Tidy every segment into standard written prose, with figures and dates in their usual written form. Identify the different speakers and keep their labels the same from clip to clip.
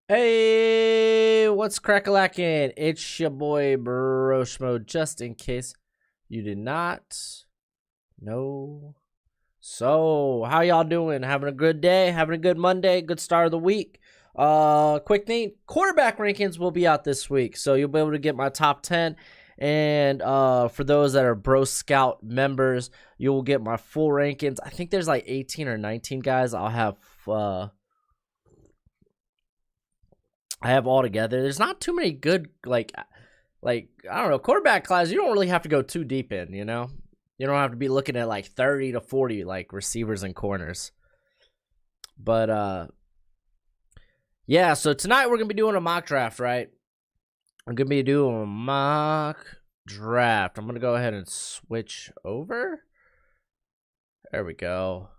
Speaker 1: Hey, what's crack-a-lackin'? It's your boy Broshmo, just in case you did not know. So, how y'all doing? Having a good day? Having a good Monday? Good start of the week? Quick thing, quarterback rankings will be out this week, so you'll be able to get my top 10. And for those that are Bro Scout members, you will get my full rankings. I think there's like 18 or 19 guys I'll have I have all together. There's not too many good like I don't know, quarterback class. You don't really have to go too deep in, you know. You don't have to be looking at like 30 to 40 like receivers and corners. But yeah, so tonight we're going to be doing a mock draft, right? We're going to be doing a mock draft. I'm going to go ahead and switch over. There we go.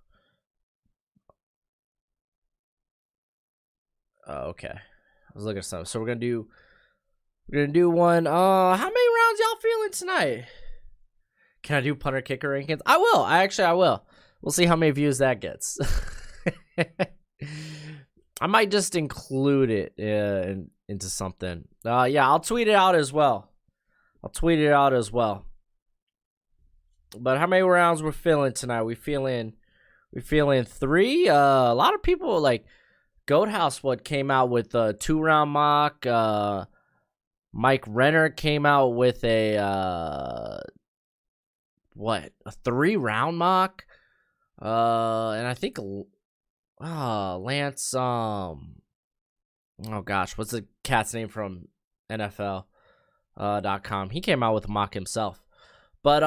Speaker 1: Okay. I was looking at something. So we're gonna do one. How many rounds y'all feeling tonight? Can I do punter kicker rankings? I will. I will. We'll see how many views that gets. I might just include it into something. Yeah, I'll tweet it out as well. But how many rounds we're feeling tonight? We feeling 3. A lot of people like Goat House came out with a 2-round mock. Mike Renner came out with a 3-round mock. And I think Lance oh gosh, what's the cat's name from NFL.com? He came out with a mock himself. But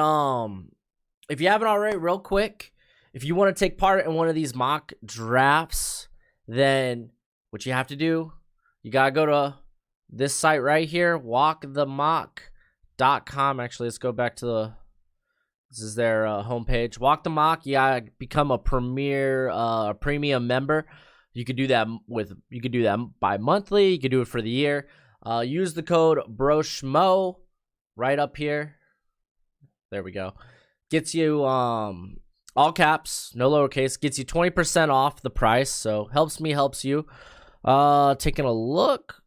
Speaker 1: if you haven't already, real quick, if you want to take part in one of these mock drafts, then what you have to do, you got to go to this site right here, walkthemock.com. Actually, let's go back to this is their homepage. Walk the Mock. You got to become a premium member. You could do that by monthly. You could do it for the year. Use the code BROSHMO right up here. There we go. Gets you all caps, no lowercase, gets you 20% off the price. So helps me, helps you. Taking a look.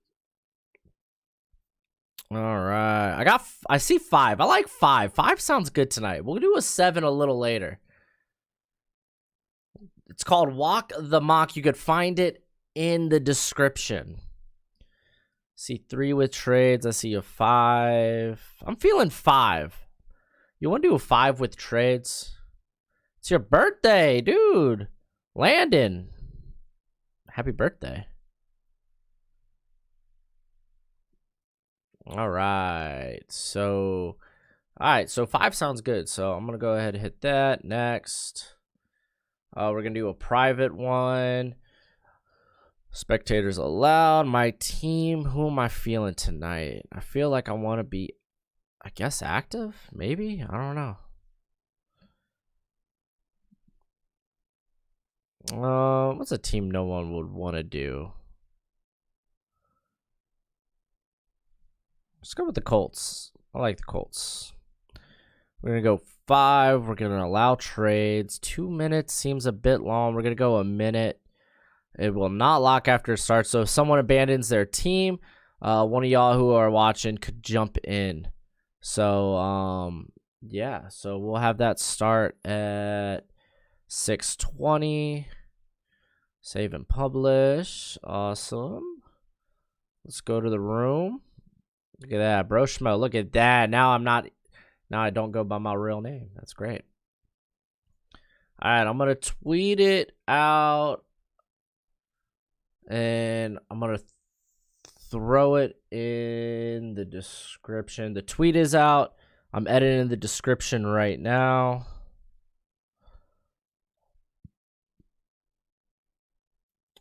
Speaker 1: All right. I see 5. I like 5. 5 sounds good tonight. We'll do a 7 a little later. It's called Walk the Mock. You could find it in the description. See 3 with trades. I see a 5. I'm feeling 5. You want to do a 5 with trades? It's your birthday, dude. Landon. Happy birthday. All right. So 5 sounds good. So I'm going to go ahead and hit that. Next. We're going to do a private one. Spectators allowed. My team. Who am I feeling tonight? I feel like I want to be, I guess, active? Maybe? I don't know. What's a team no one would want to do? Let's go with the Colts. I like the Colts. We're going to go 5. We're going to allow trades. 2 minutes seems a bit long. We're going to go a minute. It will not lock after it starts. So if someone abandons their team, one of y'all who are watching could jump in. So, yeah. So we'll have that start at 6:20. Save and publish. Awesome. Let's go to the room. Look at that, Bro Schmo. Look at that. Now I don't go by my real name. That's great. All right, I'm gonna tweet it out, and I'm gonna throw it in the description. The tweet is out. I'm editing the description right now.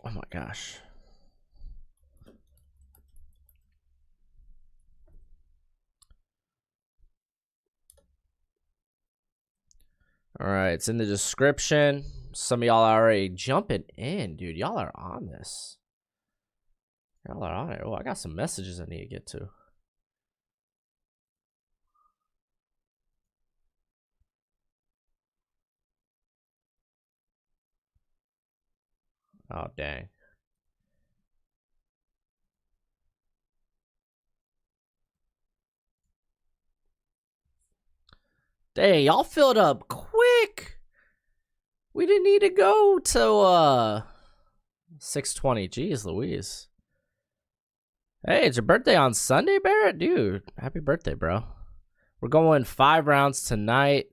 Speaker 1: Oh my gosh. All right, it's in the description. Some of y'all are already jumping in, dude. Y'all are on this. Y'all are on it. Oh, I got some messages I need to get to. Oh, dang. Dang, y'all filled up quick. We didn't need to go to 6:20. Jeez Louise. Hey, it's your birthday on Sunday, Barrett? Dude, happy birthday, bro. We're going 5 rounds tonight.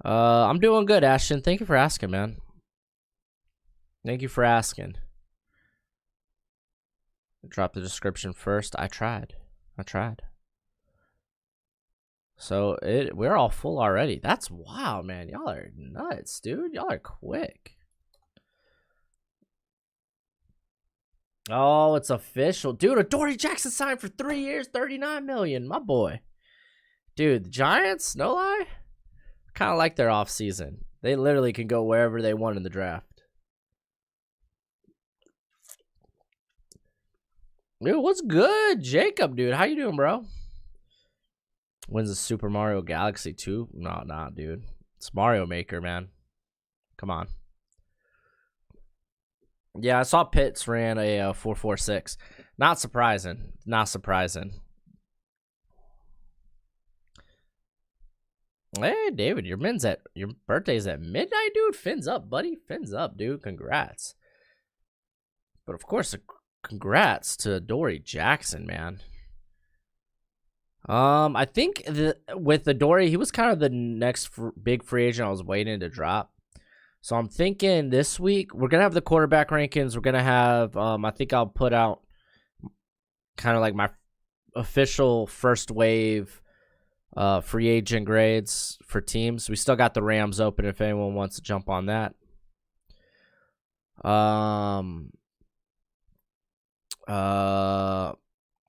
Speaker 1: I'm doing good, Ashton. Thank you for asking, man. Thank you for asking. Drop the description first. I tried. So we're all full already. That's wild, man. Y'all are nuts, dude. Y'all are quick. Oh, it's official. Dude, Adoree Jackson signed for 3 years, $39 million. My boy. Dude, the Giants, no lie, kind of like their offseason. They literally can go wherever they want in the draft. Dude, what's good? Jacob, dude. How you doing, bro? When's the Super Mario Galaxy 2? No, dude. It's Mario Maker, man. Come on. Yeah, I saw Pitts ran a 4.46. Not surprising. Hey, David, your birthday's at midnight, dude. Fins up, buddy. Fins up, dude. Congrats. But of course, congrats to Adoree Jackson, man. I think with Adoree, he was kind of the next big free agent I was waiting to drop. So I'm thinking this week we're gonna have the quarterback rankings. We're gonna have I think I'll put out kind of like my official first wave free agent grades for teams. We still got the Rams open if anyone wants to jump on that. I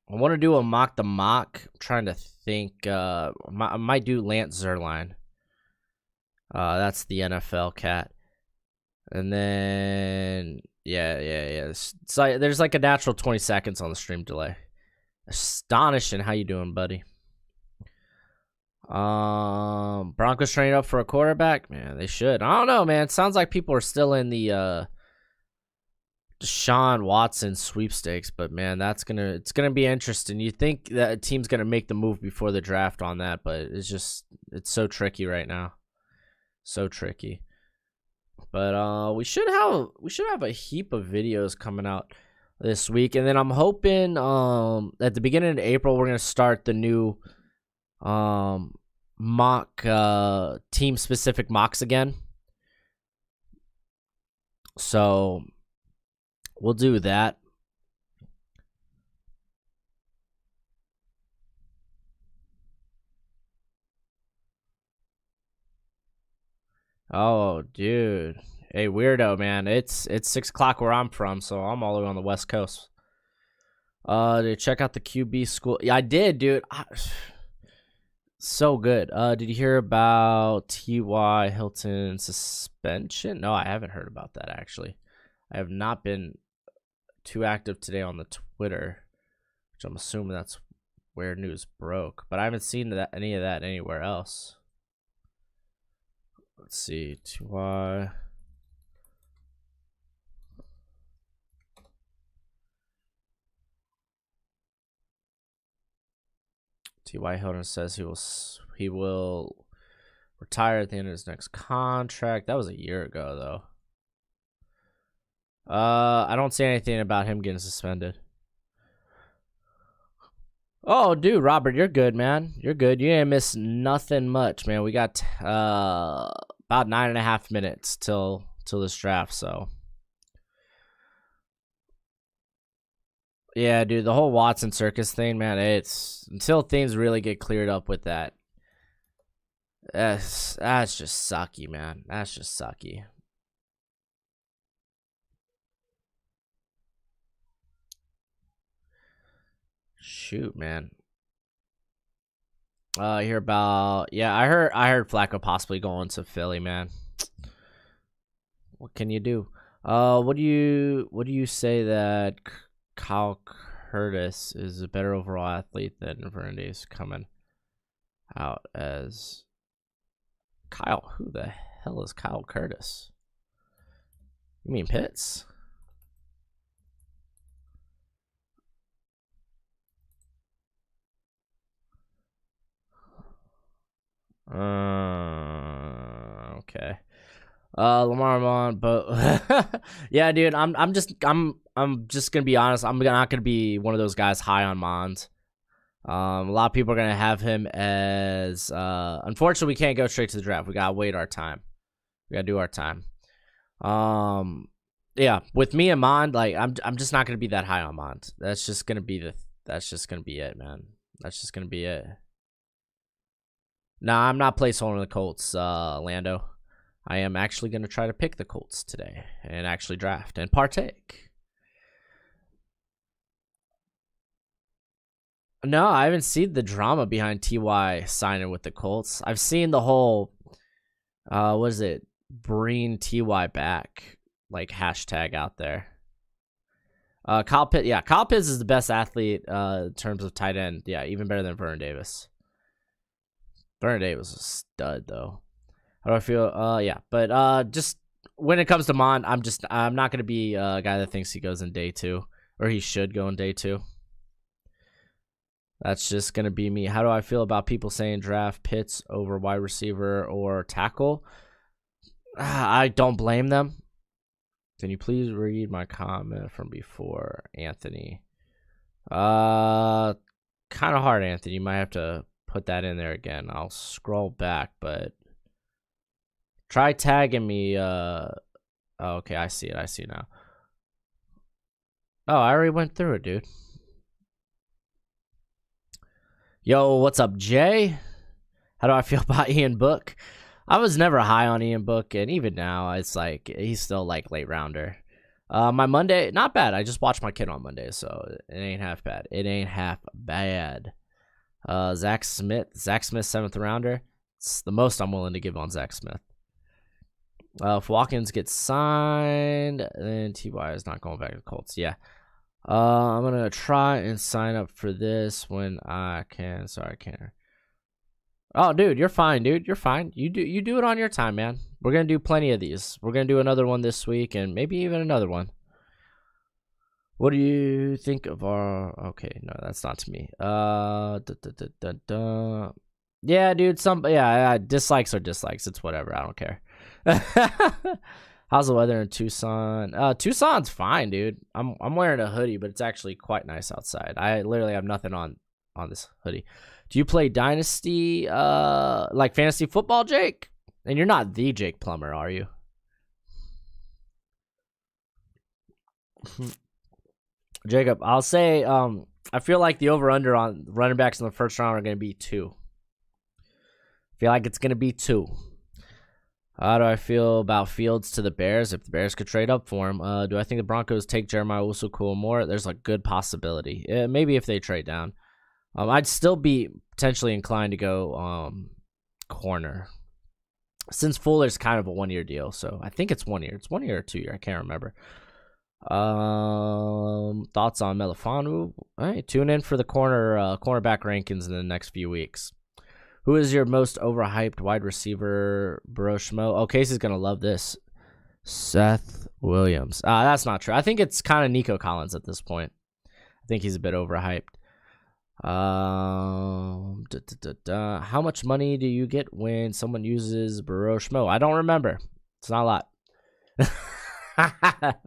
Speaker 1: want to do a mock the mock. I'm trying to think. I might do Lance Zierlein. That's the NFL cat. And then yeah. So there's like a natural 20 seconds on the stream delay. Astonishing. How you doing, buddy? Broncos training up for a quarterback. Man, they should. I don't know, man. It sounds like people are still in the Deshaun Watson sweepstakes, but man, it's gonna be interesting. You think that a team's gonna make the move before the draft on that, but it's so tricky right now. So tricky. But we should have a heap of videos coming out this week, and then I'm hoping at the beginning of April we're gonna start the new mock team specific mocks again. So we'll do that. Oh, dude. Hey, weirdo, man. It's 6 o'clock where I'm from, so I'm all the way on the West Coast. Did check out the QB school? Yeah, I did, dude. So good. Did you hear about T.Y. Hilton suspension? No, I haven't heard about that, actually. I have not been too active today on the Twitter, which I'm assuming that's where news broke, but I haven't seen any of that anywhere else. Let's see, T.Y. T.Y. Hilton says he will retire at the end of his next contract. That was a year ago, though. I don't see anything about him getting suspended. Oh, dude, Robert, you're good, man. You're good. You didn't miss nothing much, man. We got about 9.5 minutes till this draft, so. Yeah, dude, the whole Watson circus thing, man, it's until things really get cleared up with that. That's just sucky, man. That's just sucky. Shoot, man. I hear about I heard Flacco possibly going to Philly, man. What can you do? What do you say that Kyle Curtis is a better overall athlete than Vernandez coming out as Kyle? Who the hell is Kyle Curtis? You mean Pitts? Okay. Lamar Mont, but yeah, dude, I'm just gonna be honest. I'm not gonna be one of those guys high on Mond. A lot of people are gonna have him as. Unfortunately, we can't go straight to the draft. We gotta wait our time. We gotta do our time. Yeah, with me and Mond, like I'm just not gonna be that high on Mond. That's just gonna be it, man. That's just gonna be it. Nah, I'm not placeholding the Colts, Lando. I am actually going to try to pick the Colts today and actually draft and partake. No, I haven't seen the drama behind TY signing with the Colts. I've seen the whole, what is it, bring TY back, like hashtag out there. Kyle Pitts is the best athlete in terms of tight end. Yeah, even better than Vernon Davis. Vernon Davis was a stud, though. How do I feel? Yeah, but just when it comes to Mond, I'm not gonna be a guy that thinks he goes in day 2 or he should go in day 2. That's just gonna be me. How do I feel about people saying draft Pitts over wide receiver or tackle? I don't blame them. Can you please read my comment from before, Anthony? Kind of hard, Anthony. You might have to put that in there again. I'll scroll back, but. Try tagging me. Okay, I see it now. Oh, I already went through it, dude. Yo, what's up, Jay? How do I feel about Ian Book? I was never high on Ian Book, and even now, it's like he's still like late rounder. My Monday, not bad. I just watched my kid on Monday, so it ain't half bad. It ain't half bad. Zack Smith, 7th rounder. It's the most I'm willing to give on Zack Smith. If Watkins gets signed, then TY is not going back to the Colts. Yeah. I'm going to try and sign up for this when I can. Sorry, I can't. Oh, dude, you're fine, dude. You're fine. You do it on your time, man. We're going to do plenty of these. We're going to do another one this week and maybe even another one. What do you think of our... Okay, no, that's not to me. Yeah, dude, dislikes are dislikes. It's whatever. I don't care. How's the weather in Tucson? Tucson's fine, dude. I'm wearing a hoodie, but it's actually quite nice outside. I literally have nothing on this hoodie. Do you play Dynasty, like fantasy football, Jake? And you're not the Jake Plummer, are you? Jacob, I'll say I feel like the over-under on running backs in the first round are going to be 2. I feel like it's going to be 2. How do I feel about Fields to the Bears if the Bears could trade up for him? Do I think the Broncos take Jeremiah Owusu more? There's a good possibility. Maybe if they trade down. I'd still be potentially inclined to go corner. Since Fuller's kind of a 1-year deal, so I think it's 1 year. It's 1 year or 2 year. I can't remember. Thoughts on Melifanu? All right, tune in for the cornerback rankings in the next few weeks. Who is your most overhyped wide receiver, bro? Schmo? Oh, Casey's gonna love this. Seth Williams. That's not true. I think it's kind of Nico Collins at this point. I think he's a bit overhyped. How much money do you get when someone uses Burrow Schmo? I don't remember. It's not a lot.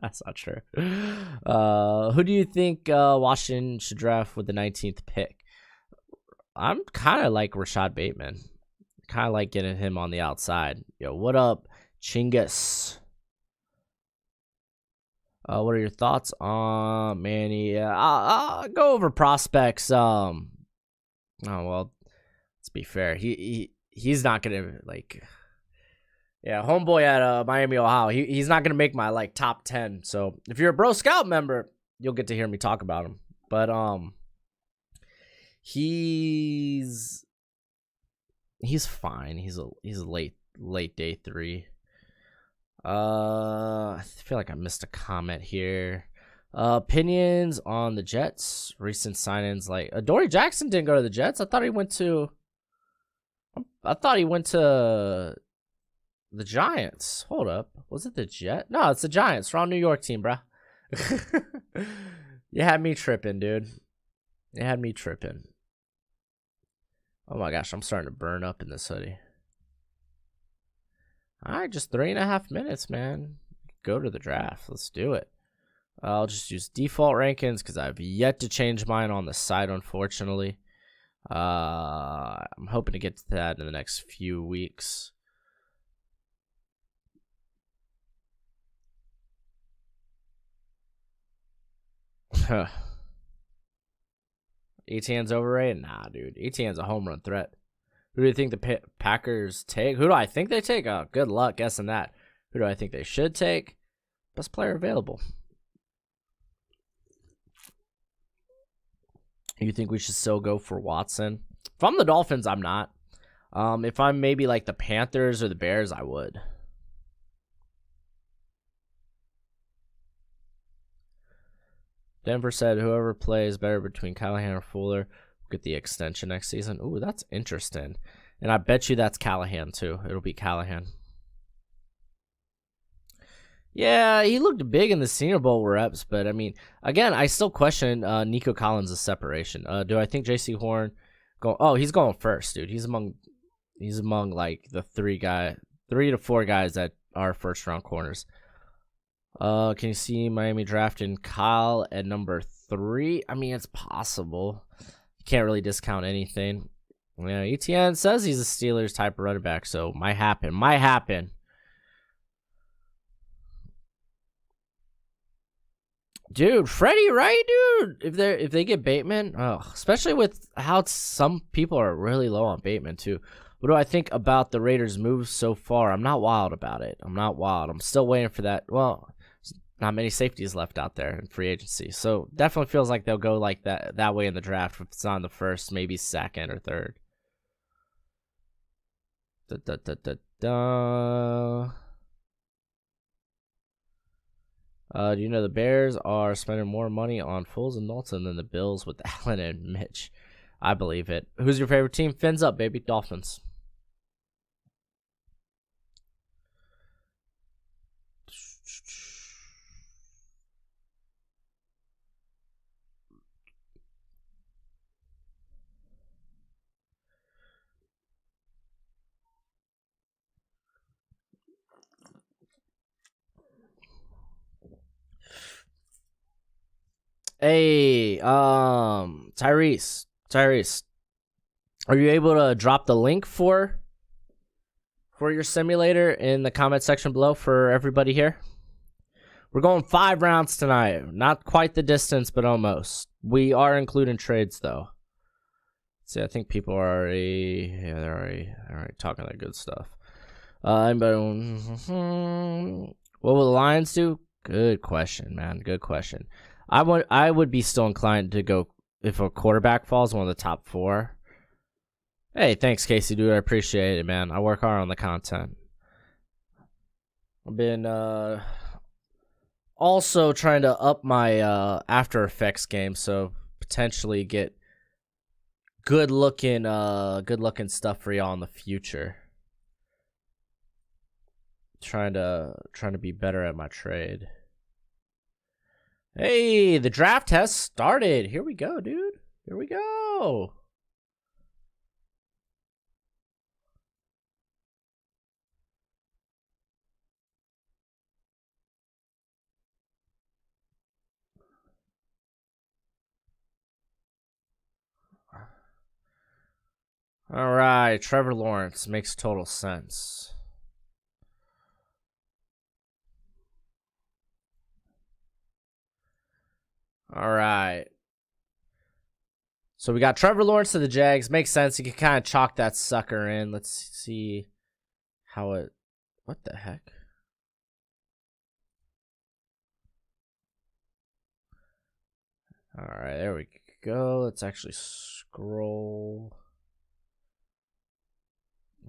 Speaker 1: That's not true. Who do you think Washington should draft with the 19th pick? I'm kind of like Rashad Bateman. Kind of like getting him on the outside. Yo, what up, Chingus? What are your thoughts on Manny? I'll go over prospects. Oh well, let's be fair. He's not gonna like. Yeah, homeboy at Miami, Ohio. He's not gonna make my top 10. So if you're a Bro Scout member, you'll get to hear me talk about him. But he's fine. He's a late day 3. I feel like I missed a comment here. Opinions on the Jets recent signings. Like Adoree Jackson didn't go to the Jets. I thought he went to the Giants. Hold up, was it the Jets? No, it's the Giants. Wrong New York team, bro. You had me tripping, dude. You had me tripping. Oh my gosh, I'm starting to burn up in this hoodie. All right, just 3.5 minutes, man. Go to the draft. Let's do it. I'll just use default rankings because I've yet to change mine on the site, unfortunately. I'm hoping to get to that in the next few weeks. Etienne's overrated? Nah, dude. Etienne's a home run threat. Who do you think the Packers take? Who do I think they take? Oh, good luck guessing that. Who do I think they should take? Best player available. You think we should still go for Watson? If I'm the Dolphins, I'm not. If I'm maybe like the Panthers or the Bears, I would. Denver said whoever plays better between Callahan or Fuller will get the extension next season. Ooh, that's interesting. And I bet you that's Callahan too. It'll be Callahan. Yeah, he looked big in the Senior Bowl reps, but I mean, again, I still question Nico Collins' separation. Do I think J.C. Horn go? Oh, he's going first, dude. He's among like the 3 to 4 guys that are first round corners. Can you see Miami drafting Kyle at number 3? I mean, it's possible. You can't really discount anything. Yeah, Etienne says he's a Steelers type of running back, so might happen. Might happen. Dude, Freddie, right, dude? If they get Bateman, especially with how some people are really low on Bateman too. What do I think about the Raiders' moves so far? I'm not wild about it. I'm still waiting for that. Well, not many safeties left out there in free agency, so definitely feels like they'll go like that way in the draft. If it's not in the first, maybe second or third. Do you know the Bears are spending more money on Foles and Knowlton than the Bills with Allen and Mitch? I believe it. Who's your favorite team? Fins up, baby. Dolphins. Hey, Tyrese, are you able to drop the link for your simulator in the comment section below for everybody here? We're going 5 rounds tonight. Not quite the distance, but almost. We are including trades though. See, I think people are already talking that good stuff. What will the Lions do? Good question, man. Good question. I would be still inclined to go if a quarterback falls one of the top 4. Hey, thanks, Casey, dude. I appreciate it, man. I work hard on the content. I've been also trying to up my After Effects game, so potentially get good looking stuff for y'all in the future. Trying to be better at my trade. Hey, the draft has started. Here we go, dude. Here we go. All right, Trevor Lawrence makes total sense. All right. So we got Trevor Lawrence to the Jags. Makes sense. You can kind of chalk that sucker in. Let's see how it... What the heck? All right, there we go. Let's actually scroll.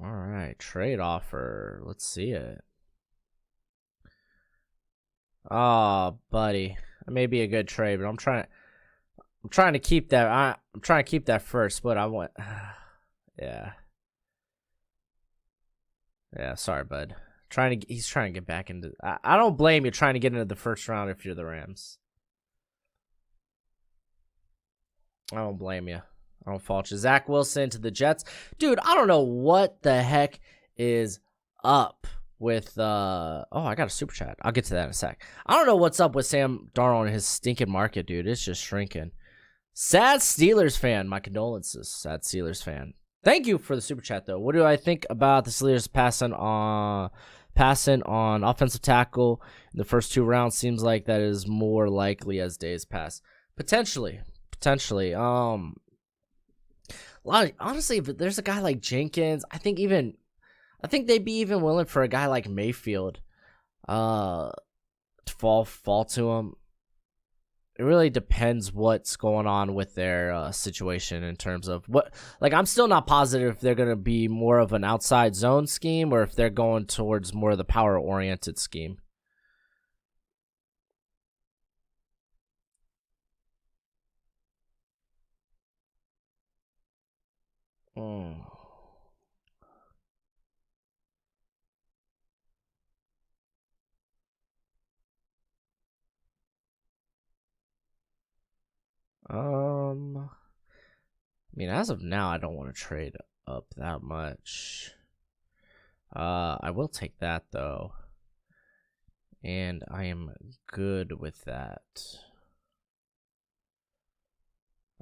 Speaker 1: All right, trade offer. Let's see it. Oh, buddy. That may be a good trade, but I'm trying to keep that. I'm trying to keep that first, but I want. Yeah. Yeah. Sorry, bud. He's trying to get back into. I don't blame you trying to get into the first round if you're the Rams. I don't blame you. I don't fault you. Zach Wilson to the Jets, dude. I don't know what the heck is up with oh, I got a super chat. I'll get to that in a sec. I don't know what's up with Sam Darnold and his stinking market, dude. It's just shrinking. Sad Steelers fan. My condolences, sad Steelers fan. Thank you for the super chat, though. What do I think about the Steelers passing on offensive tackle in the first 2 rounds? Seems like that is more likely as days pass. Potentially. Honestly, if there's a guy like Jenkins, I think they'd be even willing for a guy like Mayfield to fall to him. It really depends what's going on with their situation in terms of what. Like, I'm still not positive if they're going to be more of an outside zone scheme or if they're going towards more of the power-oriented scheme. I mean, as of now, I don't want to trade up that much. I will take that, though. And I am good with that.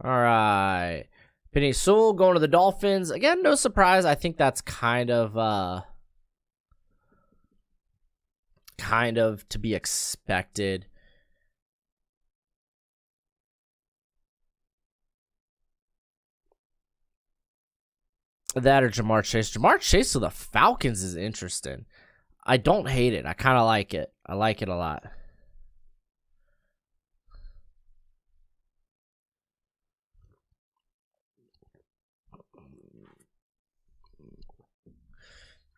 Speaker 1: All right. Penny Sewell going to the Dolphins. Again, no surprise. I think that's kind of to be expected. That or Jamar Chase. Jamar Chase to the Falcons is interesting. I don't hate it. I kind of like it. I like it a lot.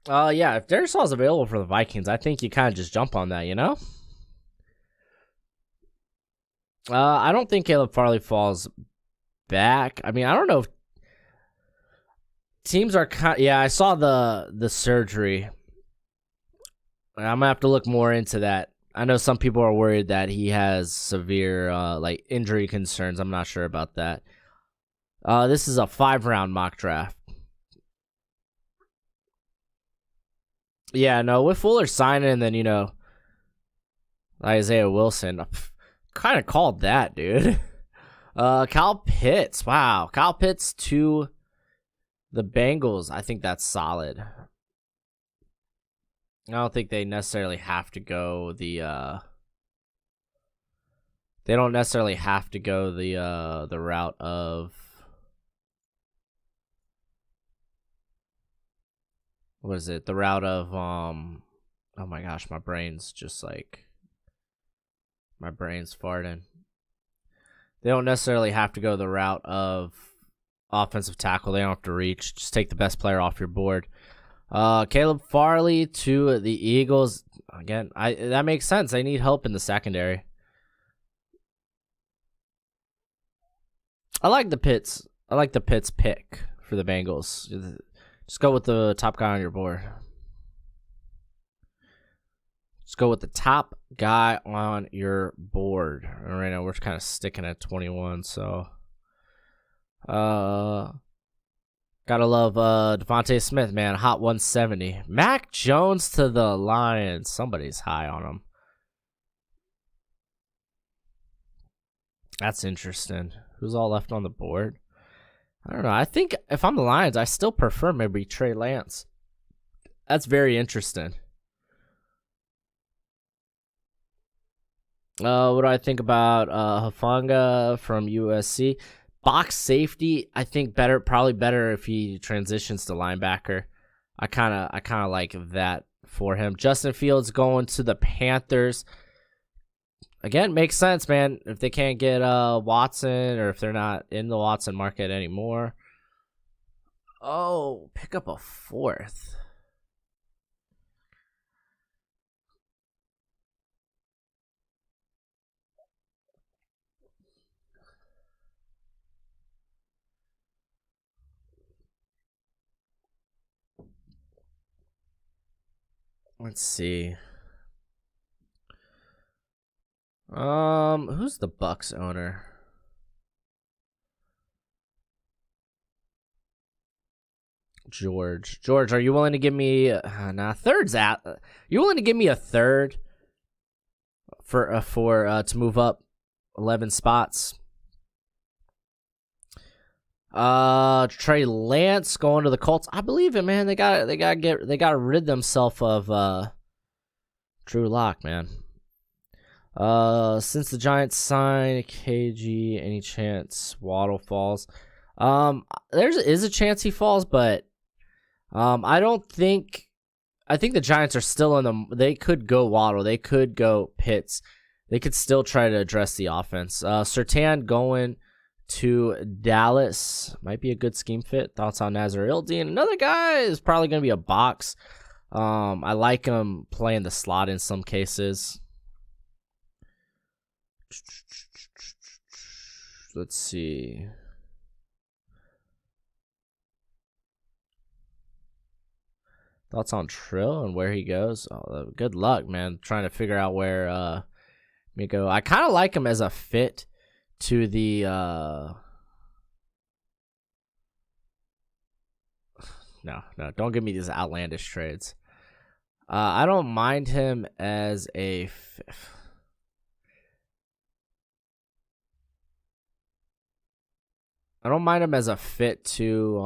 Speaker 1: Yeah, if Darius Hall is available for the Vikings, I think you kind of just jump on that, you know? I don't think Caleb Farley falls back. I mean, I don't know if teams are kind. Yeah, I saw the surgery. I'm gonna have to look more into that. I know some people are worried that he has severe like injury concerns. I'm not sure about that. This is a 5-round mock draft. Yeah, no, with Fuller signing and then Isaiah Wilson, kind of called that, dude. Kyle Pitts, wow, Kyle Pitts to the Bengals. I think that's solid. I don't think they necessarily have to go the they don't necessarily have to go the route of what is it? The route of oh my gosh, my brain's farting. They don't necessarily have to go the route of offensive tackle. They don't have to reach. Just take the best player off your board. Caleb Farley to the Eagles. Again, that makes sense. They need help in the secondary. I like the Pitts pick for the Bengals. Just go with the top guy on your board. Just go with the top guy on your board. And right now we're kind of sticking at 21, so gotta love Devontae Smith, man. Hot 170. Mac Jones to the Lions. Somebody's high on him. That's interesting. Who's all left on the board? I don't know. I think if I'm the Lions, I still prefer maybe Trey Lance. That's very interesting. What do I think about Hufanga from USC? Box safety, I think probably better if he transitions to linebacker. I kind of like that for him. Justin Fields going to the Panthers. Again, makes sense, man. If they can't get Watson, or if they're not in the Watson market anymore. Oh, pick up a 4th. Let's see. Who's the Bucks owner? George, are you willing to give me third's at? You willing to give me a third for to move up 11 spots? Trey Lance going to the Colts. I believe it, man. They gotta rid themselves of Drew Lock, man. Since the Giants signed KG, any chance Waddle falls? There is a chance he falls, but I don't think. I think the Giants are still in the. They could go Waddle. They could go Pitts. They could still try to address the offense. Surtain going to Dallas might be a good scheme fit. Thoughts on Nazir Ildeen? Another guy is probably going to be a box. I like him playing the slot in some cases. Let's see. Thoughts on Trill and where he goes? Oh, good luck, man. Trying to figure out where me go. I kind of like him as a fit to the No, don't give me these outlandish trades. I don't mind him as a I don't mind him as a fit to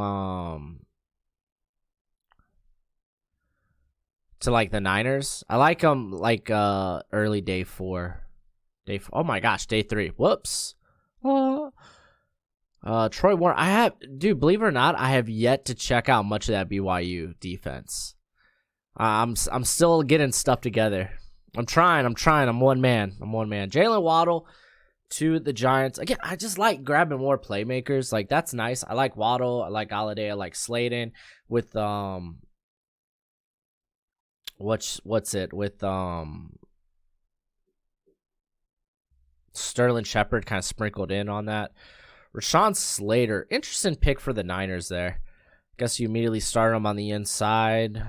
Speaker 1: like the Niners. I like him like early day 4. Oh my gosh, day 3. Whoops. Troy Warner. Believe it or not, I have yet to check out much of that BYU defense. I'm still getting stuff together. I'm trying. I'm one man. Jalen Waddle to the Giants. Again, I just like grabbing more playmakers. Like, that's nice. I like Waddle. I like Golladay. I like Slayton with what's it with Sterling Shepard kind of sprinkled in on that. Rashawn Slater, interesting pick for the Niners there. Guess you immediately start him on the inside.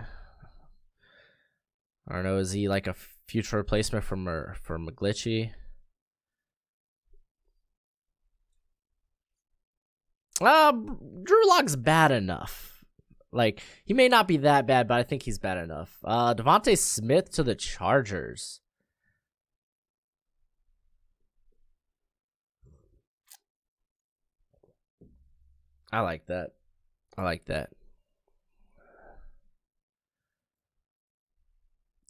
Speaker 1: I don't know, is he like a future replacement for McGlinchey? Drew Lock's bad enough. Like, he may not be that bad, but I think he's bad enough. Davonte Smith to the Chargers. I like that.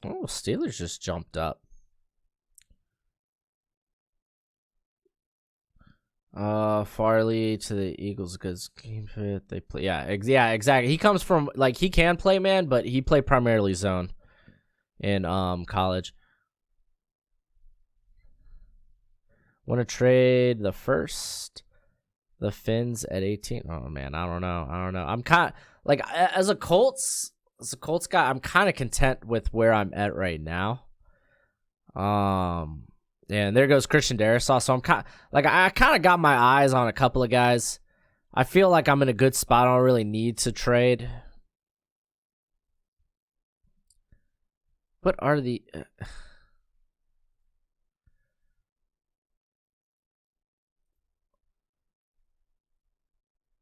Speaker 1: Oh, Steelers just jumped up. Farley to the Eagles, good scheme fit. They play, yeah, exactly. He comes from, like, he can play man, but he played primarily zone in college. Want to trade the first? The Finns at 18. Oh man, I don't know. I'm kind of like, as a Colts guy, I'm kind of content with where I'm at right now. And there goes Christian Darrisaw. So I'm kind of got my eyes on a couple of guys. I feel like I'm in a good spot. I don't really need to trade. What are the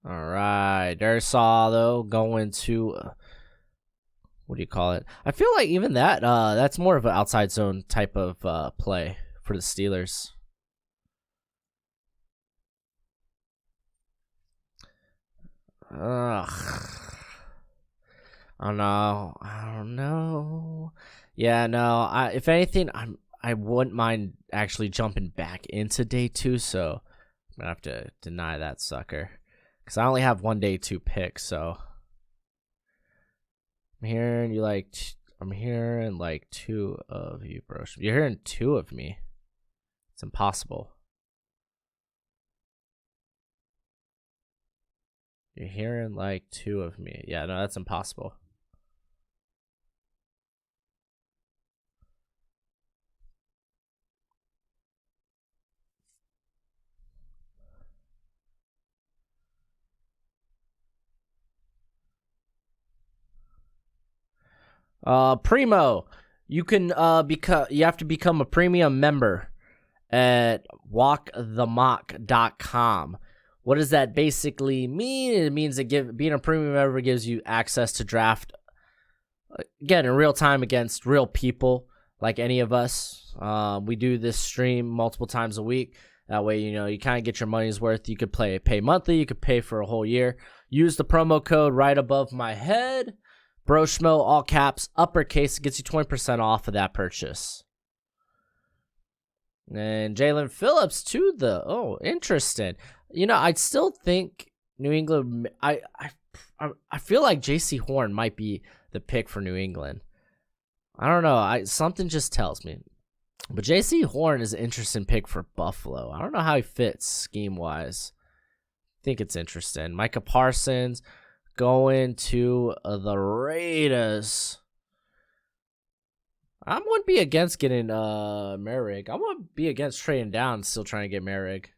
Speaker 1: All right, Darrisaw though going to what do you call it? I feel like even that's more of an outside zone type of play for the Steelers. I don't know. Yeah, no. If anything, I wouldn't mind actually jumping back into day 2. So I'm gonna have to deny that sucker. Because I only have one day 2 picks, so I'm hearing like 2 of you, bro. You're hearing 2 of me. It's impossible. You're hearing like 2 of me. Yeah, no, that's impossible. Primo, you can you have to become a premium member at walkthemock.com. What does that basically mean? It means that being a premium member gives you access to draft, again, in real time against real people like any of us. We do this stream multiple times a week. That way, you kind of get your money's worth. You could pay monthly. You could pay for a whole year. Use the promo code right above my head. Broschmo, all caps, uppercase. It gets you 20% off of that purchase. And Jalen Phillips to the interesting. I'd still think New England. I feel like J.C. Horn might be the pick for New England. I don't know. Something just tells me. But J.C. Horn is an interesting pick for Buffalo. I don't know how he fits scheme-wise. I think it's interesting. Micah Parsons going to the Raiders. I wouldn't be against getting Merrick. I wouldn't be against trading down and still trying to get Merrick.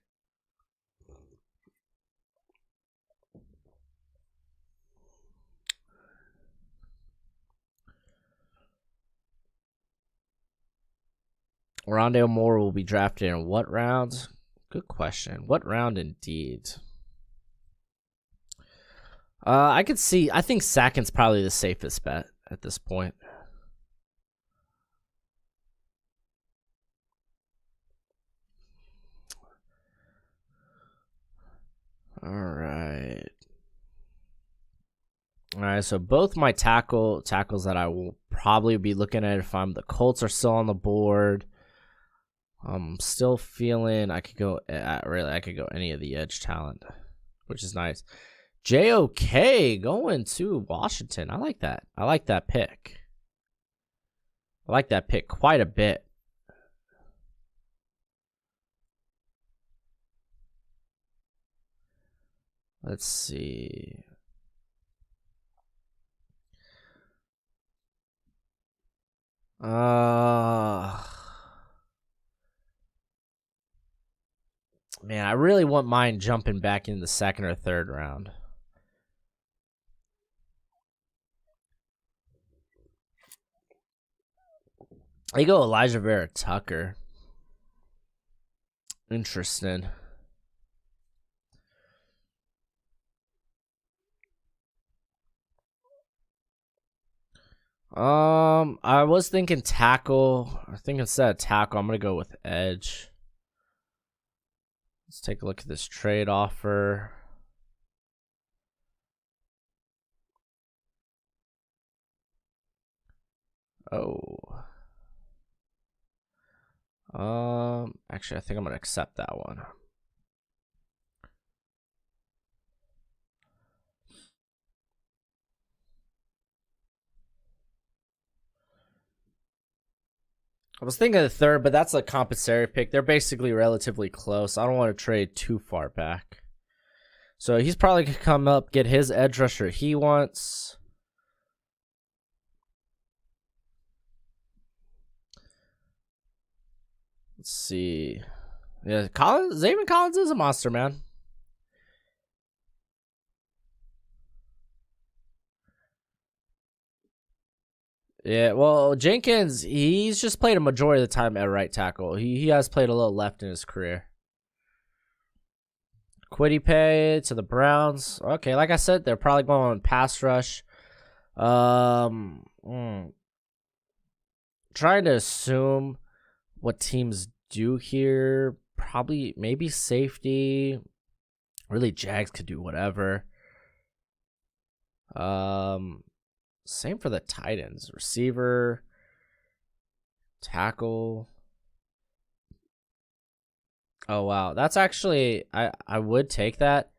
Speaker 1: Rondale Moore will be drafted in what round? Good question. What round indeed? I think Sackins probably the safest bet at this point. All right, so both my tackles that I will probably be looking at if the Colts are still on the board. I'm still feeling I could go any of the edge talent, which is nice. JOK going to Washington. I like that. I like that pick. I like that pick quite a bit. Let's see. Man, I really wouldn't mind jumping back in the second or third round. I go Elijah Vera Tucker. Interesting. I was thinking tackle. I think instead of tackle, I'm gonna go with edge. Let's take a look at this trade offer. Actually, I think I'm gonna accept that one. I was thinking of the third, but that's a compensatory pick. They're basically relatively close. I don't want to trade too far back. So he's probably going to come up, get his edge rusher he wants. Let's see. Yeah, Xavier Collins is a monster, man. Yeah, well, Jenkins, he's just played a majority of the time at right tackle. He has played a little left in his career. Quiddy pay to the Browns. Okay, like I said, they're probably going on pass rush. Trying to assume what teams do here. Probably, maybe safety. Really, Jags could do whatever. Same for the Titans. Receiver, tackle. Oh wow, that's actually I would take that,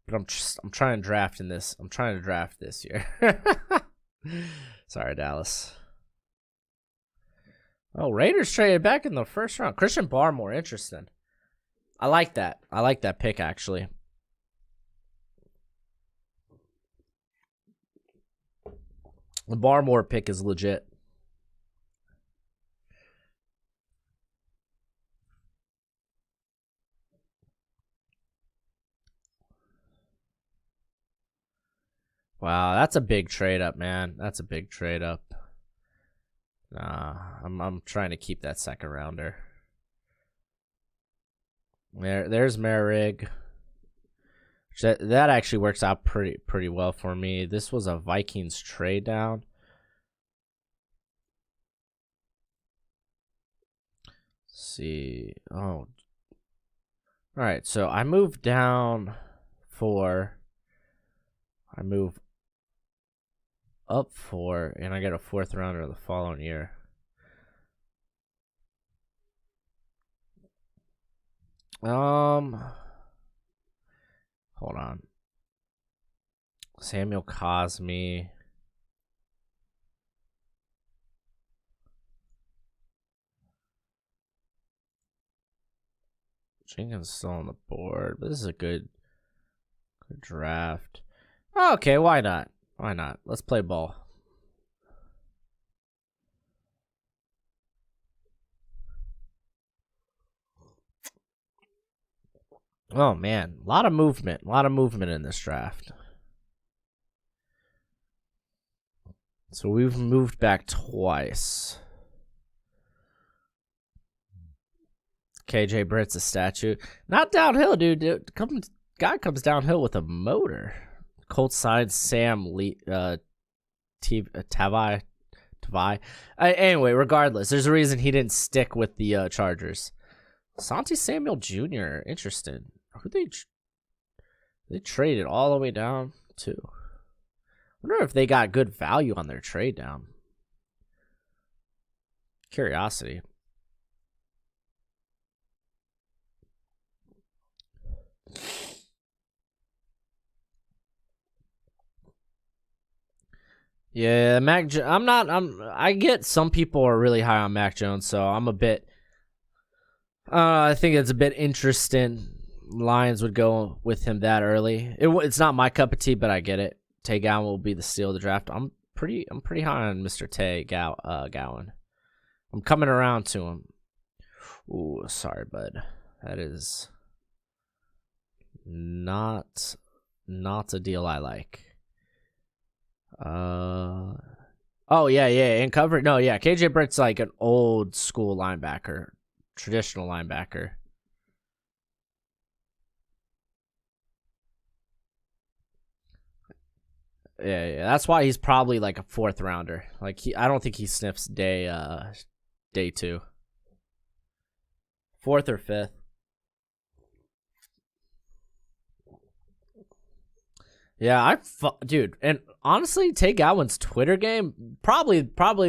Speaker 1: but I'm trying to draft in this. I'm trying to draft this year. Sorry, Dallas. Oh, Raiders traded back in the first round. Christian Barmore, interesting. I like that. I like that pick actually. The Barmore pick is legit. Wow, that's a big trade up, man. That's a big trade up. Nah, I'm trying to keep that second rounder. There's Merrig. That actually works out pretty well for me. This was a Vikings trade down. Let's see. Oh. All right, so I move down 4. I move up 4, and I get a 4th rounder the following year. Hold on. Samuel Cosme. Jenkins still on the board, but this is a good draft. Okay, why not? Why not? Let's play ball. Oh man, a lot of movement in this draft. So we've moved back twice. KJ Britt's a statue. Not downhill, dude. Guy comes downhill with a motor. Colts side Sam Lee, Tavai. Anyway, regardless, there's a reason he didn't stick with the Chargers. Santi Samuel Jr. Interesting. Who they traded all the way down to? I wonder if they got good value on their trade down. Curiosity. Yeah, I get some people are really high on Mac Jones, so I'm a bit. I think it's a bit interesting. Lions would go with him that early. It's not my cup of tea, but I get it. Tay Gowan will be the steal of the draft. I'm pretty high on Mr. Tay Gowan. I'm coming around to him. Ooh, sorry, bud. That is not a deal I like. Oh yeah, and cover. No, yeah, KJ Britt's like an old school linebacker, traditional linebacker. Yeah, that's why he's probably like a 4th rounder. Like I don't think he sniffs day 2. 4th or 5th. Yeah, dude, and honestly, Tay Gowan's Twitter game probably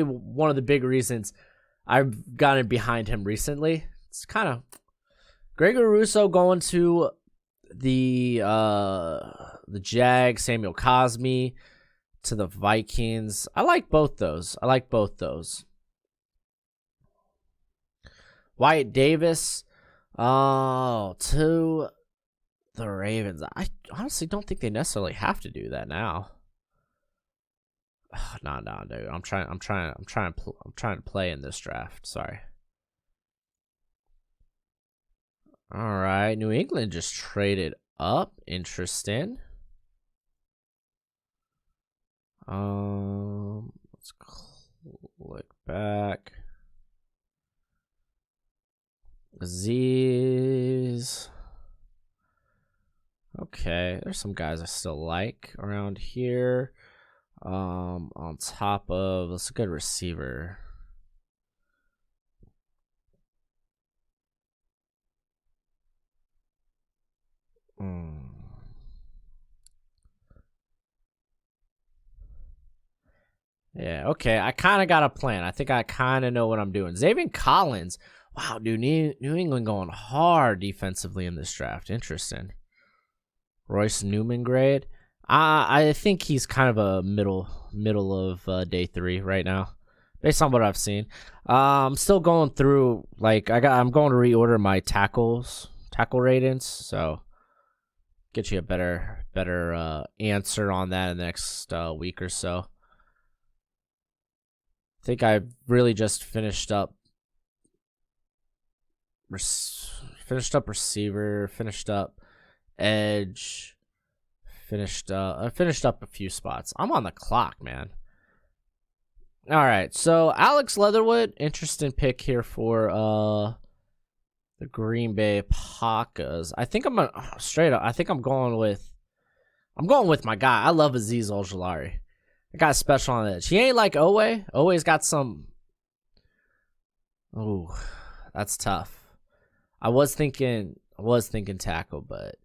Speaker 1: one of the big reasons I've gotten behind him recently. It's kind of Gregory Rousseau going to the Jags, Samuel Cosme to the Vikings. I like both those. Wyatt Davis, to the Ravens. I honestly don't think they necessarily have to do that now. No, dude. I'm trying to play in this draft. Sorry. All right, New England just traded up. Interesting. Let's click back. Z's. Okay, there's some guys I still like around here. On top of, that's a good receiver. Yeah, okay. I kind of got a plan. I think I kind of know what I'm doing. Xavier Collins. Wow, dude, New England going hard defensively in this draft. Interesting. Royce Newman grade. I think he's kind of a middle of day 3 right now, based on what I've seen. I'm still going through. Like I'm going to reorder my tackle ratings. So get you a better answer on that in the next week or so. I think I really just finished up receiver, finished up edge, I finished up a few spots. I'm on the clock, man. All right, so Alex Leatherwood, interesting pick here for the Green Bay Packers. I think I'm going with I'm going with my guy. I love Azeez Ojulari. I got special on the edge. He ain't like Owe. Owe's got some. Oh, that's tough. I was thinking tackle, but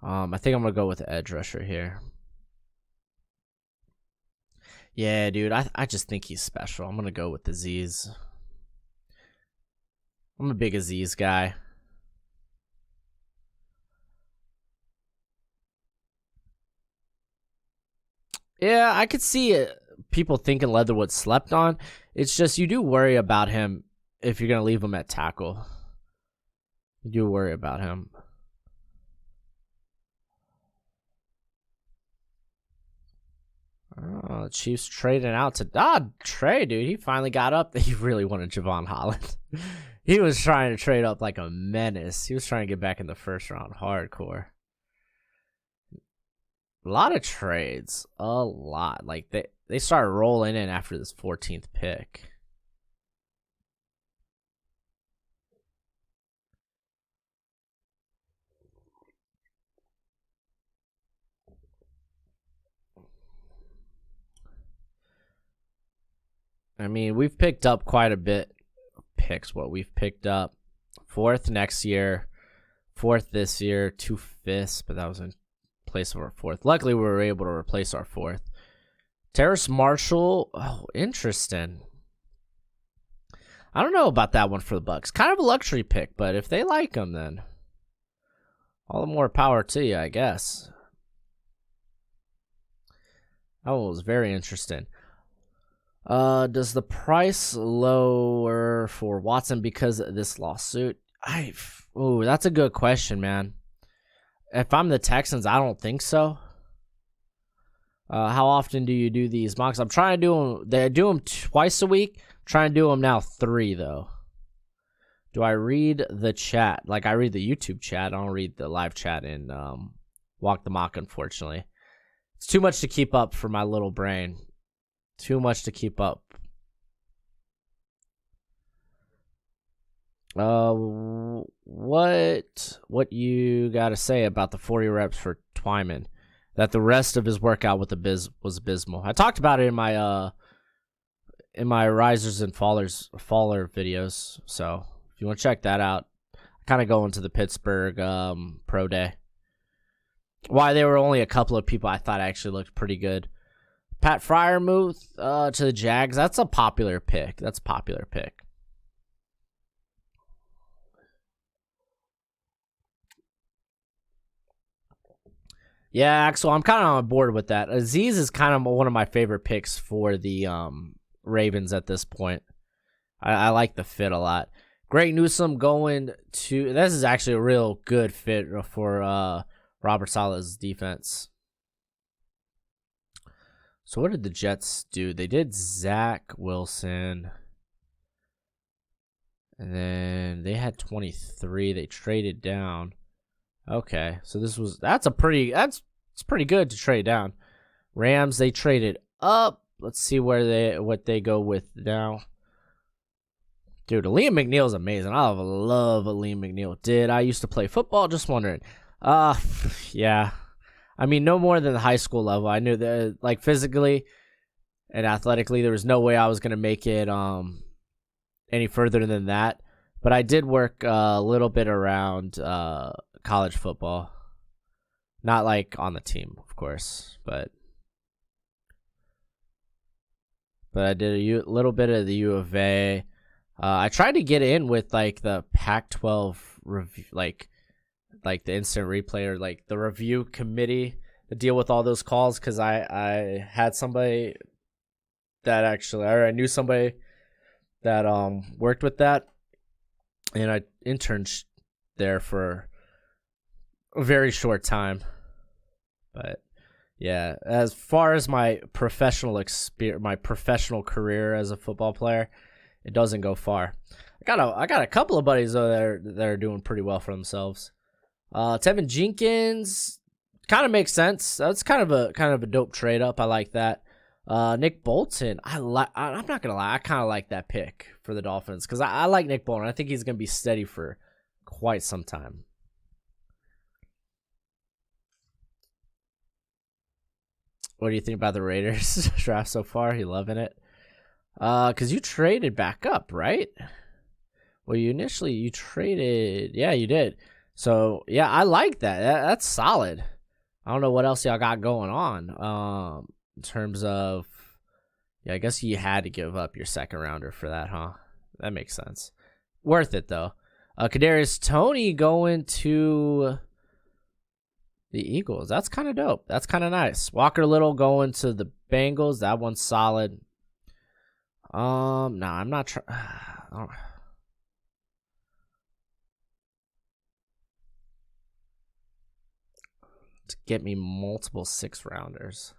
Speaker 1: I think I'm gonna go with the edge rusher here. Yeah, dude, I just think he's special. I'm gonna go with Azeez. I'm a big Azeez guy. Yeah, I could see it, people thinking Leatherwood slept on. It's just you do worry about him if you're gonna leave him at tackle. You do worry about him. Oh, the Chiefs trading out to Trey, dude. He finally got up. He really wanted Javon Holland. He was trying to trade up like a menace. He was trying to get back in the first round hardcore. A lot of trades. A lot. Like they started rolling in after this 14th pick. I mean, we've picked up quite a bit of picks. What we've picked up. 4th next year. 4th this year. 2 5ths, but that was in place of our 4th. Luckily, we were able to replace our 4th. Terrace Marshall. Oh, interesting. I don't know about that one for the Bucks. Kind of a luxury pick, but if they like him, then all the more power to you, I guess. That one was very interesting. Does the price lower for Watson because of this lawsuit? That's a good question, man. If I'm the Texans, I don't think so. How often do you do these mocks? I'm trying to do them. They do them twice a week. I'm trying to do them now 3 though. Do I read the chat? Like I read the YouTube chat. I don't read the live chat in Walk the Mock. Unfortunately, it's too much to keep up for my little brain. Too much to keep up. What you got to say about the 40 reps for Twyman? That the rest of his workout with the was abysmal. I talked about it in my risers and faller videos. So if you want to check that out, I kind of go into the Pittsburgh pro day. Why there were only a couple of people I thought actually looked pretty good. Pat Freiermuth to the Jags. That's a popular pick. Yeah, Axel, I'm kind of on board with that. Azeez is kind of one of my favorite picks for the Ravens at this point. I like the fit a lot. Greg Newsome going to... This is actually a real good fit for Robert Saleh's defense. So what did the Jets do? They did Zach Wilson. And then they had 23. They traded down. Okay. So it's pretty good to trade down. Rams, they traded up. Let's see what they go with now. Dude, Elaine Mcneil is amazing. I love Elaine McNeil. I used to play football? Just wondering. Yeah. I mean, no more than the high school level. I knew that, like, physically and athletically, there was no way I was going to make it any further than that. But I did work a little bit around college football. Not, like, on the team, of course. But I did a little bit of the U of A. I tried to get in with, like, the Pac-12 review, like the instant replay or like the review committee to deal with all those calls, because I had somebody that I knew somebody that worked with that, and I interned there for a very short time. But yeah, as far as my professional career as a football player, it doesn't go far. I got a couple of buddies though that are doing pretty well for themselves. Tevin Jenkins kind of makes sense. That's kind of a dope trade up. I like that. Nick Bolton, I'm not gonna lie, I kind of like that pick for the Dolphins because I like Nick Bolton. I think he's gonna be steady for quite some time. What do you think about the Raiders draft so far? You loving it? Because you traded back up, right? Well, you traded. Yeah, you did. So, yeah, I like that. That's solid. I don't know what else y'all got going on. In terms of, yeah, I guess you had to give up your second rounder for that, huh? That makes sense. Worth it, though. Kadarius Toney going to the Eagles. That's kind of dope. That's kind of nice. Walker Little going to the Bengals. That one's solid. No, I'm not trying to get me multiple 6-rounders.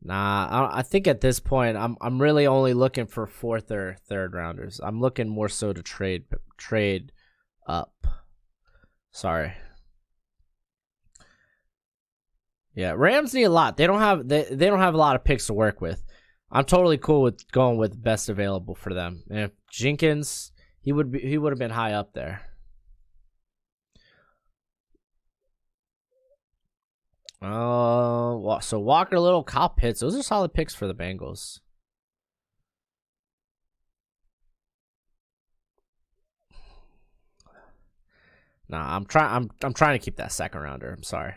Speaker 1: Nah, I think at this point I'm really only looking for 4th or 3rd rounders. I'm looking more so to trade up. Sorry. Yeah, Rams need a lot. They don't have a lot of picks to work with. I'm totally cool with going with best available for them. And if Jenkins, he would have been high up there. So Walker Little, Kyle Pitts, those are solid picks for the Bengals. Nah, I'm trying to keep that second rounder. I'm sorry.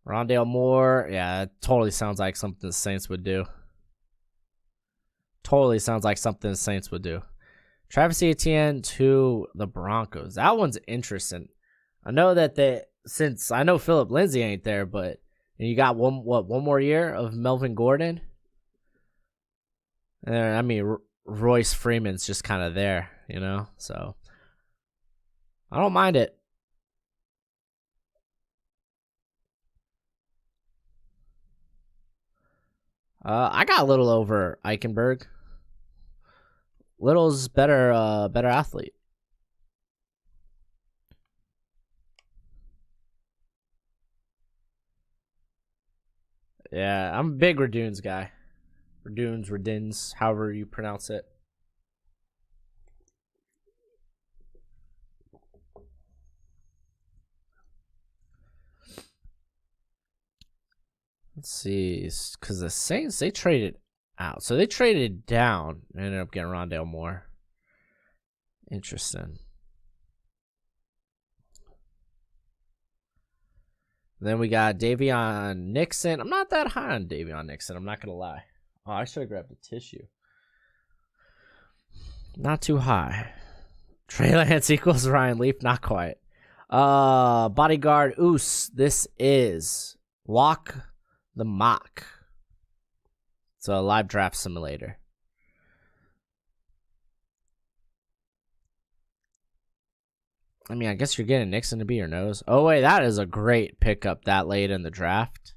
Speaker 1: Rondale Moore, yeah, it totally sounds like something the Saints would do. Travis Etienne to the Broncos. That one's interesting. I know that since I know Phillip Lindsay ain't there, but you got one more year of Melvin Gordon. And I mean, Royce Freeman's just kind of there, so I don't mind it. I got a little over Eichenberg. Little's better athlete. Yeah, I'm a big Raduns guy. Raduns, however you pronounce it. Let's see, because the Saints, they traded out. So they traded down and ended up getting Rondale Moore. Interesting. Then we got Davion Nixon. I'm not that high on Davion Nixon. I'm not going to lie. Oh, I should have grabbed a tissue. Not too high. Trey Lance equals Ryan Leaf. Not quite. Bodyguard Oos. This is Walk the Mock. It's a live draft simulator. I mean, I guess you're getting Nixon to be your nose. Oh, wait, that is a great pickup that late in the draft.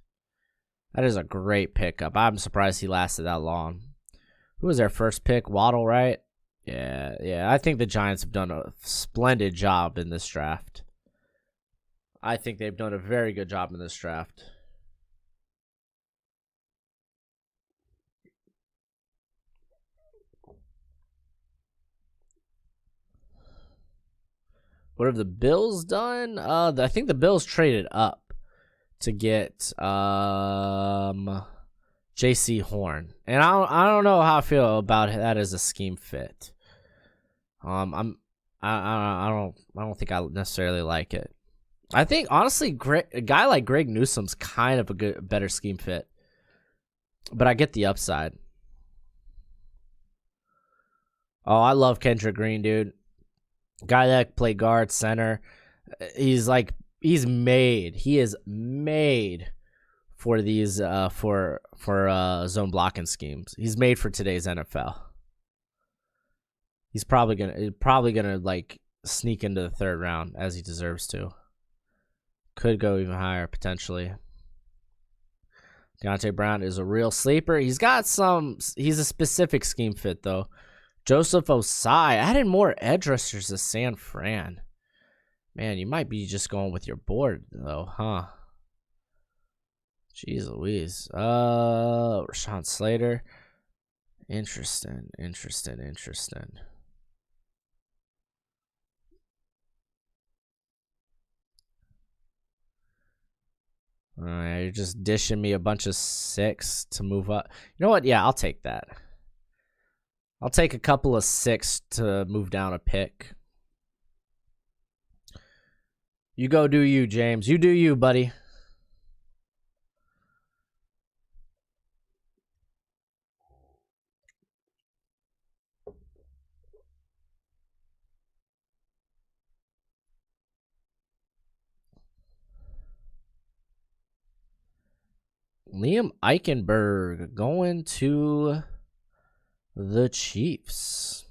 Speaker 1: That is a great pickup. I'm surprised he lasted that long. Who was their first pick? Waddle, right? Yeah. I think the Giants have done a splendid job in this draft. I think they've done a very good job in this draft. What have the Bills done? I think the Bills traded up to get J.C. Horn, and I don't know how I feel about that as a scheme fit. I don't think I necessarily like it. I think honestly, a guy like Greg Newsome's kind of a better scheme fit, but I get the upside. Oh, I love Kendrick Green, dude. Guy that played guard, center. He is made for these for zone blocking schemes. He's made for today's NFL. He's probably gonna like sneak into the 3rd round as he deserves to. Could go even higher potentially. Dante Brown is a real sleeper. He's a specific scheme fit though. Joseph Osai added more edge rushers to San Fran. Man, you might be just going with your board though, huh? Jeez Louise. Rashawn Slater. Interesting. You're just dishing me a bunch of 6 to move up. You know what? Yeah, I'll take that. I'll take a couple of 6 to move down a pick. You go do you, James. You do you, buddy. Liam Eichenberg going to the Chiefs.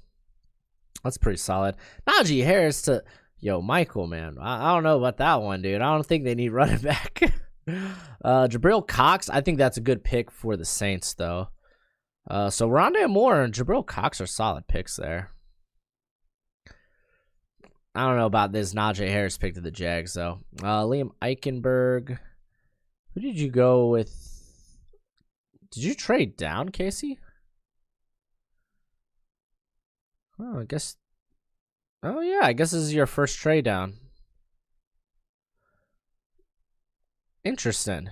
Speaker 1: That's pretty solid. Najee Harris to Michael, man. I don't know about that one, dude. I don't think they need running back. Jabril Cox, I think that's a good pick for the Saints, though. So Rondé Moore and Jabril Cox are solid picks there. I don't know about this Najee Harris pick to the Jags, though. Liam Eichenberg. Who did you go with? Did you trade down, Casey? Oh, I guess. Oh, yeah. I guess this is your first trade down. Interesting.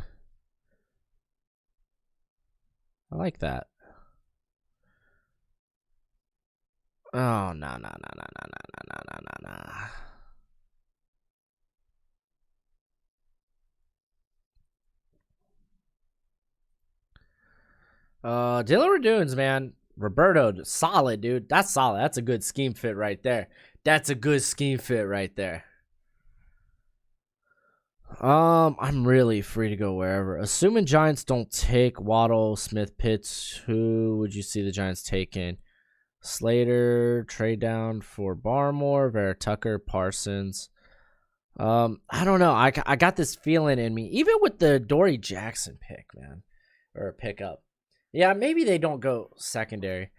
Speaker 1: I like that. Oh, no. Dylan Radunes, man. Roberto, solid, dude. That's solid. That's a good scheme fit right there. I'm really free to go wherever. Assuming Giants don't take Waddle, Smith, Pitts, who would you see the Giants taking? Slater, trade down for Barmore, Vera Tucker, Parsons. I don't know. I got this feeling in me, even with the Dory Jackson pick, man, or pickup. Yeah, maybe they don't go secondary.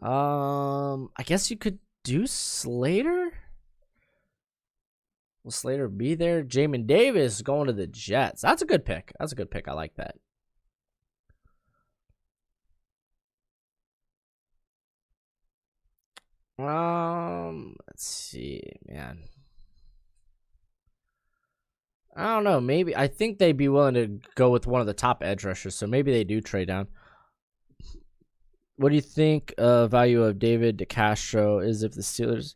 Speaker 1: I guess you could do Slater. Will Slater be there? Jamin Davis going to the Jets. That's a good pick. I like that. Let's see, man. I don't know. Maybe I think they'd be willing to go with one of the top edge rushers, so maybe they do trade down. What do you think value of David DeCastro is if the Steelers,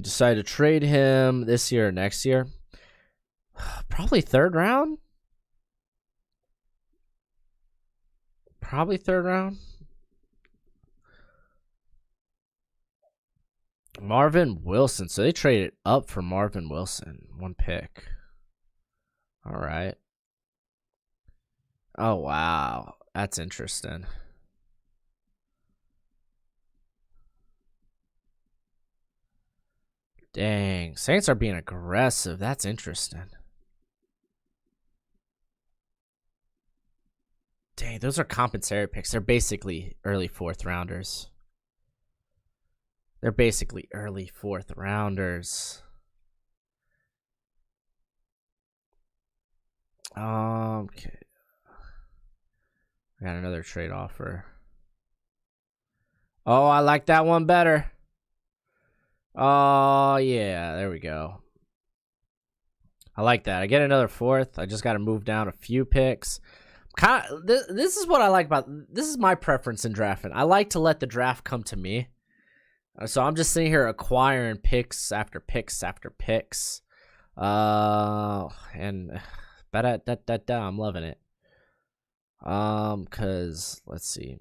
Speaker 1: decide to trade him this year or next year? Probably third round. Marvin Wilson. So they traded up for Marvin Wilson. 1 pick. All right. Oh, wow. That's interesting. Dang. Saints are being aggressive. That's interesting. Dang, those are compensatory picks. They're basically early 4th rounders. Okay. I got another trade offer. Oh, I like that one better. Oh, yeah. There we go. I like that. I get another 4th. I just got to move down a few picks. This is what I like about this is my preference in drafting. I like to let the draft come to me. So I'm just sitting here acquiring picks after picks after picks. And I'm loving it. Cause let's see.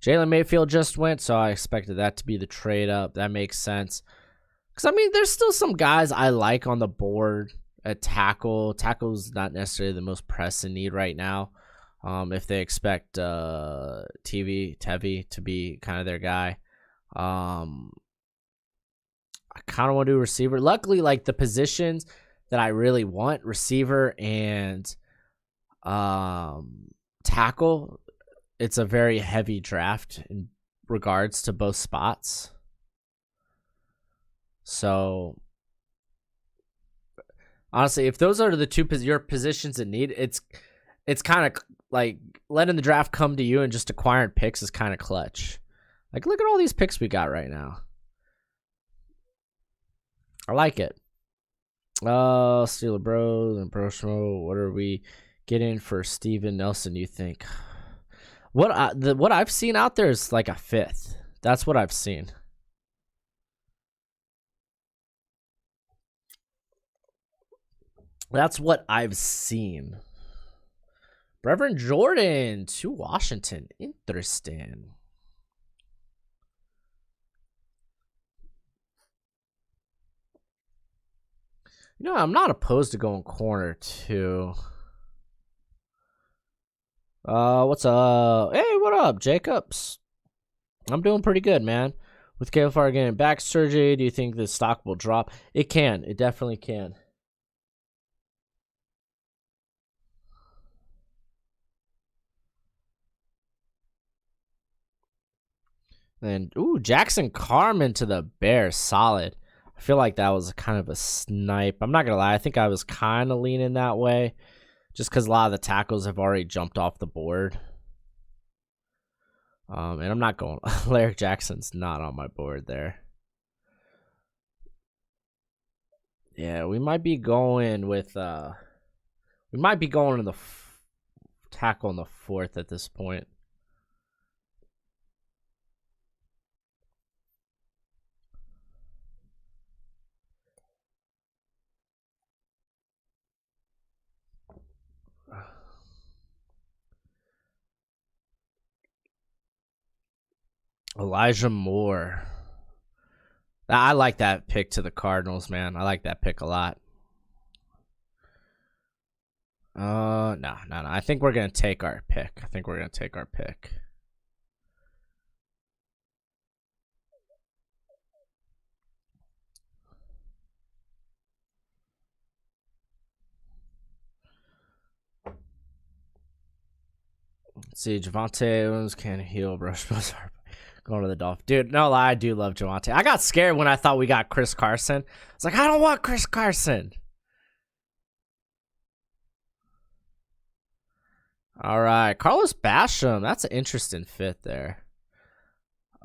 Speaker 1: Jalen Mayfield just went, so I expected that to be the trade up. That makes sense. Cause I mean, there's still some guys I like on the board at tackle. Tackle's not necessarily the most pressing need right now. If they expect Tevy to be kind of their guy. I kind of want to do receiver. Luckily, like the positions that I really want, receiver and tackle, it's a very heavy draft in regards to both spots. So honestly, if those are the your positions in need, it's kind of like letting the draft come to you and just acquiring picks is kind of clutch. Like, look at all these picks we got right now. I like it. Steeler Bros and Broshmo. What are we getting for Steven Nelson, you think? What I've seen out there is like a 5th. That's what I've seen. That's what I've seen. Reverend Jordan to Washington. Interesting. You know, I'm not opposed to going corner too. What's up? Hey, what up, Jacobs? I'm doing pretty good, man. With KFR getting back surgery, do you think the stock will drop? It can. It definitely can. And Jackson Carman to the Bears, solid. I feel like that was kind of a snipe. I'm not gonna lie, I think I was kind of leaning that way, just because a lot of the tackles have already jumped off the board. And I'm not going. Larry Jackson's not on my board there. Yeah, we might be going with. We might be going to the tackle in the 4th at this point. Elijah Moore. I like that pick to the Cardinals, man. I like that pick a lot. No. I think we're gonna take our pick. Let's see, Javonte Williams can't heal, bro. Going to the Dolphins. Dude, no lie, I do love Javonte. I got scared when I thought we got Chris Carson. I was like, I don't want Chris Carson. All right, Carlos Basham. That's an interesting fit there.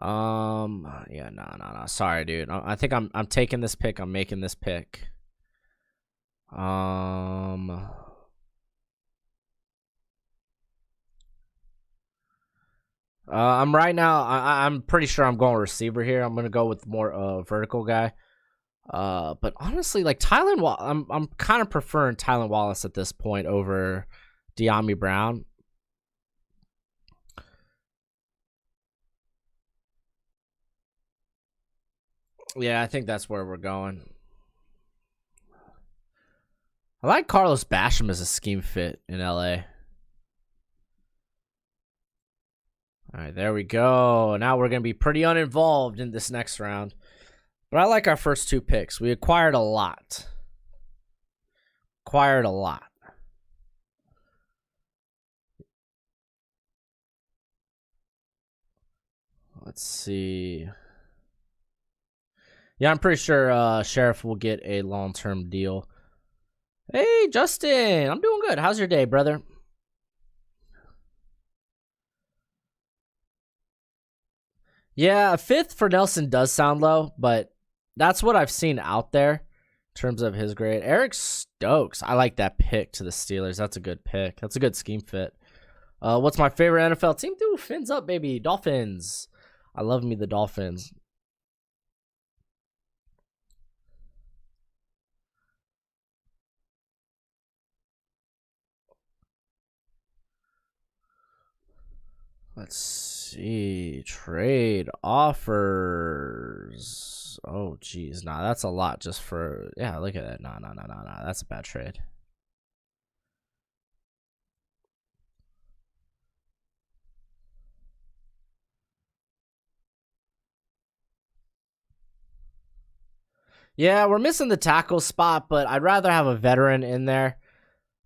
Speaker 1: Yeah, no. Sorry, dude. I think I'm taking this pick. I'm making this pick. I'm right now. I'm pretty sure I'm going receiver here. I'm gonna go with more vertical guy. But honestly, like I'm kind of preferring Tylan Wallace at this point over De'Ami Brown. Yeah, I think that's where we're going. I like Carlos Basham as a scheme fit in LA. All right, there we go. Now we're going to be pretty uninvolved in this next round. But I like our first 2 picks. We acquired a lot. Let's see. Yeah, I'm pretty sure Sheriff will get a long-term deal. Hey, Justin. I'm doing good. How's your day, brother? Yeah, a 5th for Nelson does sound low, but that's what I've seen out there in terms of his grade. Eric Stokes. I like that pick to the Steelers. That's a good pick. That's a good scheme fit. What's my favorite NFL team? Dude, fins up, baby. Dolphins. I love me the Dolphins. Let's see. Trade offers. Oh, geez. Nah, that's a lot just for... Yeah, look at that. Nah. That's a bad trade. Yeah, we're missing the tackle spot, but I'd rather have a veteran in there.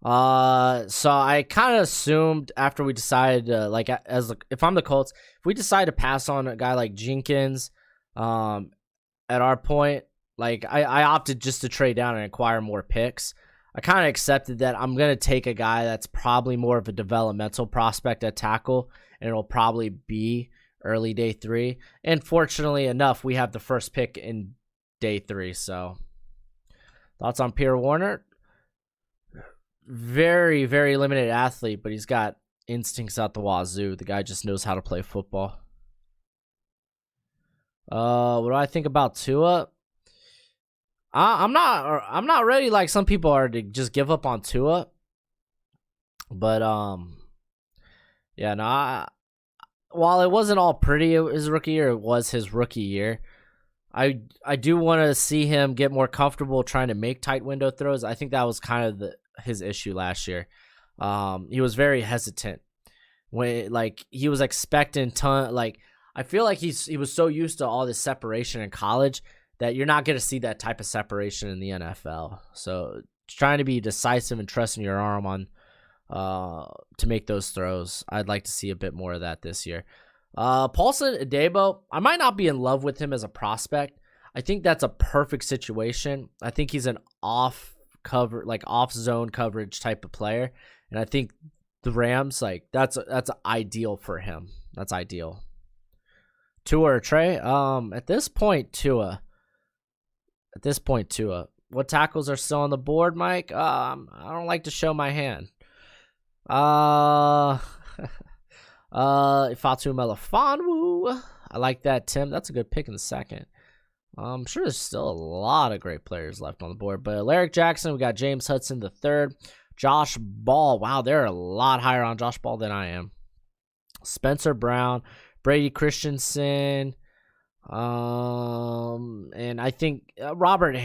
Speaker 1: So I kind of assumed after we decided, if I'm the Colts, if we decide to pass on a guy like Jenkins, at our point, like I opted just to trade down and acquire more picks. I kind of accepted that I'm gonna take a guy that's probably more of a developmental prospect at tackle, and it'll probably be early day 3. And fortunately enough, we have the first pick in day 3, so Thoughts on Pierre Warner? Very, very limited athlete, but he's got instincts out the wazoo. The guy just knows how to play football. What do I think about Tua? I'm not ready like some people are to just give up on Tua. But yeah, no. While it wasn't all pretty his rookie year, it was his rookie year. I do want to see him get more comfortable trying to make tight window throws. I think that was kind of his issue last year. He was very hesitant when he was expecting I feel like he was so used to all this separation in college that you're not going to see that type of separation in the NFL. So trying to be decisive and trusting your arm on to make those throws. I'd like to see a bit more of that this year. Paulson Adebo, I might not be in love with him as a prospect. I think that's a perfect situation. I think he's an off zone coverage type of player, and I think the Rams that's ideal for him. That's ideal. Tua or Trey? At this point, Tua. What tackles are still on the board, Mike? I don't like to show my hand. Fatu Melifonwu. I like that, Tim. That's a good pick in the second. I'm sure there's still a lot of great players left on the board. But Alaric Jackson, we got James Hudson the third. Josh Ball. Wow, they're a lot higher on Josh Ball than I am. Spencer Brown, Brady Christensen, and I think Robert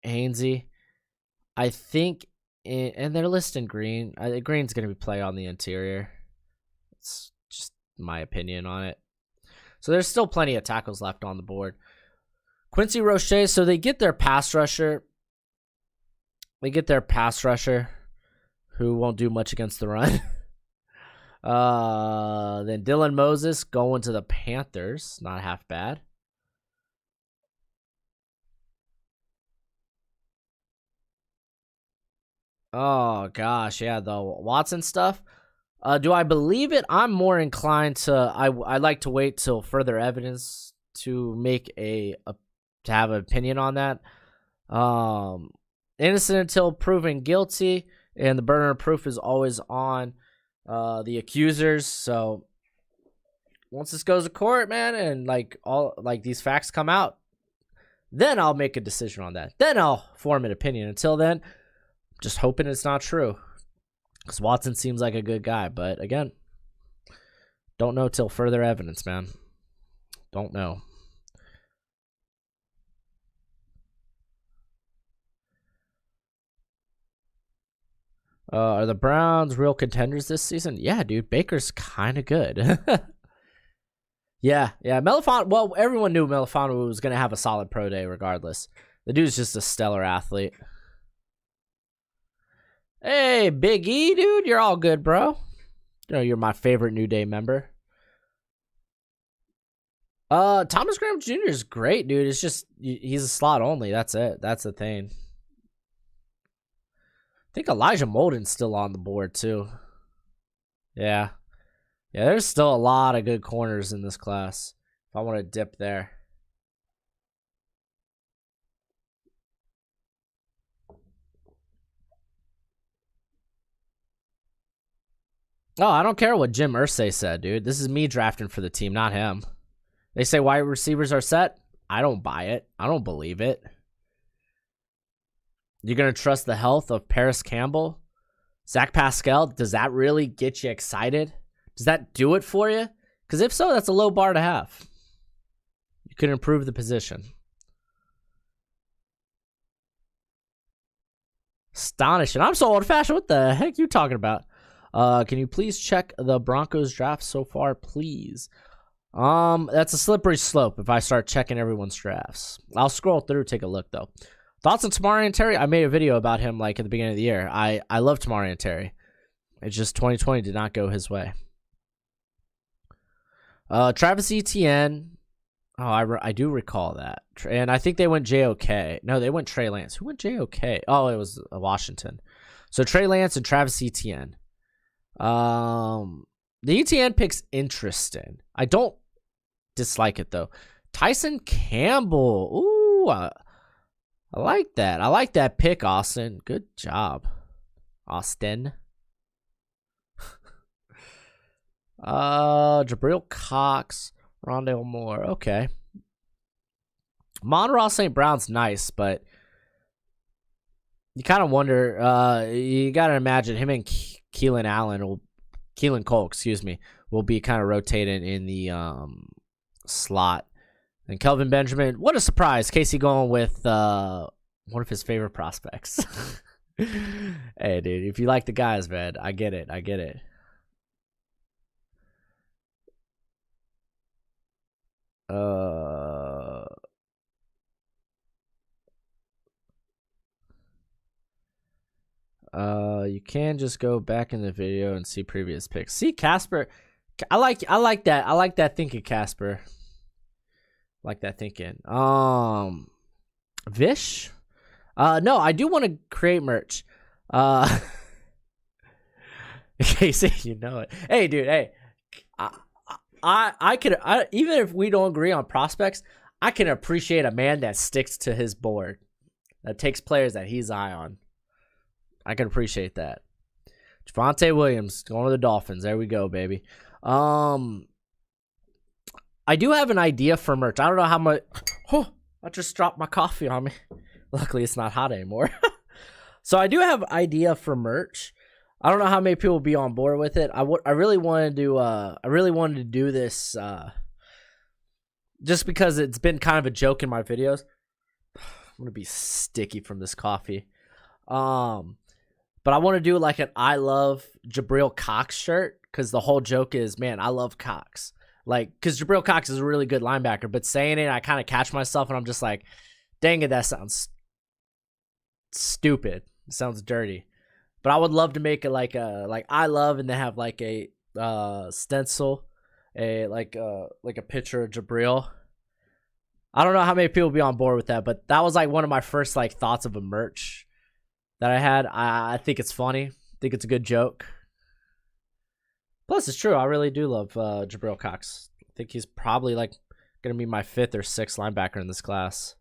Speaker 1: Hainsey. I think, and they're listing Green. Green's going to be play on the interior. It's just my opinion on it. So there's still plenty of tackles left on the board. Quincy Roche, so they get their pass rusher. Who won't do much against the run. Then Dylan Moses going to the Panthers. Not half bad. Oh, gosh. Yeah, the Watson stuff. Do I believe it? I'm more inclined to... I like to wait till further evidence to make to have an opinion on that. Innocent until proven guilty, and the burden of proof is always on the accusers. So once this goes to court, man, and these facts come out, then I'll make a decision on that. Then I'll form an opinion. Until then, just hoping it's not true, because Watson seems like a good guy. But again, don't know till further evidence, man. Don't know. Are the Browns real contenders this season? Yeah, dude. Baker's kind of good. Yeah. Well, everyone knew Melifonwu was going to have a solid pro day regardless. The dude's just a stellar athlete. Hey, Big E, dude. You're all good, bro. You know, you're my favorite New Day member. Thomas Graham Jr. is great, dude. It's just, he's a slot only. That's it. That's the thing. I think Elijah Molden's still on the board, too. Yeah. Yeah, there's still a lot of good corners in this class. If I want to dip there. Oh, I don't care what Jim Irsay said, dude. This is me drafting for the team, not him. They say wide receivers are set. I don't buy it. I don't believe it. You're going to trust the health of Paris Campbell? Zach Pascal? Does that really get you excited? Does that do it for you? Because if so, that's a low bar to have. You could improve the position. Astonishing. I'm so old-fashioned. What the heck are you talking about? Can you please check the Broncos draft so far, please? That's a slippery slope if I start checking everyone's drafts. I'll scroll through, take a look, though. Thoughts on Tamarian Terry? I made a video about him at the beginning of the year. I love Tamarian Terry. It's just 2020 did not go his way. Travis Etienne. Oh, I do recall that. And I think they went JOK. No, they went Trey Lance. Who went JOK? Oh, it was Washington. So Trey Lance and Travis Etienne. The Etienne pick's interesting. I don't dislike it, though. Tyson Campbell. Ooh. I like that. I like that pick, Austin. Good job, Austin. Jabril Cox, Rondale Moore. Okay. Monroe St. Brown's nice, but you kind of wonder. You got to imagine him and Keelan Cole, will be kind of rotating in the slot. And Kelvin Benjamin, what a surprise. Casey going with one of his favorite prospects. Hey, dude, if you like the guys, man, I get it. You can just go back in the video and see previous picks. See, Casper, I like that. I like that thinking, Casper. Like that thinking. Vish? No, I do want to create merch. Casey, you know it. Hey, dude. Hey, I could even if we don't agree on prospects, I can appreciate a man that sticks to his board, that takes players that he's eye on. I can appreciate that. Javonte Williams going to the Dolphins. There we go, baby. I do have an idea for merch. I don't know how much. Oh, I just dropped my coffee on me. Luckily, it's not hot anymore. So I do have idea for merch. I don't know how many people will be on board with it. I really wanted to do this just because it's been kind of a joke in my videos. I'm gonna be sticky from this coffee. But I want to do like an I love Jabril Cox shirt because the whole joke is, man, I love Cox. Like, because Jabril Cox is a really good linebacker, but saying it, I kind of catch myself and I'm just like, dang it, that sounds stupid. It sounds dirty. But I would love to make it like I love and then have like a stencil, like a picture of Jabril. I don't know how many people will be on board with that, but that was like one of my first like thoughts of a merch that I had. I think it's funny. I think it's a good joke. Plus, it's true. I really do love Jabril Cox. I think he's probably like going to be my 5th or 6th linebacker in this class.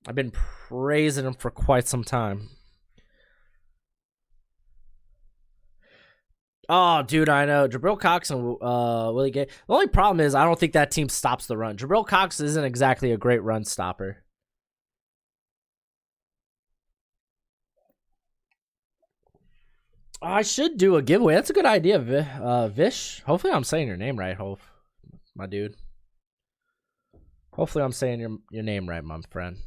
Speaker 1: I've been praising him for quite some time. Oh, dude, I know. Jabril Cox and Willie Gay. The only problem is I don't think that team stops the run. Jabril Cox isn't exactly a great run stopper. I should do a giveaway. That's a good idea, Vish. Hopefully I'm saying your name right, my dude. Hopefully I'm saying your name right, my friend.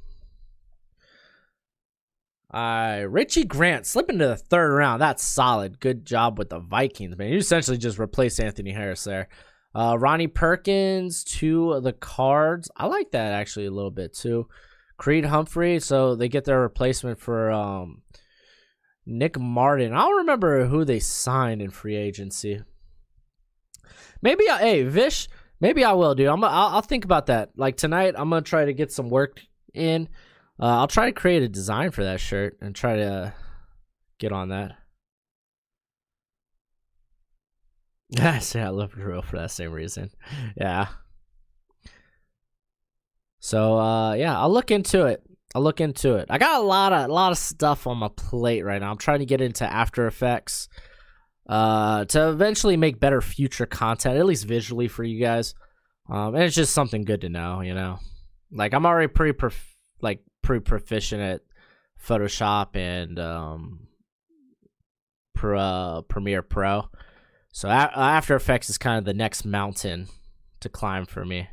Speaker 1: Richie Grant slipping to the 3rd round. That's solid. Good job with the Vikings, man. You essentially just replaced Anthony Harris there. Ronnie Perkins to the Cards. I like that actually a little bit too. Creed Humphrey, so they get their replacement for Nick Martin. I don't remember who they signed in free agency. Maybe Vish. Maybe I will, dude. I'll think about that. Like tonight, I'm gonna try to get some work in. I'll try to create a design for that shirt and try to get on that. Yeah, I love Drew for that same reason. Yeah. So yeah, I'll look into it. I got a lot of stuff on my plate right now. I'm trying to get into After Effects to eventually make better future content, at least visually for you guys. And it's just something good to know, you know. Like I'm already pretty proficient at Photoshop and Premiere Pro. So After Effects is kind of the next mountain to climb for me.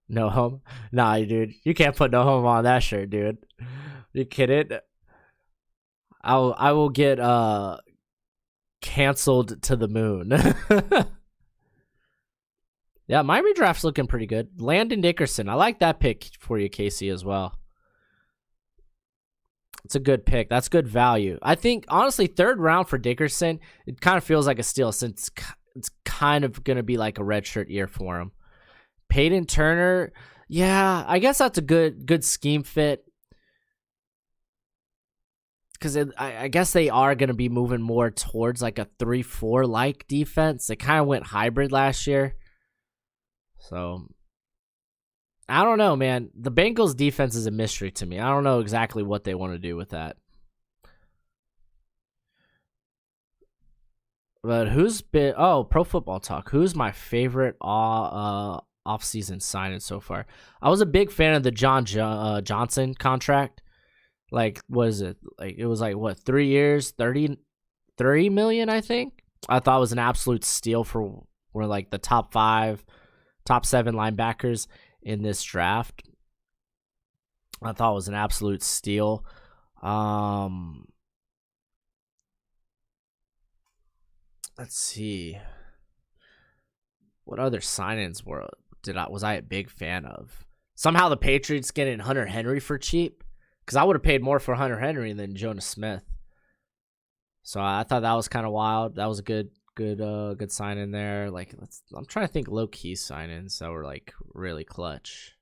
Speaker 1: No home? Nah, dude. You can't put no home on that shirt, dude. You kidding? I will get canceled to the moon. Yeah, my redraft's looking pretty good. Landon Dickerson. I like that pick for you, Casey, as well. It's a good pick. That's good value. I think, honestly, 3rd round for Dickerson, it kind of feels like a steal since it's kind of going to be like a redshirt year for him. Peyton Turner, yeah, I guess that's a good scheme fit. Because I guess they are going to be moving more towards like a 3-4 like defense. They kind of went hybrid last year. So I don't know, man. The Bengals defense is a mystery to me. I don't know exactly what they want to do with that. But who's been... Oh, Pro Football Talk. Who's my favorite off-season signing so far? I was a big fan of the Johnson contract. Like, what is it? Like, it was like, what, 3 years, 30 million, I think? I thought it was an absolute steal for like the top 7 linebackers in this draft. I thought it was an absolute steal. Let's see. What other signings was I a big fan of? Somehow the Patriots getting Hunter Henry for cheap, because I would have paid more for Hunter Henry than Jonas Smith. So I thought that was kind of wild. That was a good sign in there. Like, I'm trying to think low key sign-ins that were like really clutch.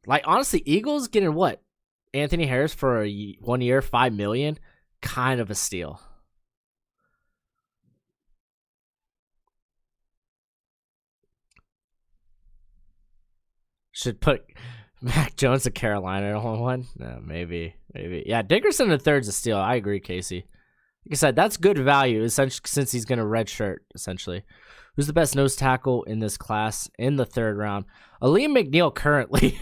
Speaker 1: Like, honestly, Eagles getting what? Anthony Harris for 1 year, $5 million, kind of a steal. Should put Mac Jones to Carolina on one. No, maybe. Yeah, Dickerson the third's a steal. I agree, Casey. Like I said, that's good value, essentially, since he's going to redshirt, essentially. Who's the best nose tackle in this class in the 3rd round? Elaine Mcneil currently.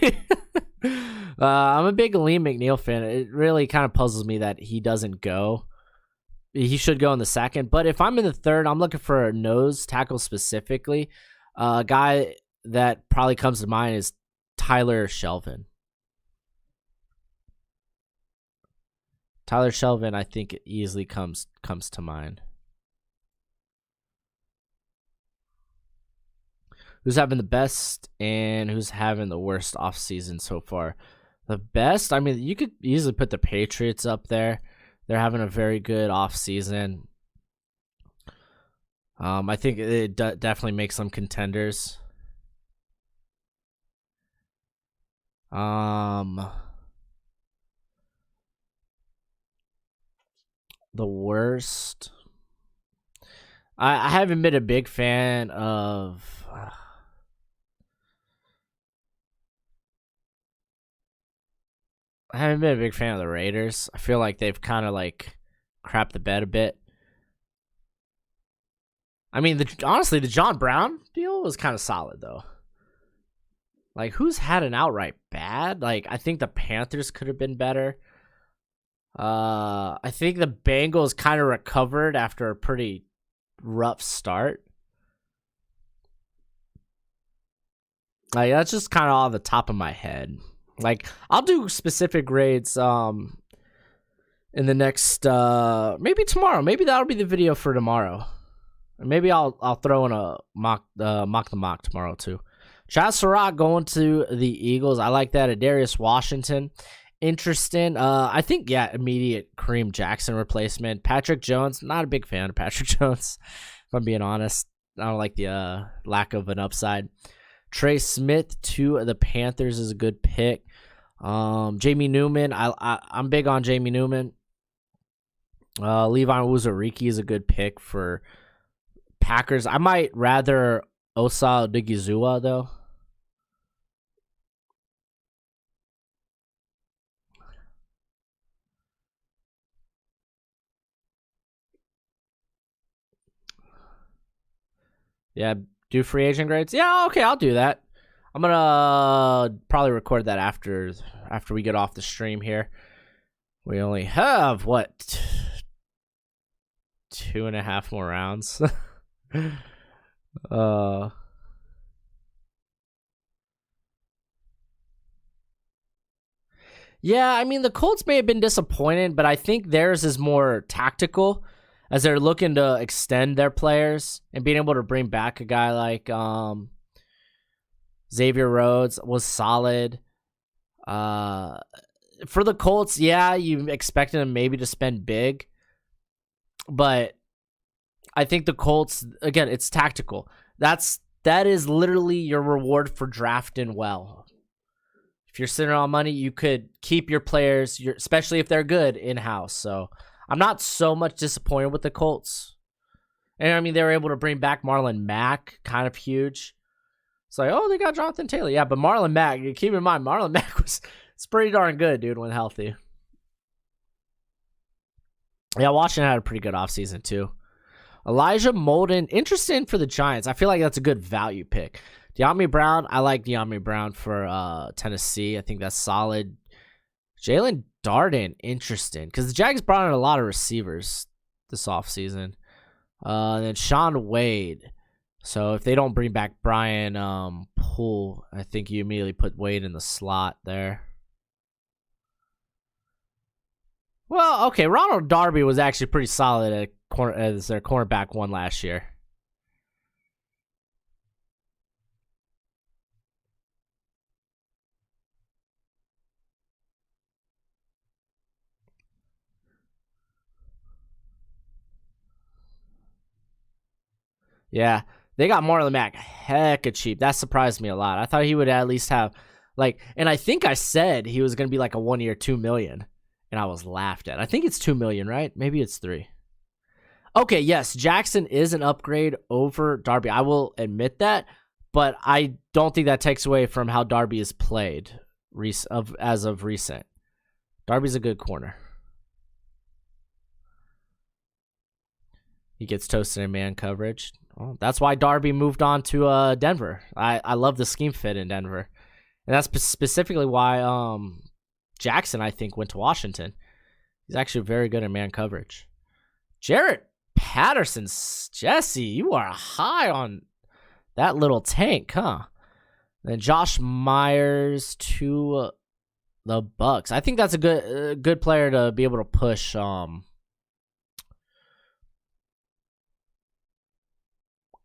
Speaker 1: I'm a big Elaine Mcneil fan. It really kind of puzzles me that he doesn't go. He should go in the 2nd. But if I'm in the 3rd, I'm looking for a nose tackle specifically. A guy that probably comes to mind is Tyler Shelvin. Tyler Shelvin, I think, it easily comes to mind. Who's having the best and who's having the worst offseason so far? The best, I mean, you could easily put the Patriots up there. They're having a very good offseason. I think it definitely makes them contenders. The worst. I haven't been a big fan of. I haven't been a big fan of the Raiders. I feel like they've kind of like crapped the bed a bit. I mean, honestly, the John Brown deal was kind of solid though. Like, who's had an outright bad? Like, I think the Panthers could have been better. I think the Bengals kind of recovered after a pretty rough start. Like, that's just kind of off the top of my head. Like, I'll do specific grades in the next maybe tomorrow. Maybe that'll be the video for tomorrow. Maybe I'll throw in a mock the mock tomorrow too. Chaz Surratt going to the Eagles. I like that. Darius Washington. Interesting. I think, yeah, immediate Kareem Jackson replacement. Patrick Jones. Not a big fan of Patrick Jones, if I'm being honest. I don't like the lack of an upside. Trey Smith to the Panthers is a good pick. Jamie Newman. I'm big on Jamie Newman. Levi Wuzariki is a good pick for Packers. I might rather Osa Odigizua, though. Yeah, do free agent grades? Yeah, okay, I'll do that. I'm gonna probably record that after we get off the stream here. We only have, what, 2.5 more rounds? Yeah, I mean, the Colts may have been disappointed, but I think theirs is more tactical, as they're looking to extend their players and being able to bring back a guy like Xavier Rhodes was solid. For the Colts, yeah, you expected them maybe to spend big, but I think the Colts, again, it's tactical. That is literally your reward for drafting well. If you're sitting on money, you could keep your players, especially if they're good, in-house. So I'm not so much disappointed with the Colts. And I mean, they were able to bring back Marlon Mack, kind of huge. It's like, oh, they got Jonathan Taylor. Yeah, but Marlon Mack, you keep in mind, Marlon Mack was it's pretty darn good, dude, when healthy. Yeah, Washington had a pretty good offseason, too. Elijah Molden, interesting for the Giants. I feel like that's a good value pick. De'Ami Brown, I like De'Ami Brown for Tennessee. I think that's solid. Jalen Darden, interesting. Because the Jags brought in a lot of receivers this offseason. And then Sean Wade. So if they don't bring back Brian Poole, I think you immediately put Wade in the slot there. Well, okay, Ronald Darby was actually pretty solid as their cornerback one last year. Yeah, they got Marlon Mack hecka cheap. That surprised me a lot. I thought he would at least have, and I think I said he was going to be like a 1 year, $2 million, and I was laughed at. I think it's $2 million, right? Maybe it's 3. Okay, yes, Jackson is an upgrade over Darby. I will admit that, but I don't think that takes away from how Darby is played as of recent. Darby's a good corner. He gets toasted in man coverage. Well, that's why Darby moved on to Denver. I love the scheme fit in Denver. And that's specifically why Jackson, I think, went to Washington. He's actually very good at man coverage. Jarrett Patterson, Jesse, you are high on that little tank, huh? Then Josh Myers to the Bucks. I think that's a good player to be able to push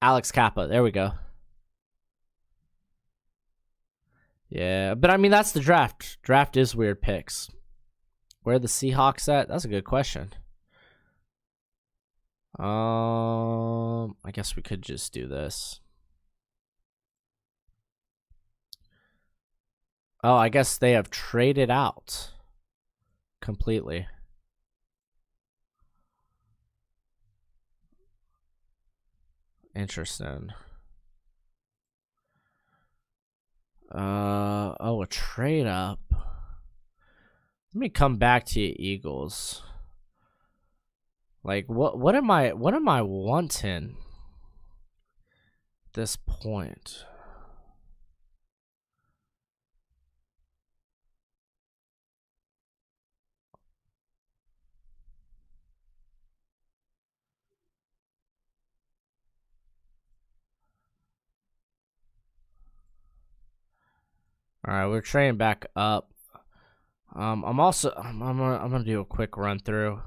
Speaker 1: Alex Kappa. There we go. Yeah, but I mean, that's the draft. Draft is weird picks. Where are the Seahawks at? That's a good question. I guess we could just do this. Oh, I guess they have traded out completely. Interesting. Oh, a trade up. Let me come back to you, Eagles. Like, what am I wanting at this point? All right, we're trading back up. I'm gonna do a quick run through.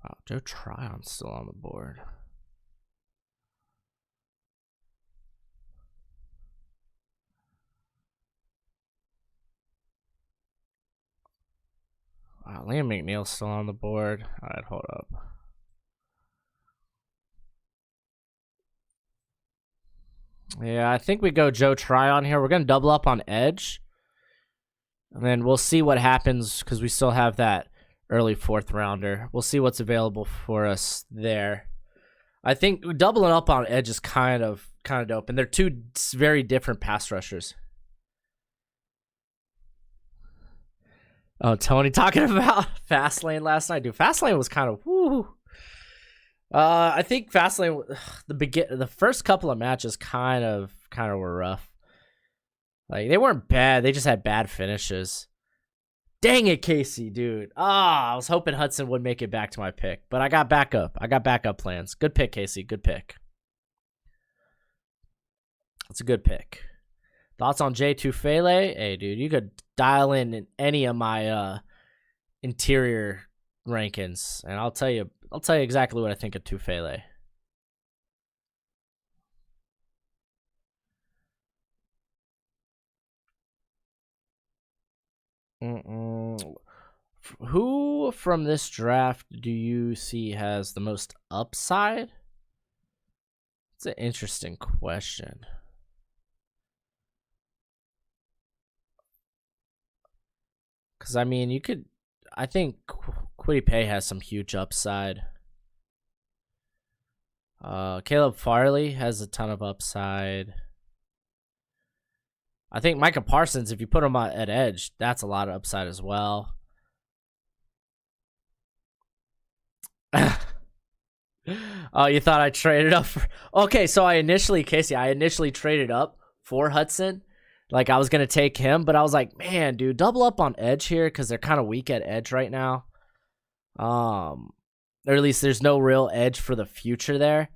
Speaker 1: Wow, Joe Tryon's still on the board. Wow, Elaine Mcneil's still on the board. All right, hold up. Yeah, I think we go Joe Tryon here. We're going to double up on edge. And then we'll see what happens because we still have that early 4th rounder. We'll see what's available for us there. I think doubling up on edge is kind of dope. And they're two very different pass rushers. Oh, Tony talking about Fastlane last night, dude. Fastlane was kind of woo. I think Fastlane, the first couple of matches kind of were rough. Like, they weren't bad, they just had bad finishes. Dang it, Casey, dude. I was hoping Hudson would make it back to my pick, but I got backup. I got backup plans. Good pick, Casey. Good pick. That's a good pick. Thoughts on Jay Tufele? Hey, dude, you could dial in any of my interior rankings, and I'll tell you exactly what I think of Tufele. Who from this draft do you see has the most upside? It's an interesting question. Because, I mean, I think Kwity Paye has some huge upside. Caleb Farley has a ton of upside. I think Micah Parsons, if you put him at edge, that's a lot of upside as well. Oh, you thought I traded up for... Okay, so I initially traded up for Hudson. Like, I was going to take him, but I was like, man, dude, double up on edge here because they're kind of weak at edge right now. Or at least there's no real edge for the future there.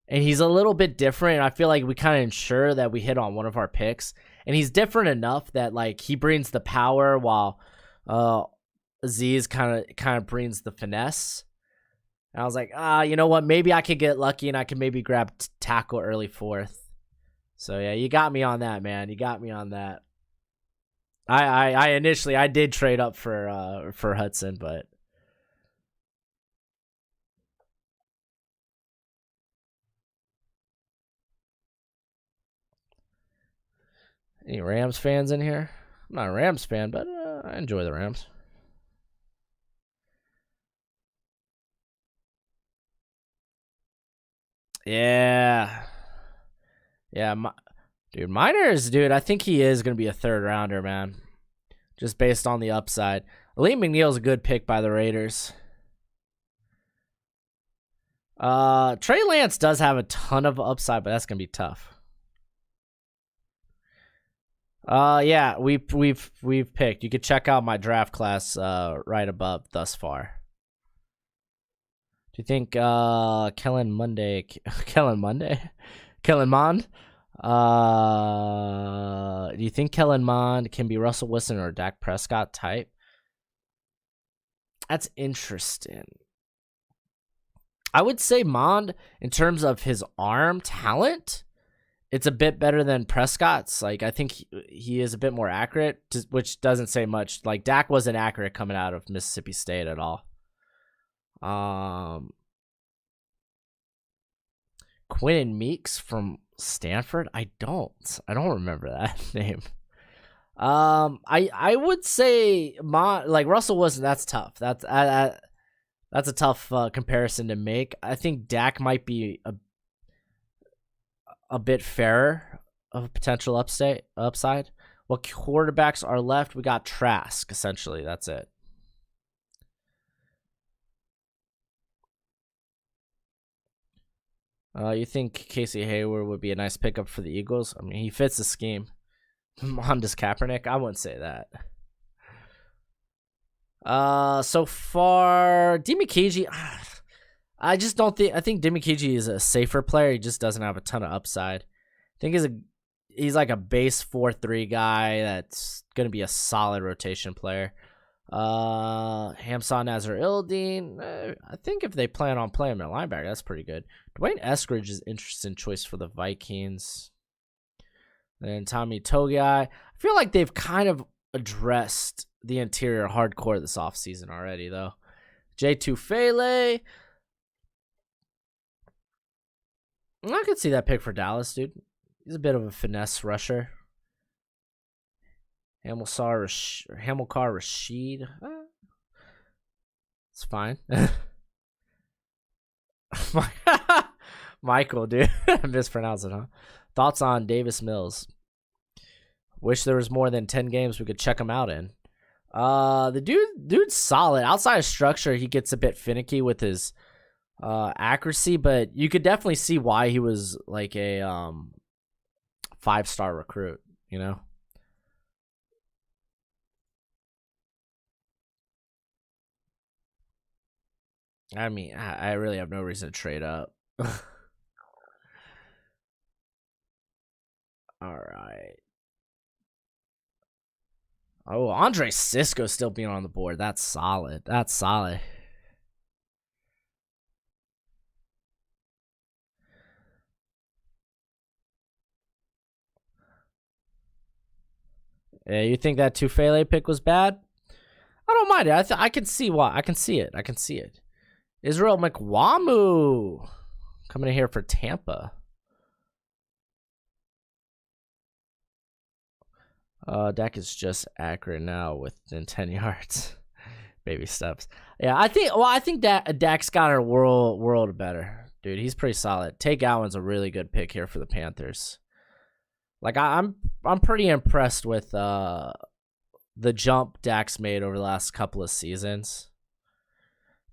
Speaker 1: And he's a little bit different. And I feel like we kind of ensure that we hit on one of our picks. And he's different enough that, like, he brings the power while Aziz kind of brings the finesse. And I was like, you know what? Maybe I could get lucky and I can maybe grab tackle early fourth. So, yeah, you got me on that, man. You got me on that. I initially did trade up for Hudson, but... Any Rams fans in here? I'm not a Rams fan, but I enjoy the Rams. Yeah. Yeah, dude, Miners, dude, I think he is going to be a third rounder, man. Just based on the upside. Elaine Mcneil is a good pick by the Raiders. Trey Lance does have a ton of upside, but that's going to be tough. Yeah, we've picked. You could check out my draft class right above thus far. Do you think Kellen Mond? Do you think Kellen Mond can be Russell Wilson or Dak Prescott type? That's interesting. I would say Mond, in terms of his arm talent, it's a bit better than Prescott's. Like, I think he is a bit more accurate, which doesn't say much. Like, Dak wasn't accurate coming out of Mississippi State at all. Quinn Meeks from Stanford? I don't remember that name. I would say like Russell Wilson. That's tough. That's a tough comparison to make. I think Dak might be a bit fairer of a potential upside. What quarterbacks are left? We got Trask, essentially. That's it. You think Casey Hayward would be a nice pickup for the Eagles? I mean, he fits the scheme. Mondes Kaepernick? I wouldn't say that. So far, Dimikiji, I just don't think. I think Dimikiji is a safer player. He just doesn't have a ton of upside. I think he's like a base 4-3 guy that's gonna be a solid rotation player. Hamsah Nasir-Ildeen. I think if they plan on playing him at linebacker, that's pretty good. Dwayne Eskridge is an interesting choice for the Vikings. And Tommy Togiai. I feel like they've kind of addressed the interior hardcore this offseason already, though. J. Tufele. I could see that pick for Dallas, dude. He's a bit of a finesse rusher. Hamilcar Rashid. It's fine. Michael, dude. I mispronounced it, huh? Thoughts on Davis Mills? Wish there was more than 10 games we could check him out in. The dude's solid. Outside of structure, he gets a bit finicky with his accuracy, but you could definitely see why he was like a 5-star recruit, you know? I mean, I really have no reason to trade up. All right. Oh, Andre Cisco still being on the board. That's solid. That's solid. Yeah, you think that Tufele pick was bad? I don't mind it. I can see why. I can see it. Israel McWamu coming in here for Tampa. Dak is just accurate now within 10 yards. Baby steps. Yeah, I think that Dak's got our world better. Dude, he's pretty solid. Tay Gowan's a really good pick here for the Panthers. Like I'm pretty impressed with the jump Dak's made over the last couple of seasons.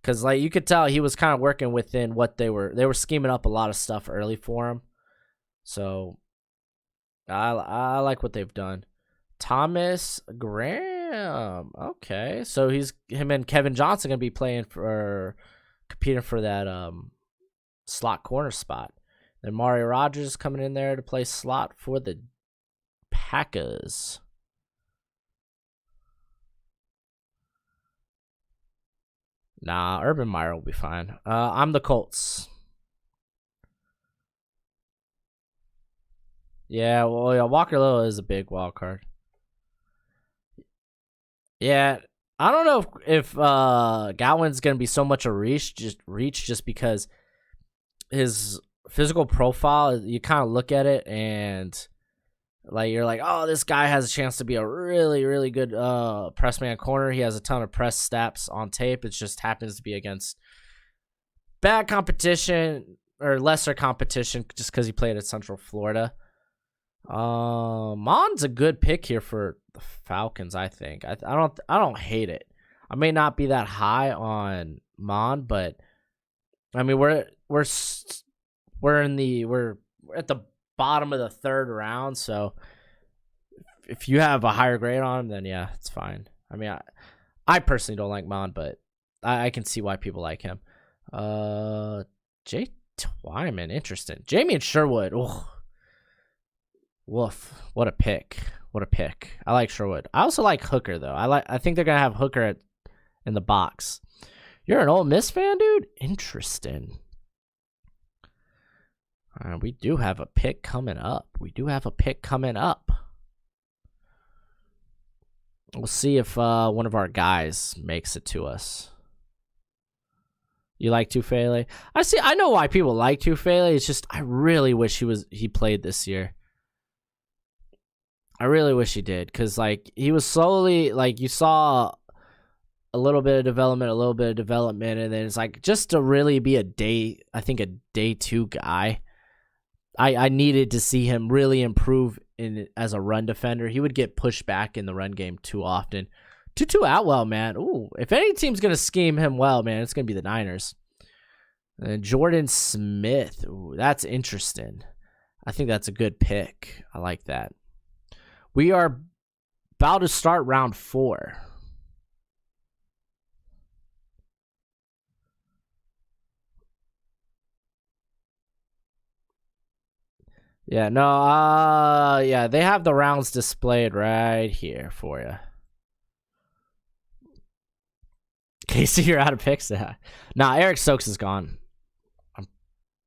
Speaker 1: Cause like you could tell he was kind of working within what they were scheming up a lot of stuff early for him. So I like what they've done. Thomas Graham. Okay. So him and Kevin Johnson gonna be competing for that slot corner spot. Then Mario Rodgers coming in there to play slot for the Packers. Nah, Urban Meyer will be fine. I'm the Colts. Yeah, well, yeah, Walker Little is a big wild card. Yeah, I don't know if Godwin's gonna be so much a reach just because his physical profile. You kind of look at it and like you're like, oh, this guy has a chance to be a really, really good press man corner. He has a ton of press snaps on tape. It just happens to be against bad competition or lesser competition just because he played at Central Florida. Mon's a good pick here for the Falcons, I think. I don't hate it. I may not be that high on Mon, but I mean we're at the bottom of the third round, so if you have a higher grade on him, then yeah, it's fine. I mean, I personally don't like Mon, but I can see why people like him. Jay Twyman, interesting. Jamie and Sherwood, woof, what a pick. I like Sherwood. I also like Hooker though. I think they're gonna have Hooker in the box. You're an Ole Miss fan, dude? Interesting. We do have a pick coming up. We'll see if one of our guys makes it to us. You like Tufele? I know why people like Tufele. It's just I really wish he played this year. I really wish he did, because like he was slowly, like you saw a little bit of development, and then it's like just to really be a day 2 guy. I needed to see him really improve as a run defender. He would get pushed back in the run game too often. Tutu Atwell, man. Ooh, if any team's gonna scheme him well, man, it's gonna be the Niners. And Jordan Smith. Ooh, that's interesting. I think that's a good pick. I like that. We are about to start round 4. Yeah, no, yeah, they have the rounds displayed right here for you. Casey, you're out of picks. Nah, Eric Stokes is gone.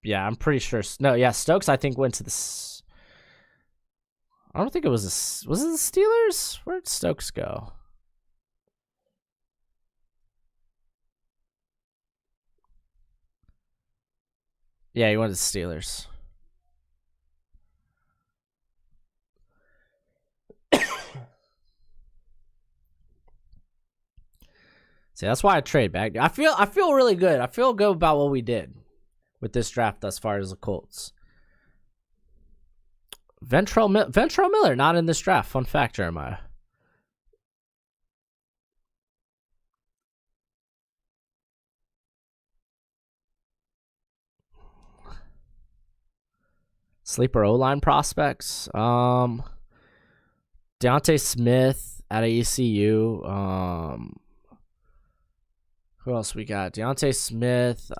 Speaker 1: I'm pretty sure. No, yeah, Stokes, I think, went to the... I don't think it was was it the Steelers? Where did Stokes go? Yeah, he went to the Steelers. See, that's why I trade back. I feel really good. I feel good about what we did with this draft thus far as the Colts. Ventrell Miller, not in this draft. Fun fact, Jeremiah. Sleeper O-line prospects. Dante Smith out of ECU. Who else we got? Deontay Smith.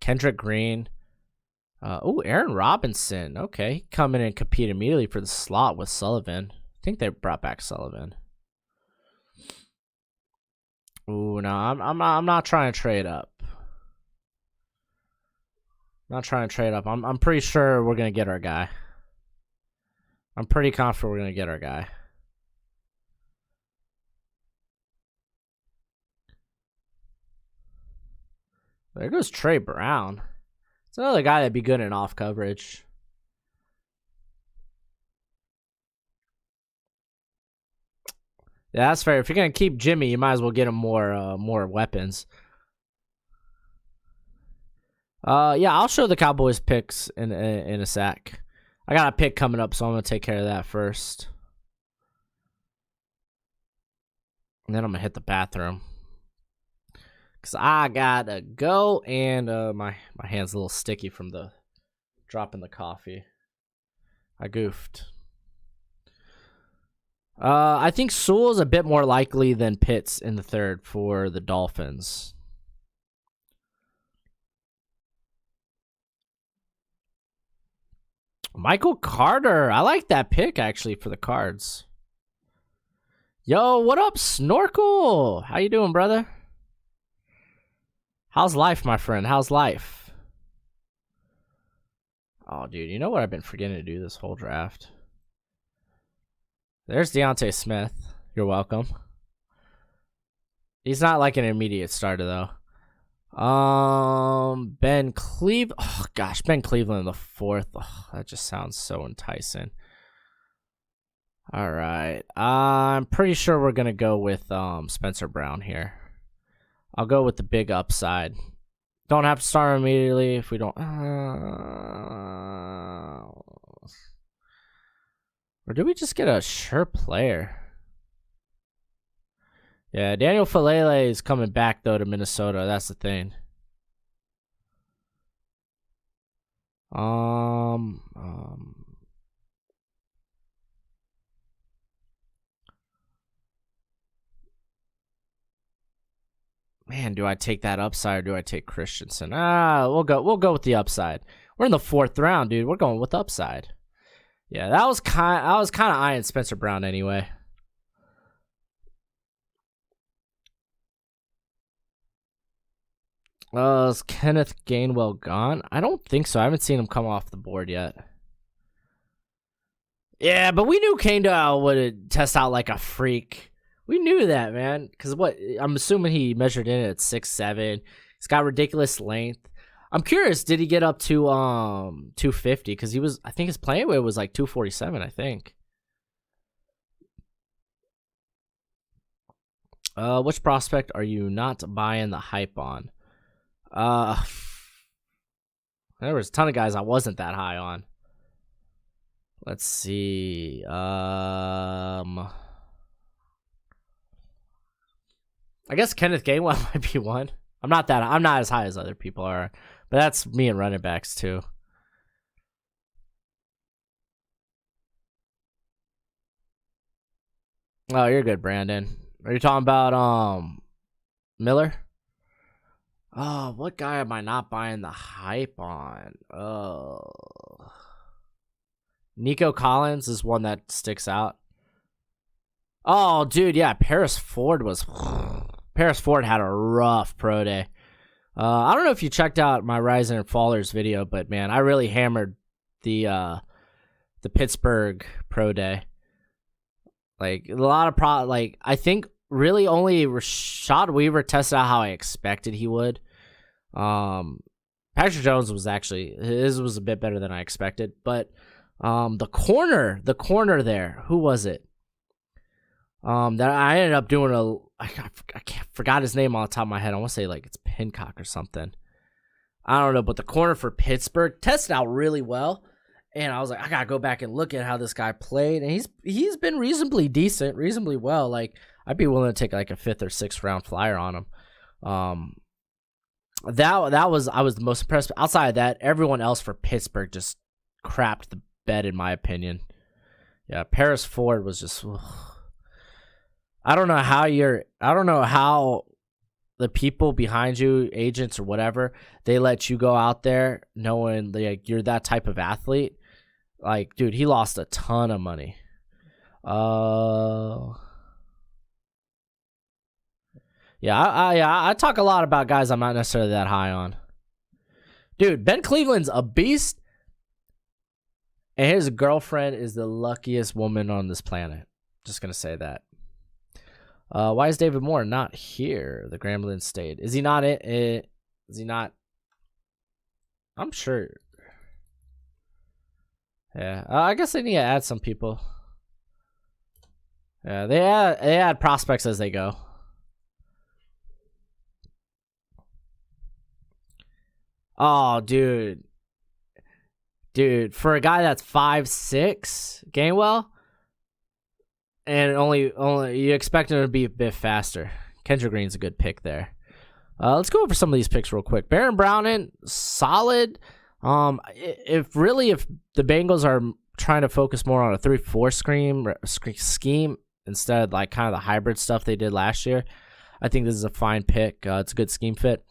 Speaker 1: Kendrick Green. Aaron Robinson. Okay, he come in and compete immediately for the slot with Sullivan. I think they brought back Sullivan. Ooh, no, I'm not trying to trade up. I'm pretty sure we're gonna get our guy. I'm pretty confident we're gonna get our guy. There goes Trey Brown. It's another guy that'd be good in off coverage. Yeah, that's fair. If you're gonna keep Jimmy, you might as well get him more weapons. Yeah, I'll show the Cowboys picks in a sec. I got a pick coming up, so I'm gonna take care of that first, and then I'm gonna hit the bathroom because I gotta go, and my hand's a little sticky from the dropping the coffee. I goofed. I think Sewell is a bit more likely than Pitts in the third for the Dolphins. Michael Carter. I like that pick, actually, for the Cards. Yo, what up, Snorkel? How you doing, brother? How's life, my friend? How's life? Oh, dude, you know what I've been forgetting to do this whole draft? There's Dante Smith. You're welcome. He's not like an immediate starter, though. Ben Cleveland. Oh, gosh, Ben Cleveland in the fourth. Oh, that just sounds so enticing. All right. I'm pretty sure we're going to go with Spencer Brown here. I'll go with the big upside. Don't have to start immediately if we don't. Or do we just get a sure player? Yeah, Daniel Falele is coming back, though, to Minnesota. That's the thing. Man, do I take that upside or do I take Christensen? We'll go with the upside. We're in the fourth round, dude. We're going with upside. Yeah, I was kind of eyeing Spencer Brown anyway. Is Kenneth Gainwell gone? I don't think so. I haven't seen him come off the board yet. Yeah, but we knew Gainwell would test out like a freak. We knew that, man. Because I'm assuming he measured in at 6'7". He's got ridiculous length. I'm curious, did he get up to 250? Because I think his playing weight was like 247, I think. Which prospect are you not buying the hype on? There was a ton of guys I wasn't that high on. Let's see. I guess Kenneth Gainwell might be one. I'm not as high as other people are, but that's me and running backs too. Oh, you're good, Brandon. Are you talking about Miller? Oh, what guy am I not buying the hype on? Oh, Nico Collins is one that sticks out. Oh, dude, yeah, Paris Ford had a rough pro day. I don't know if you checked out my Rising and Fallers video, but man, I really hammered the Pittsburgh pro day. Like a lot of I think really only Rashad Weaver tested out how I expected he would. Patrick Jones was his was a bit better than I expected, but the corner there, who was it? That I ended up doing I forgot his name on the top of my head. I want to say like it's Pincock or something. I don't know, but the corner for Pittsburgh tested out really well, and I was like, I gotta go back and look at how this guy played, and he's been reasonably decent, reasonably well. Like I'd be willing to take like a 5th or 6th round flyer on him. I was the most impressed. Outside of that, everyone else for Pittsburgh just crapped the bed, in my opinion. Yeah, Paris Ford was just. Ugh. I don't know how the people behind you, agents or whatever, they let you go out there knowing like you're that type of athlete. Like, dude, he lost a ton of money. I talk a lot about guys I'm not necessarily that high on. Dude, Ben Cleveland's a beast, and his girlfriend is the luckiest woman on this planet. Just gonna say that. Why is David Moore not here? The Grambling State. Is he not it? Is he not? I'm sure. Yeah, I guess they need to add some people. Yeah, they add prospects as they go. Oh, dude, for a guy that's 5'6", Gainwell, and only you expect him to be a bit faster. Kendrick Green's a good pick there. Let's go over some of these picks real quick. Baron Browning, solid. If the Bengals are trying to focus more on a 3-4 scheme instead of like kind of the hybrid stuff they did last year, I think this is a fine pick. It's a good scheme fit.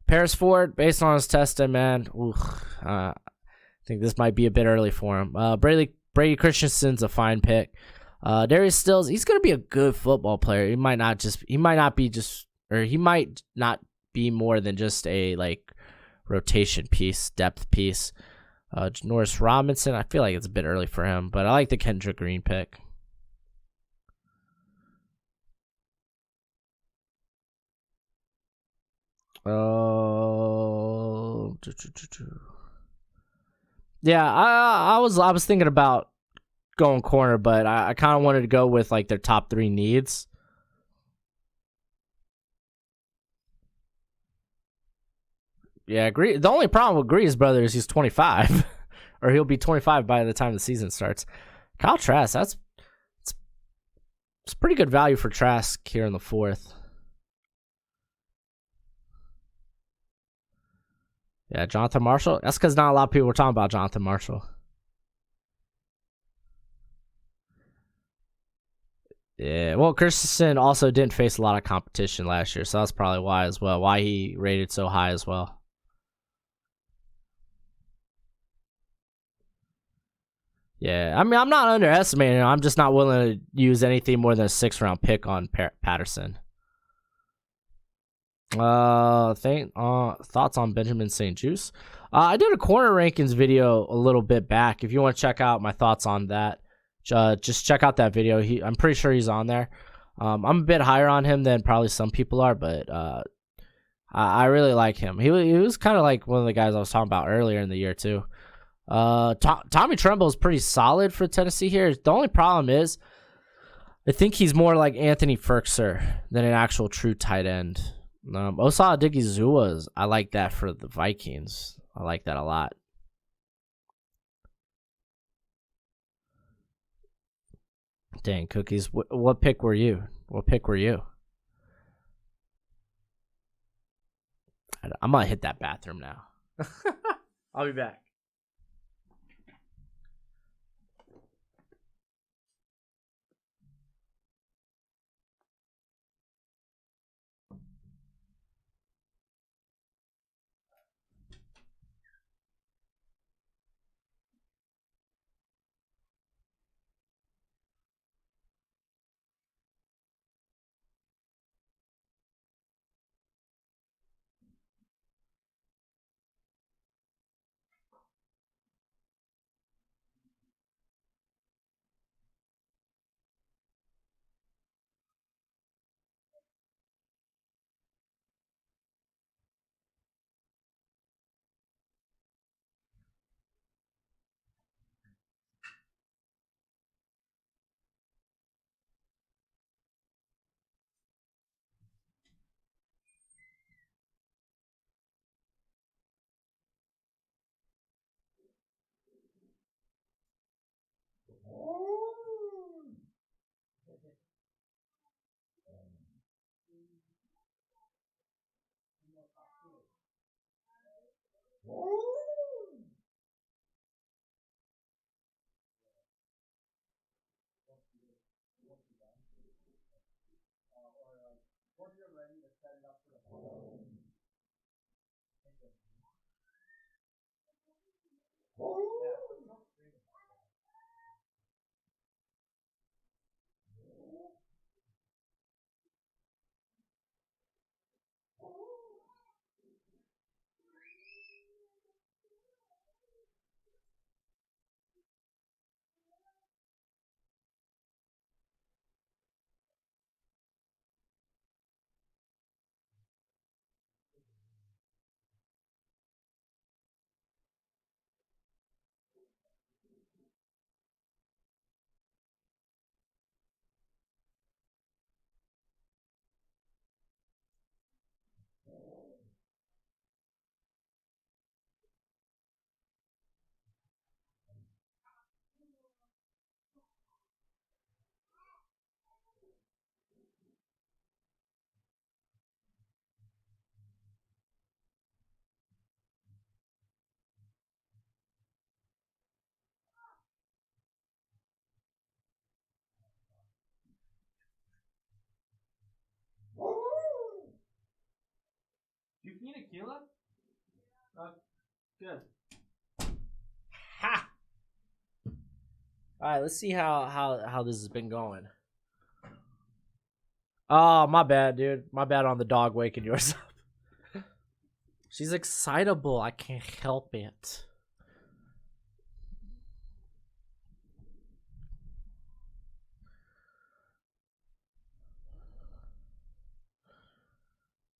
Speaker 1: Paris Ford, based on his testing, man, I think this might be a bit early for him. Brady Christensen's a fine pick. Darius Stills, he's gonna be a good football player. He might not be more than just a like rotation piece, depth piece. Norris Robinson, I feel like it's a bit early for him, but I like the Kendrick Green pick. Yeah, I was thinking about going corner, but I kind of wanted to go with like their top 3 needs. Yeah, the only problem with Grease brother is he's 25, or he'll be 25 by the time the season starts. Kyle Trask, it's pretty good value for Trask here in the 4th. Yeah, Jonathan Marshall. That's because not a lot of people were talking about Jonathan Marshall. Yeah, well, Christensen also didn't face a lot of competition last year, so that's probably why as well. Why he rated so high as well. Yeah, I mean, I'm not underestimating him. I'm just not willing to use anything more than a 6th-round pick on Patterson. Thoughts on Benjamin St. Juste? I did a corner rankings video a little bit back. If you want to check out my thoughts on that, just check out that video. I'm pretty sure he's on there. I'm a bit higher on him than probably some people are, but I really like him. He was kind of like one of the guys I was talking about earlier in the year too. Tommy Tremble is pretty solid for Tennessee here. The only problem is, I think he's more like Anthony Firkser than an actual true tight end. Osa Odigizua, I like that for the Vikings. I like that a lot. Dang, Cookies. What pick were you? I'm going to hit that bathroom now. I'll be back. tequila? Good. Ha! Alright, let's see how this has been going. Oh, my bad, dude. My bad on the dog waking yours up. She's excitable. I can't help it.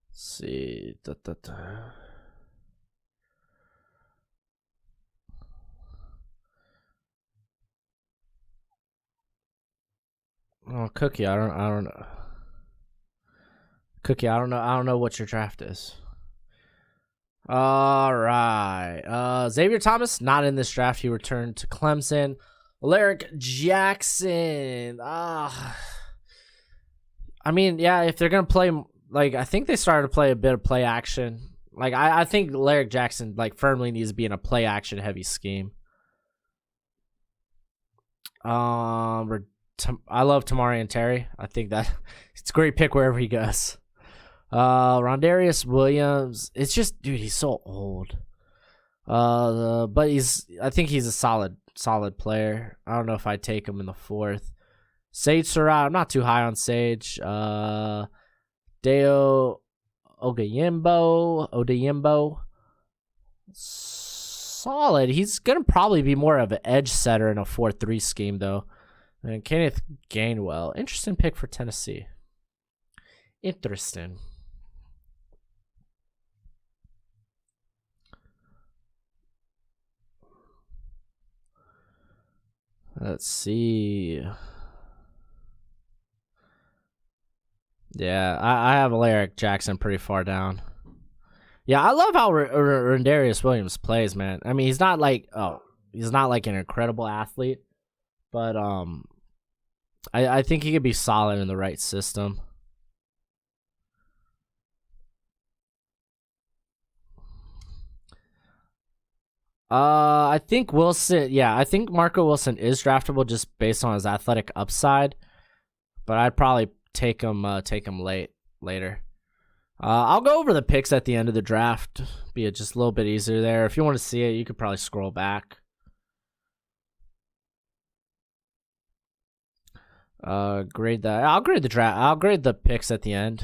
Speaker 1: Let's see. Oh, Cookie, I don't know. Cookie, I don't know what your draft is. All right. Xavier Thomas, not in this draft. He returned to Clemson. Alaric Jackson. I mean, yeah, if they're going to play, like, I think they started to play a bit of play action. Like, I think Alaric Jackson, like, firmly needs to be in a play action heavy scheme. I love Tamari and Terry. I think that it's a great pick wherever he goes. Rondarius Williams. It's just, dude, he's so old. But I think he's a solid player. I don't know if I'd take him in the 4th. Sage Surratt. I'm not too high on Sage. Deo Odeyimbo. Solid. He's gonna probably be more of an edge setter in a 4-3 scheme though. And Kenneth Gainwell. Interesting pick for Tennessee. Interesting. Let's see. Yeah, I have Alaric Jackson pretty far down. Yeah, I love how Rondarius Williams plays, man. I mean, he's not like an incredible athlete, but I think he could be solid in the right system. I think Wilson. Yeah, I think Marco Wilson is draftable just based on his athletic upside, but I'd probably take him later. I'll go over the picks at the end of the draft. Be just a little bit easier there. If you want to see it, you could probably scroll back. Grade that. I'll grade the draft. I'll grade the picks at the end.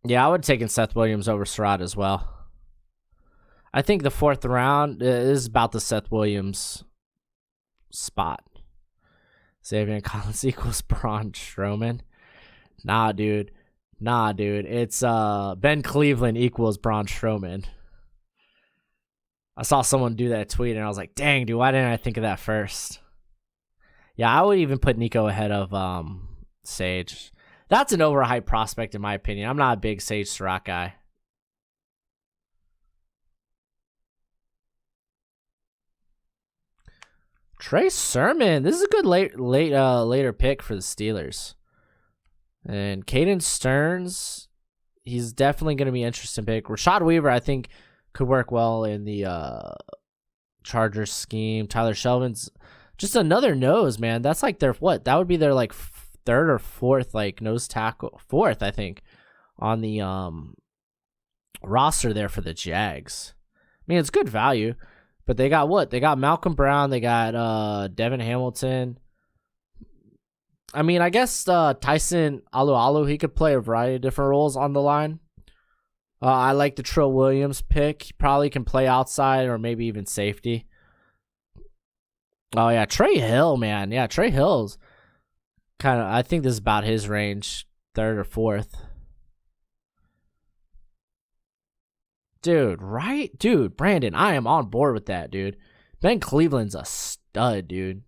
Speaker 1: Yeah, I would have taken Seth Williams over Surratt as well. I think the 4th round is about the Seth Williams spot. Xavier Collins equals Braun Strowman. Nah, dude. It's Ben Cleveland equals Braun Strowman. I saw someone do that tweet and I was like, dang, dude, why didn't I think of that first? Yeah, I would even put Nico ahead of Sage. That's an overhyped prospect in my opinion. I'm not a big Sage Surratt guy. Trey Sermon. This is a good later pick for the Steelers. And Caden Stearns, he's definitely going to be an interesting pick. Rashad Weaver, I think, could work well in the Chargers scheme. Tyler Shelvin's just another nose, man. That's like their what? That would be their like 3rd or 4th like nose tackle. 4th, I think, on the roster there for the Jags. I mean, it's good value. But they got what? They got Malcolm Brown. They got Devin Hamilton. I mean, I guess Tyson Alualu, he could play a variety of different roles on the line. I like the Trill Williams pick. He probably can play outside or maybe even safety. Oh, yeah. Trey Hill, man. Yeah, Trey Hill's kind of, I think this is about his range, 3rd or 4th. Dude, right? Dude, Brandon, I am on board with that, dude. Ben Cleveland's a stud, dude.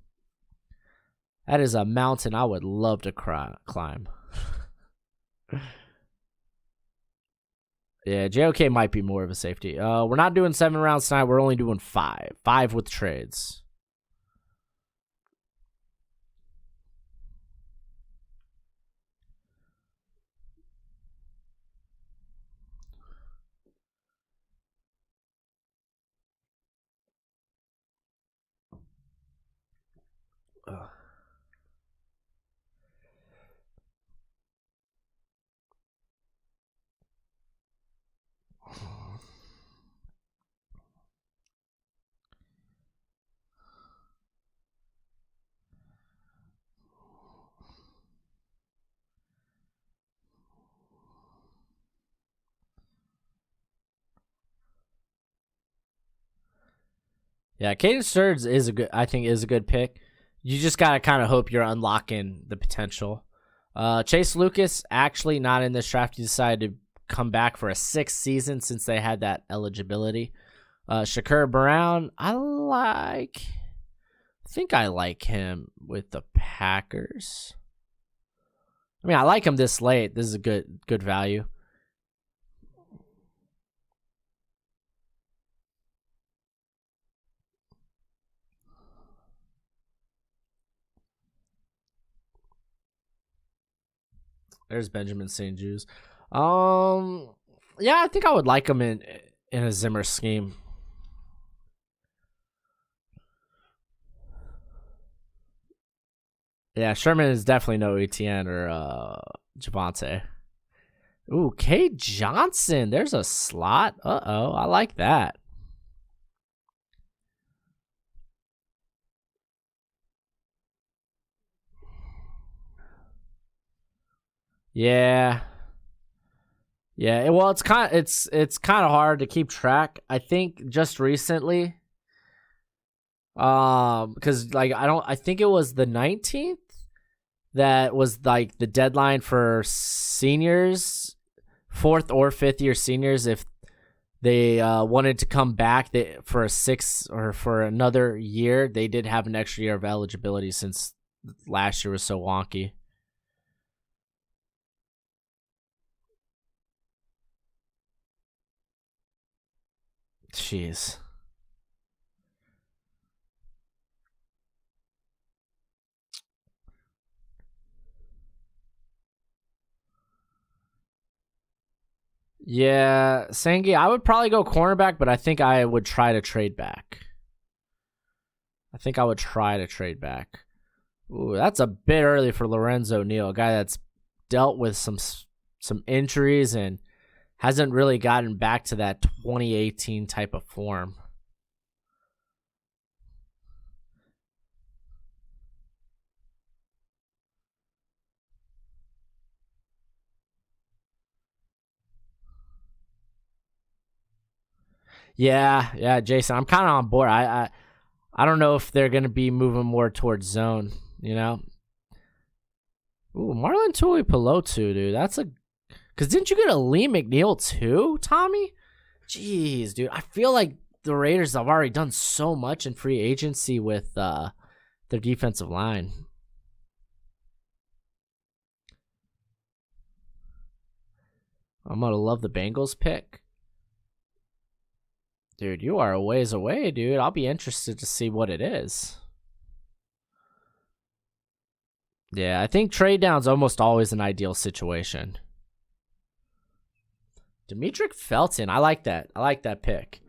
Speaker 1: That is a mountain I would love to climb. Yeah, JOK might be more of a safety. We're not doing 7 rounds tonight. We're only doing 5. 5 with trades. Yeah, Caden Sturds is a good pick. You just gotta kind of hope you're unlocking the potential. Chase Lucas, actually not in this draft. He decided to come back for a 6th season since they had that eligibility. Shakur Brown, I think I like him with the Packers. I mean, I like him this late. This is a good value. There's Benjamin St. Juice. Yeah, I think I would like him in a Zimmer scheme. Yeah, Sherman is definitely no Etienne or Javonte. Ooh, K. Johnson. There's a slot. Uh-oh, I like that. Yeah. Yeah, well, it's kind of hard to keep track. I think just recently, because like I think it was the 19th that was like the deadline for seniors, 4th or 5th year seniors, if they wanted to come back for a 6th or for another year. They did have an extra year of eligibility since last year was so wonky. Jeez. Yeah, Sangi, I would probably go cornerback, but I think I would try to trade back. Ooh, that's a bit early for Lorenzo Neal, a guy that's dealt with some injuries and hasn't really gotten back to that 2018 type of form. Yeah, Jason, I'm kind of on board. I don't know if they're going to be moving more towards zone, you know? Ooh, Marlon Tuipulotu, dude. That's a... Because didn't you get Elaine Mcneil too, Tommy? Jeez, dude. I feel like the Raiders have already done so much in free agency with their defensive line. I'm going to love the Bengals pick. Dude, you are a ways away, dude. I'll be interested to see what it is. Yeah, I think trade down's almost always an ideal situation. Demetric Felton, I like that. I like that pick.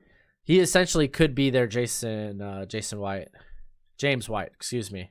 Speaker 1: He essentially could be their James White, excuse me.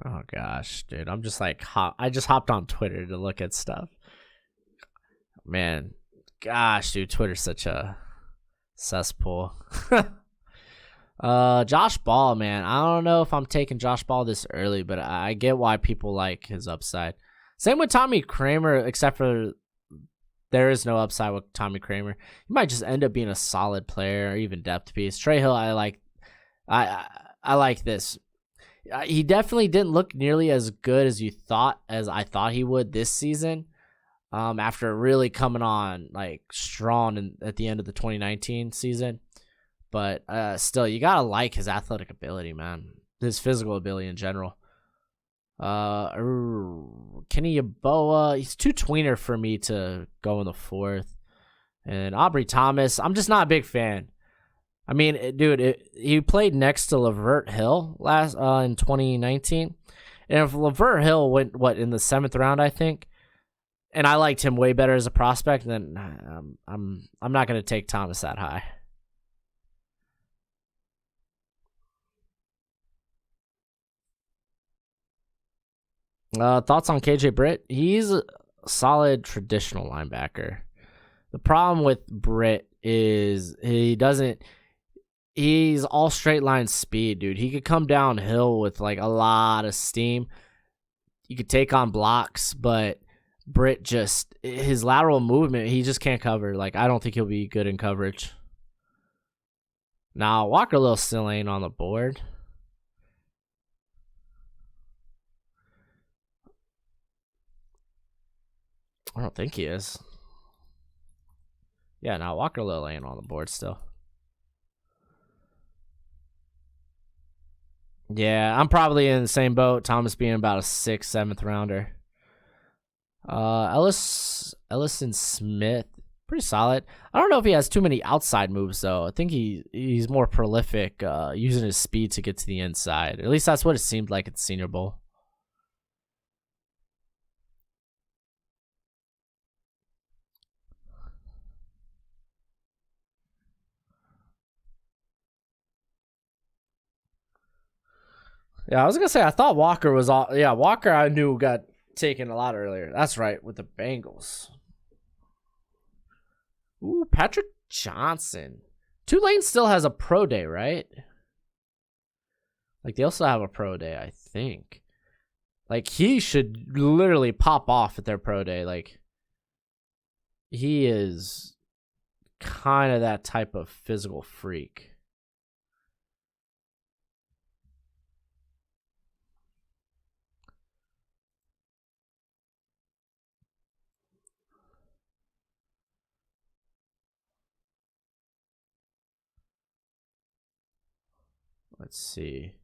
Speaker 1: Oh gosh, dude, I'm just like I just hopped on Twitter to look at stuff. Man, gosh, dude, Twitter's such a cesspool. Josh Ball, man, I don't know if I'm taking Josh Ball this early, but I get why people like his upside. Same with Tommy Kramer, except for there is no upside with Tommy Kramer. He might just end up being a solid player or even depth piece. Trey Hill, I like this. He definitely didn't look nearly as good as I thought he would this season. After really coming on like strong at the end of the 2019 season, but still, you gotta like his athletic ability, man. His physical ability in general. Kenny Yeboah, he's too tweener for me to go in the 4th, and Aubrey Thomas, I'm just not a big fan. I mean, dude, he played next to Lavert Hill in 2019, and if Lavert Hill went in the 7th round, I think, and I liked him way better as a prospect, then I'm not going to take Thomas that high. Thoughts on KJ Brit? He's a solid traditional linebacker. The problem with Brit is he's all straight line speed, dude. He could come downhill with like a lot of steam. You could take on blocks, but Brit just, his lateral movement, he just can't cover. Like, I don't think he'll be good in coverage. Now, Walker Little still ain't on the board. I don't think he is. Yeah, now Walker Little ain't on the board still. Yeah, I'm probably in the same boat. Thomas being about a 6th, 7th rounder. Ellison Smith, pretty solid. I don't know if he has too many outside moves though. I think he's more prolific using his speed to get to the inside. At least that's what it seemed like at the Senior Bowl. Yeah, I was gonna say I thought Walker was all. Yeah, Walker I knew got taken a lot earlier. That's right, with the Bengals. Ooh, Patrick Johnson. Tulane still has a pro day, right? Like, they also have a pro day, I think. Like, he should literally pop off at their pro day. Like, he is kind of that type of physical freak. Let's see.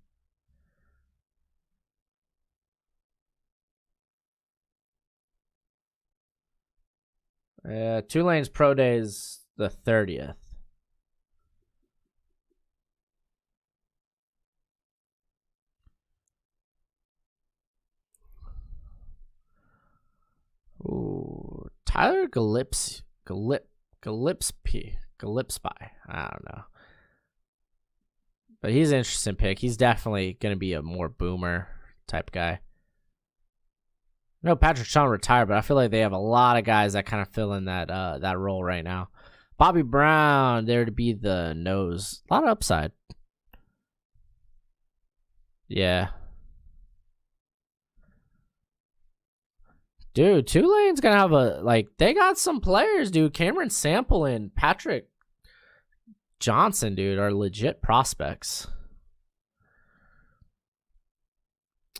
Speaker 1: Tulane's pro day is the 30th. Ooh, Tyler Gillespie. I don't know. But he's an interesting pick. He's definitely going to be a more boomer type guy. No, Patrick Chung retired, but I feel like they have a lot of guys that kind of fill in that role right now. Bobby Brown there to be the nose. A lot of upside. Yeah. Dude, Tulane's going to have they got some players, dude. Cameron Sample and Patrick Johnson, dude, are legit prospects.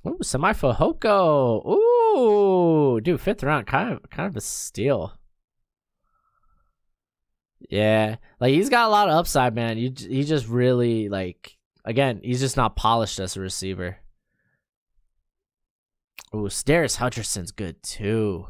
Speaker 1: Ooh, Semi-Fehoko. Ooh, dude, 5th round, kind of a steal. Yeah, like, he's got a lot of upside, man. He just really, like, again, he's just not polished as a receiver. Ooh, Darius Hutcherson's good too.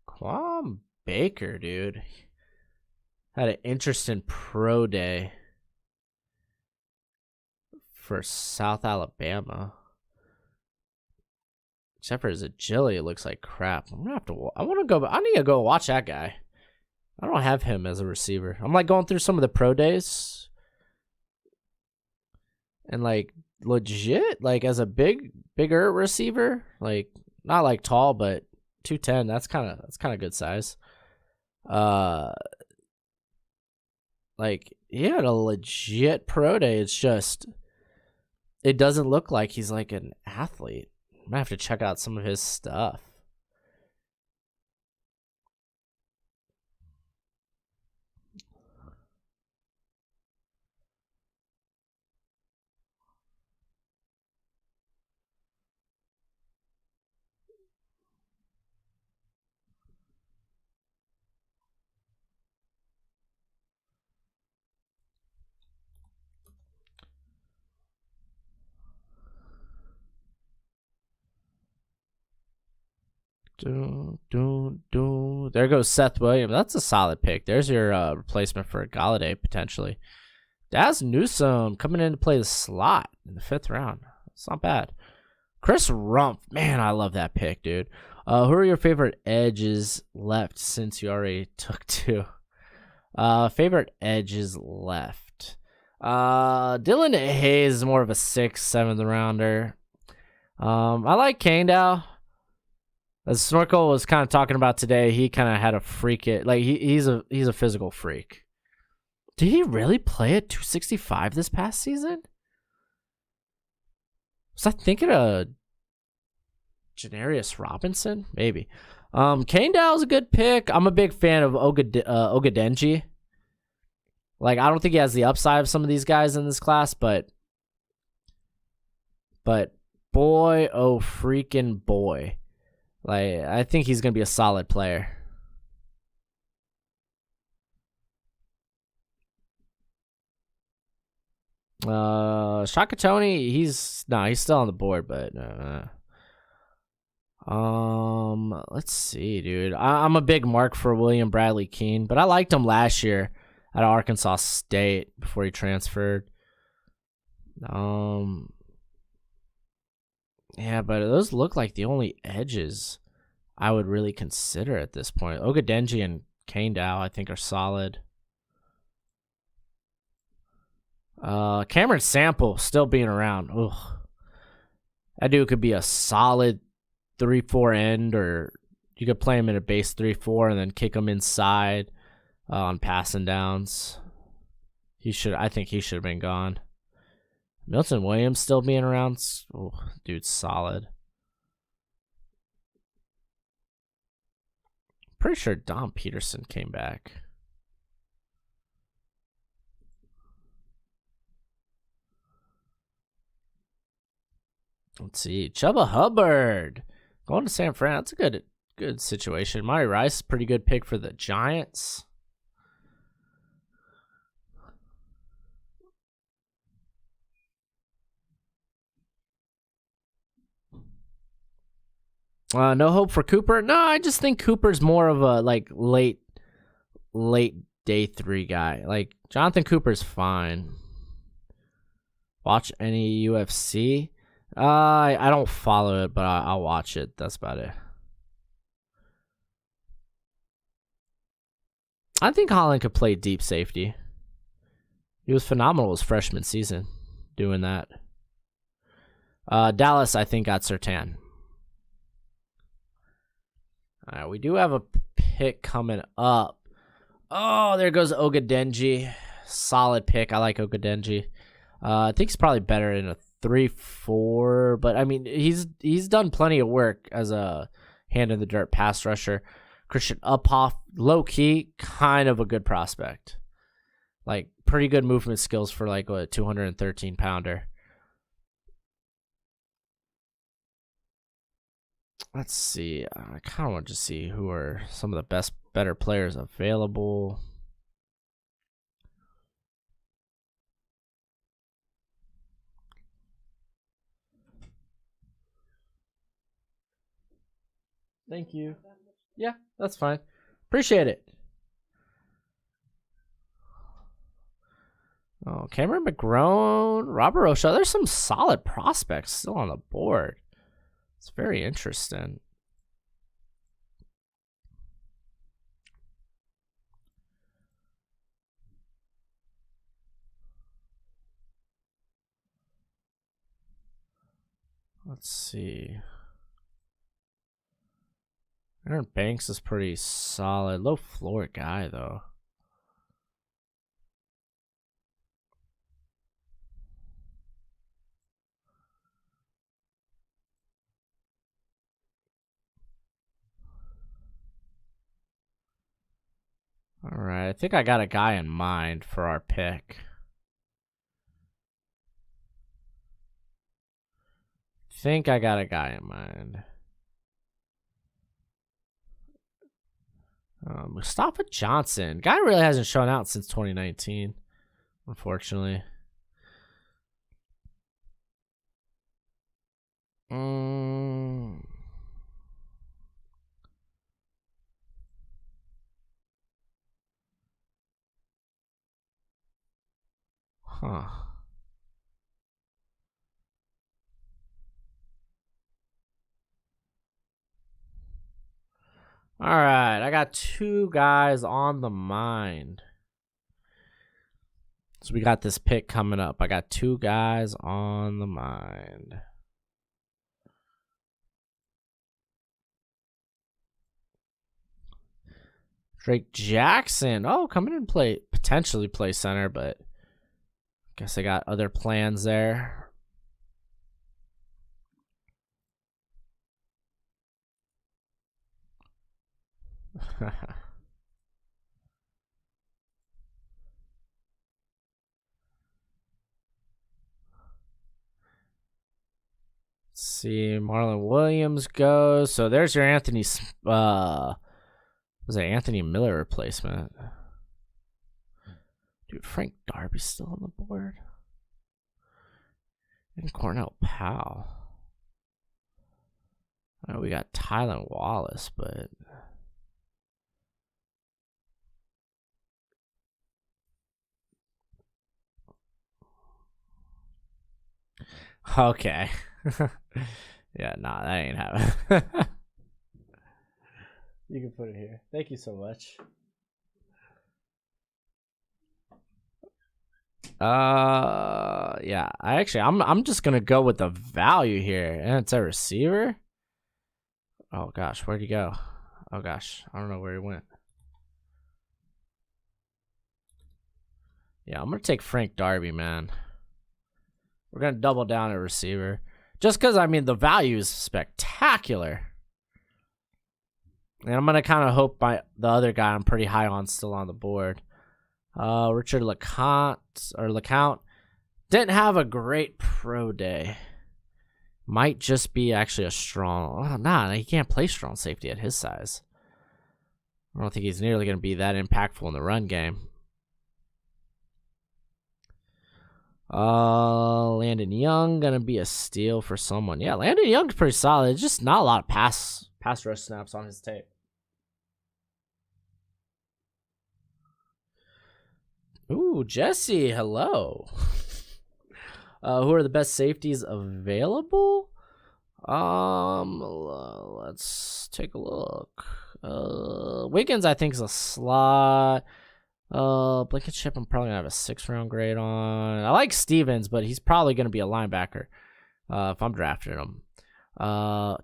Speaker 1: Quam Baker, dude. Had an interesting pro day for South Alabama. Except for his agility, it looks like crap. I'm gonna have to. I need to go watch that guy. I don't have him as a receiver. I'm like going through some of the pro days, and like legit, like as a bigger receiver, like not like tall, but 210. That's kind of good size. Like, he had a legit pro day. It's just, it doesn't look like he's like an athlete. I'm gonna have to check out some of his stuff. There goes Seth Williams. That's a solid pick. There's your replacement for Galladay, potentially. Daz Newsome coming in to play the slot in the 5th round. It's not bad. Chris Rumpf. Man, I love that pick, dude. Who are your favorite edges left since you already took 2? Favorite edges left. Dylan Hayes is more of a 6th, 7th rounder. I like Kandow. As Snorkel was kind of talking about today, he kind of had a freak it. Like he's a physical freak. Did he really play at 265 this past season? Was I thinking of Janarius Robinson? Maybe. Kandow is a good pick. I'm a big fan of Ogadenji. Like, I don't think he has the upside of some of these guys in this class, but boy, oh freaking boy. Like, I think he's going to be a solid player. Shaka Tony, he's still on the board, but let's see, dude. I'm a big mark for William Bradley Keene, but I liked him last year at Arkansas State before he transferred. Yeah, but those look like the only edges I would really consider at this point. Ogadenji and Kandow, I think, are solid. Cameron Sample still being around. Ugh. That dude could be a solid 3-4 end, or you could play him in a base 3-4 and then kick him inside on passing downs. I think he should have been gone. Milton Williams still being around. Oh, dude's solid. Pretty sure Dom Peterson came back. Let's see. Chuba Hubbard going to San Fran. That's a good situation. Mari Rice, pretty good pick for the Giants. No hope for Cooper. No, I just think Cooper's more of a like late day 3 guy. Like Jonathan Cooper's fine. Watch any UFC? I don't follow it, but I'll watch it. That's about it. I think Holland could play deep safety. He was phenomenal his freshman season doing that. Dallas, I think, got Surtain. All right, we do have a pick coming up. Oh, there goes Ogadenji. Solid pick. I like Ogadenji. I think he's probably better in a 3-4, but I mean, he's done plenty of work as a hand in the dirt pass rusher. Christian Uphoff, low key, kind of a good prospect. Like pretty good movement skills for like a 213 pounder. Let's see. I kind of want to see who are some of the better players available. Thank you. Yeah, that's fine. Appreciate it. Oh, Cameron McGrone, Robert O'Shaw. There's some solid prospects still on the board. It's very interesting. Let's see. Aaron Banks is pretty solid. Low floor guy, though. All right, I think I got a guy in mind for our pick. Think I got a guy in mind. Mustafa Johnson. Guy really hasn't shown out since 2019, unfortunately. Huh. All right, I got 2 guys on the mind. So we got this pick coming up. I got 2 guys on the mind. Drake Jackson. Oh, coming in potentially play center, but guess I got other plans there. Let's see, Marlon Williams goes. So there's your Anthony. Was it Anthony Miller replacement? Dude, Frank Darby's still on the board. And Cornell Powell. I know we got Tylan Wallace, but okay. Yeah, nah, that ain't happening. You can put it here. Thank you so much. Yeah, I'm just gonna go with the value here, and it's a receiver. Oh gosh, where'd he go? Oh gosh, I don't know where he went. Yeah, I'm gonna take Frank Darby, man. We're gonna double down at receiver, just because I mean the value is spectacular, and I'm gonna kind of hope the other guy I'm pretty high on still on the board. Richard LeCount didn't have a great pro day. Might just be actually a strong. Nah, he can't play strong safety at his size. I don't think he's nearly going to be that impactful in the run game. Landon Young gonna be a steal for someone. Yeah, Landon Young's pretty solid. It's just not a lot of pass rush snaps on his tape. Ooh, Jesse, hello. Who are the best safeties available? Let's take a look. Wiggins, I think, is a slot. Blankenship, I'm probably gonna have a 6th-round grade on. I like Stevens, but he's probably gonna be a linebacker if I'm drafting him.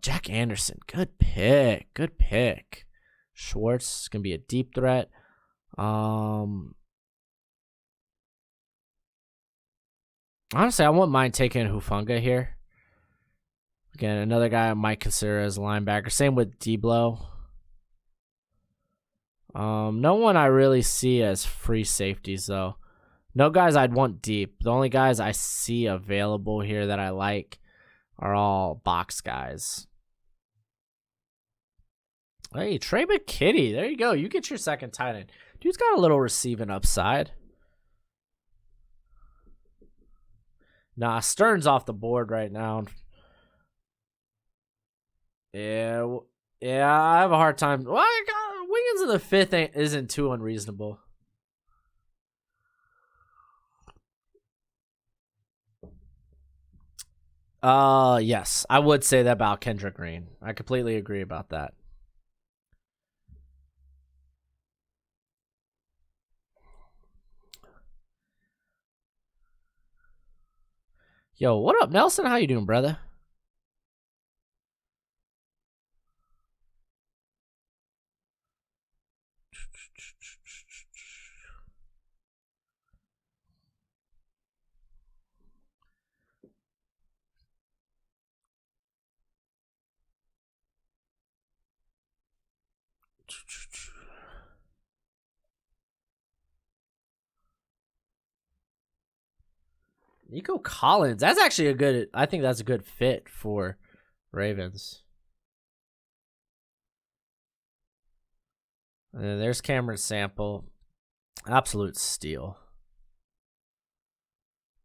Speaker 1: Jack Anderson, good pick. Schwartz is gonna be a deep threat. Honestly, I wouldn't mind taking Hufanga here. Again, another guy I might consider as a linebacker. Same with Deblo. No one I really see as free safeties, though. No guys I'd want deep. The only guys I see available here that I like are all box guys. Hey, Trey McKitty. There you go. You get your second tight end. Dude's got a little receiving upside. Nah, Stern's off the board right now. Yeah, I have a hard time. Well, Wiggins in the 5th isn't too unreasonable. Yes, I would say that about Kendrick Green. I completely agree about that. Yo, what up, Nelson? How you doing, brother? Nico Collins. That's actually I think that's a good fit for Ravens. And there's Cameron Sample. Absolute steal.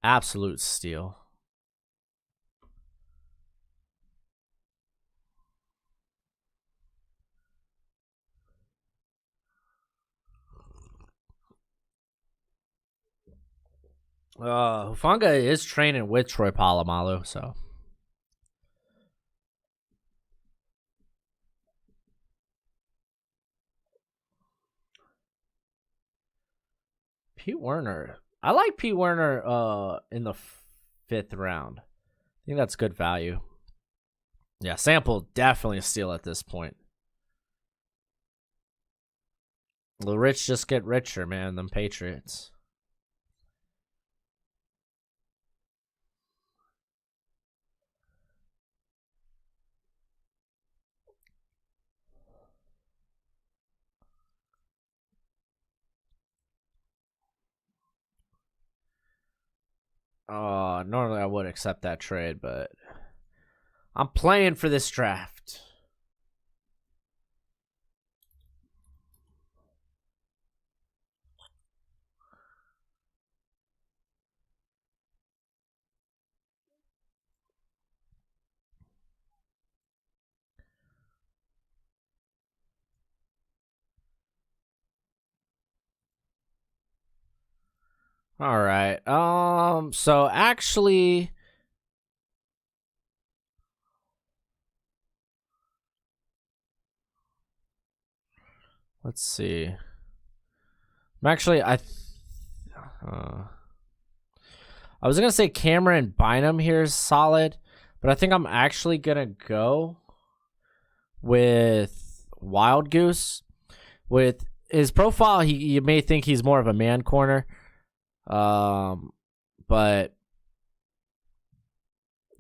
Speaker 1: Absolute steal. Hufanga is training with Troy Polamalu, so. Pete Werner. I like Pete Werner in the 5th round. I think that's good value. Yeah, Sample definitely a steal at this point. The rich just get richer, man, than Patriots. Normally I would accept that trade, but I'm playing for this draft. All right. So actually, let's see. I was gonna say Cameron Bynum here is solid, but I think I'm actually gonna go with Wild Goose. With his profile, you may think he's more of a man corner. But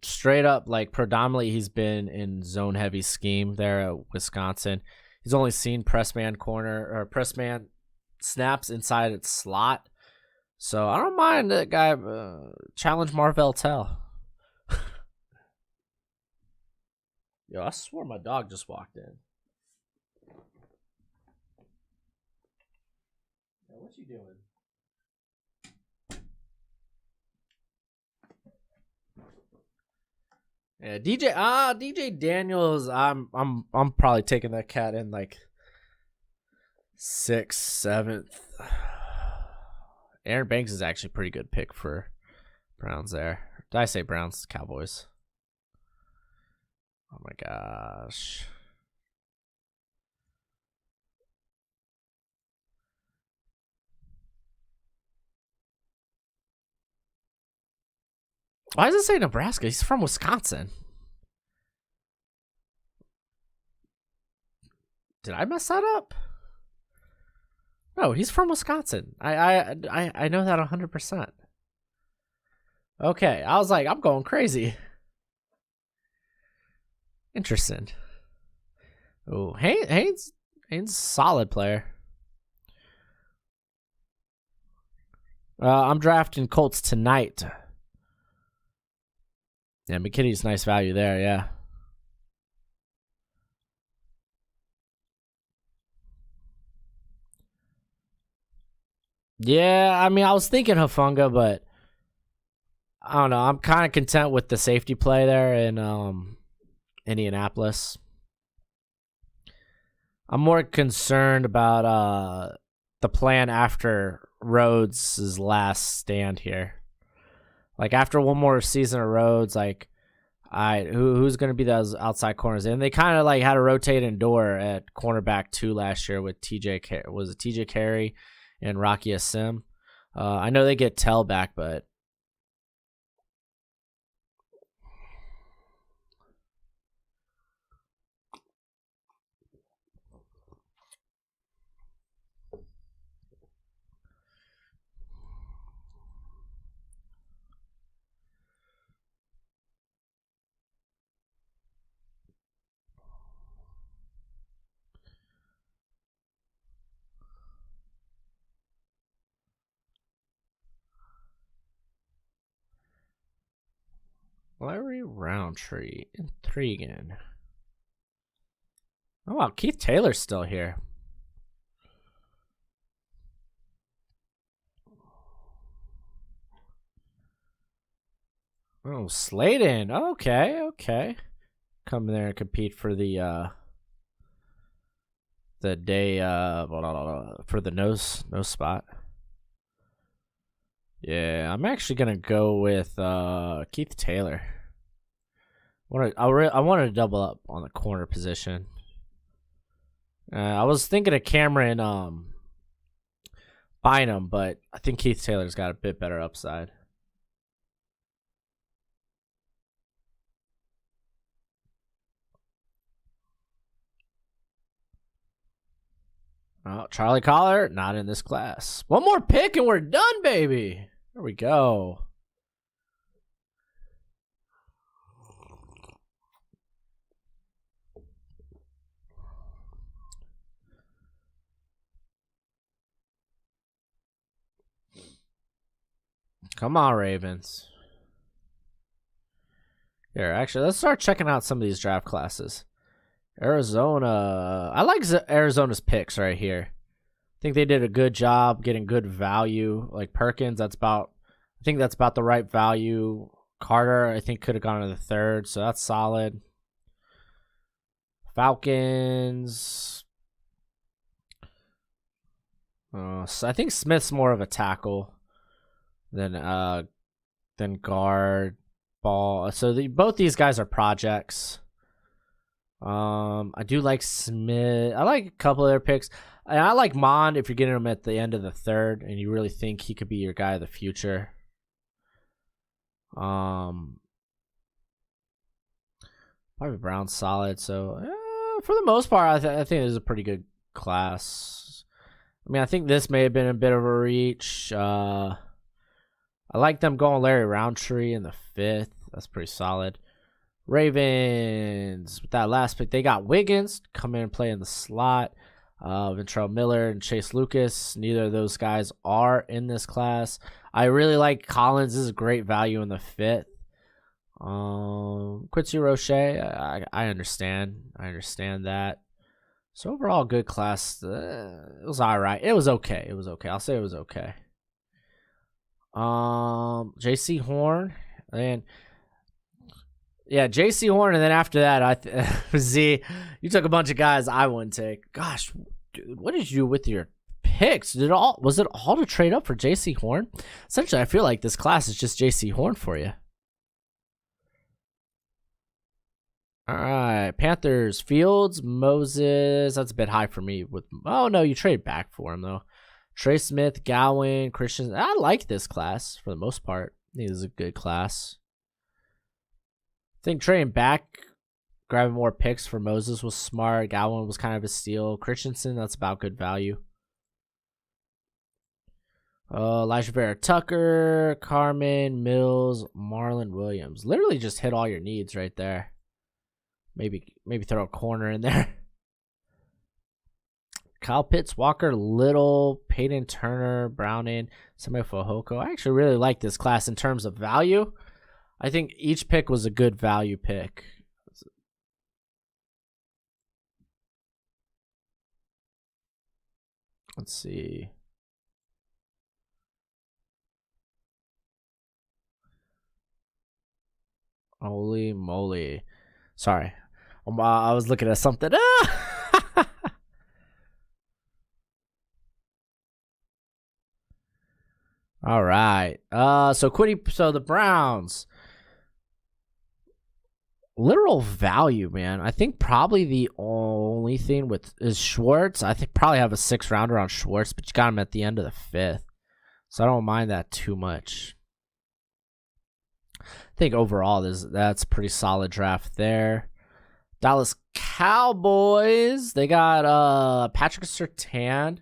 Speaker 1: straight up, like predominantly he's been in zone heavy scheme there at Wisconsin. He's only seen press man snaps inside its slot. So I don't mind that guy challenge Marvell Tell. Yo, I swore my dog just walked in. Yo, what you doing? Yeah, DJ Daniels. I'm probably taking that cat in like 6th, 7th. Aaron Banks is actually a pretty good pick for Browns there. Did I say Browns? Cowboys. Oh my gosh. Why does it say Nebraska? He's from Wisconsin. Did I mess that up? No, he's from Wisconsin. I know that 100%. Okay, I was like, I'm going crazy. Interesting. Oh, Haynes solid player. I'm drafting Colts tonight. Yeah, McKinney's nice value there, yeah. Yeah, I mean, I was thinking Hufanga, but I don't know. I'm kind of content with the safety play there in Indianapolis. I'm more concerned about the plan after Rhodes' last stand here. Like after one more season of Rhodes, like who's going to be those outside corners? And they kind of like had a rotating door at cornerback 2 last year with TJ Carey and Rocky Asim. I know they get Tell back, but Larry Roundtree, intriguing. Oh wow, Keith Taylor's still here. Oh, Slayton. Okay. Come there and compete for the day for the nose spot. Yeah, I'm actually gonna go with Keith Taylor. I wanted to double up on the corner position. I was thinking of Cameron Bynum, but I think Keith Taylor's got a bit better upside. Oh, Charlie Collar, not in this class. One more pick and we're done, baby. There we go. Come on, Ravens. Here, actually, let's start checking out some of these draft classes. Arizona. I like Arizona's picks right here. I think they did a good job getting good value. Like Perkins, I think that's about the right value. Carter, I think, could have gone to the third, so that's solid. Falcons. So I think Smith's more of a tackle than guard, ball. So both these guys are projects. I do like Smith. I like a couple of their picks. And I like Mond if you're getting him at the end of the third and you really think he could be your guy of the future. Probably Brown's solid. So for the most part, I think it is a pretty good class. I mean, I think this may have been a bit of a reach. I like them going Larry Roundtree in the 5th. That's pretty solid. Ravens, with that last pick, they got Wiggins come in and play in the slot. Ventrell Miller and Chase Lucas. Neither of those guys are in this class. I really like Collins. This is a great value in the 5th. Quincy Roche, I understand. I understand that. So overall, good class. It was all right. It was okay. I'll say it was okay. J.C. Horn and J.C. Horn, and then after that, Z, you took a bunch of guys I wouldn't take. Gosh, dude, what did you do with your picks? Was it all to trade up for J.C. Horn? Essentially, I feel like this class is just J.C. Horn for you. All right, Panthers, Fields, Moses. That's a bit high for me. Oh no, you trade back for him though. Trey Smith, Gowan, Christian. I like this class for the most part. I think this is a good class. I think trading back, grabbing more picks for Moses was smart. Gowan was kind of a steal. Christensen, that's about good value. Elijah Vera Tucker, Carmen, Mills, Marlon Williams. Literally just hit all your needs right there. Maybe throw a corner in there. Kyle Pitts, Walker Little, Peyton Turner, Browning, Samuel Fehoko. I actually really like this class in terms of value. I think each pick was a good value pick. Let's see. Holy moly. Sorry. I was looking at something. All right. So the Browns. Literal value, man. I think probably the only thing is Schwartz. I think probably have a 6th rounder on Schwartz, but you got him at the end of the 5th. So I don't mind that too much. I think overall that's a pretty solid draft there. Dallas Cowboys, they got Patrick Surtain,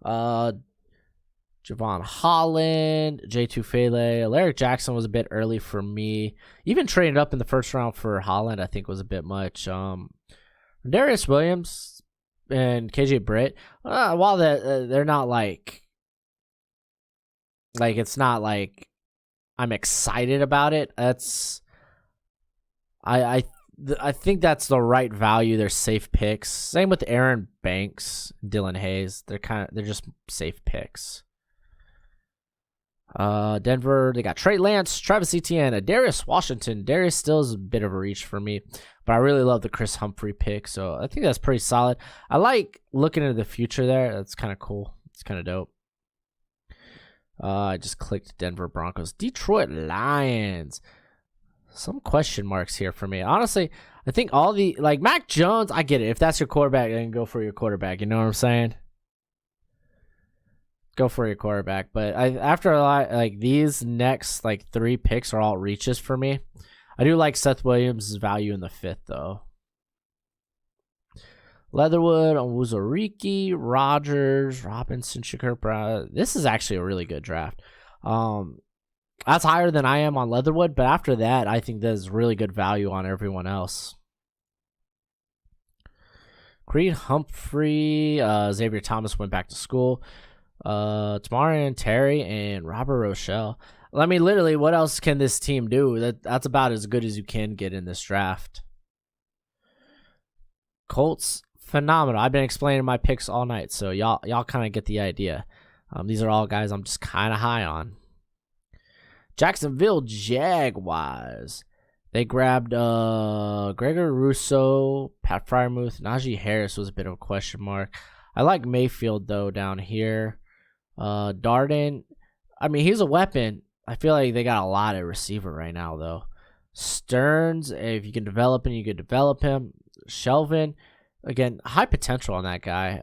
Speaker 1: Javon Holland, J2 Fele. Alaric Jackson was a bit early for me. Even trading up in the 1st round for Holland, I think was a bit much. Rondarius Williams and KJ Brit, while they're not like it's not like I'm excited about it. I think that's the right value. They're safe picks. Same with Aaron Banks, Dylan Hayes. They're just safe picks. Denver, they got Trey Lance, Travis Etienne, Darius Washington. Darius still is a bit of a reach for me, but I really love the Chris Humphrey pick, so I think that's pretty solid. I like looking into the future there. That's kind of cool. It's kind of dope. I just clicked Denver Broncos. Detroit Lions. Some question marks here for me. Honestly, I think all the, like, Mac Jones, I get it. If that's your quarterback, then go for your quarterback. You know what I'm saying? Go for your quarterback. But after a lot, like, these next, like, 3 picks are all reaches for me. I do like Seth Williams' value in the 5th, though. Leatherwood, Onwuzurike, Rogers, Robinson, Shakur Brown. This is actually a really good draft. That's higher than I am on Leatherwood, but after that, I think there's really good value on everyone else. Creed Humphrey, Xavier Thomas went back to school. Tamarian Terry and Robert Rochelle. I mean, literally, what else can this team do? That's about as good as you can get in this draft. Colts, phenomenal. I've been explaining my picks all night, so y'all kind of get the idea. These are all guys I'm just kind of high on. Jacksonville Jaguars. They grabbed Gregor Rousseau, Pat Fryermuth, Najee Harris was a bit of a question mark. I like Mayfield, though, down here. Darden, I mean, he's a weapon. I feel like they got a lot at receiver right now, though. Stearns, if you can develop him, you could develop him. Shelvin, again, high potential on that guy.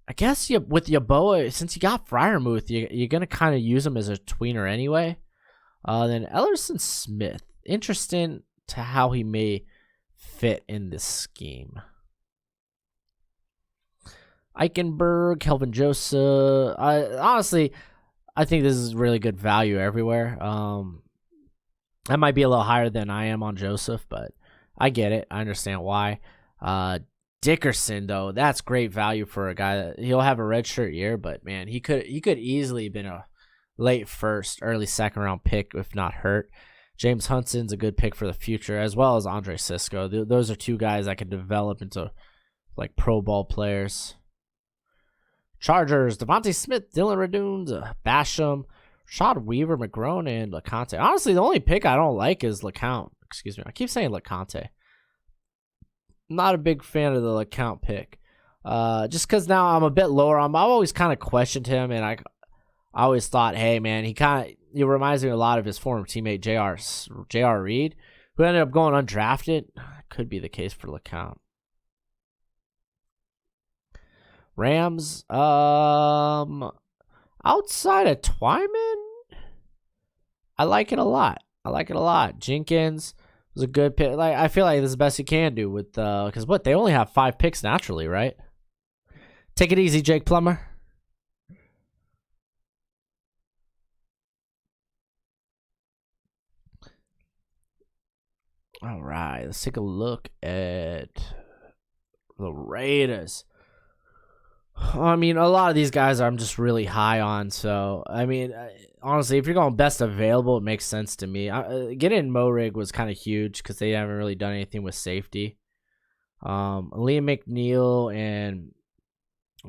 Speaker 1: I guess with Yeboah, since you got Fryermuth, you're going to kind of use him as a tweener anyway. Then Ellerson Smith, interesting to how he may fit in this scheme. Eichenberg, Kelvin Joseph. Honestly, I think this is really good value everywhere. That might be a little higher than I am on Joseph, but I get it. I understand why. Dickerson, though, that's great value for a guy that he'll have a redshirt year, but man, he could easily have been a late first, early second round pick if not hurt. James Hunson's a good pick for the future, as well as Andre Cisco. Those are 2 guys that could develop into like Pro Bowl players. Chargers, Davonte Smith, Dylan Radunes, Basham, Rashad Weaver, McGrone, and LeConte. Honestly, the only pick I don't like is LeCount. Excuse me. I keep saying LeConte. Not a big fan of the LeCount pick. Just because now I'm a bit lower on him. I've always kind of questioned him, and I always thought, hey, man, he reminds me a lot of his former teammate, J.R. Reed, who ended up going undrafted. Could be the case for LeCount. Rams, outside of Twyman, I like it a lot. Jenkins was a good pick. Like, I feel like this is the best you can do with because they only have 5 picks naturally, right? Take it easy, Jake Plummer. All right, let's take a look at the Raiders. I mean, a lot of these guys I'm just really high on. So, I mean, honestly, if you're going best available, it makes sense to me. Getting Morig was kind of huge because they haven't really done anything with safety. Elaine Mcneil and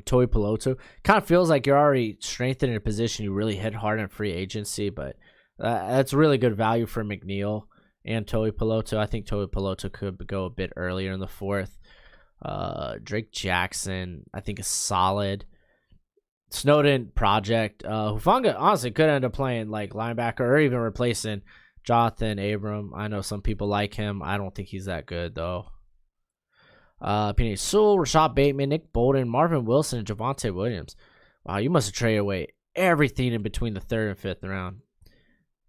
Speaker 1: Toi Peloto. Kind of feels like you're already strengthened in a position you really hit hard in free agency, but that's really good value for McNeil and Toi Peloto. I think Toi Peloto could go a bit earlier in the 4th. Drake Jackson, I think, is solid. Snowden project. Hufanga honestly could end up playing like linebacker or even replacing Jonathan Abram. I know some people like him. I don't think he's that good though. Penny Sewell, Rashad Bateman, Nick Bolton, Marvin Wilson, and Javonte Williams. Wow, you must have traded away everything in between the 3rd and 5th round.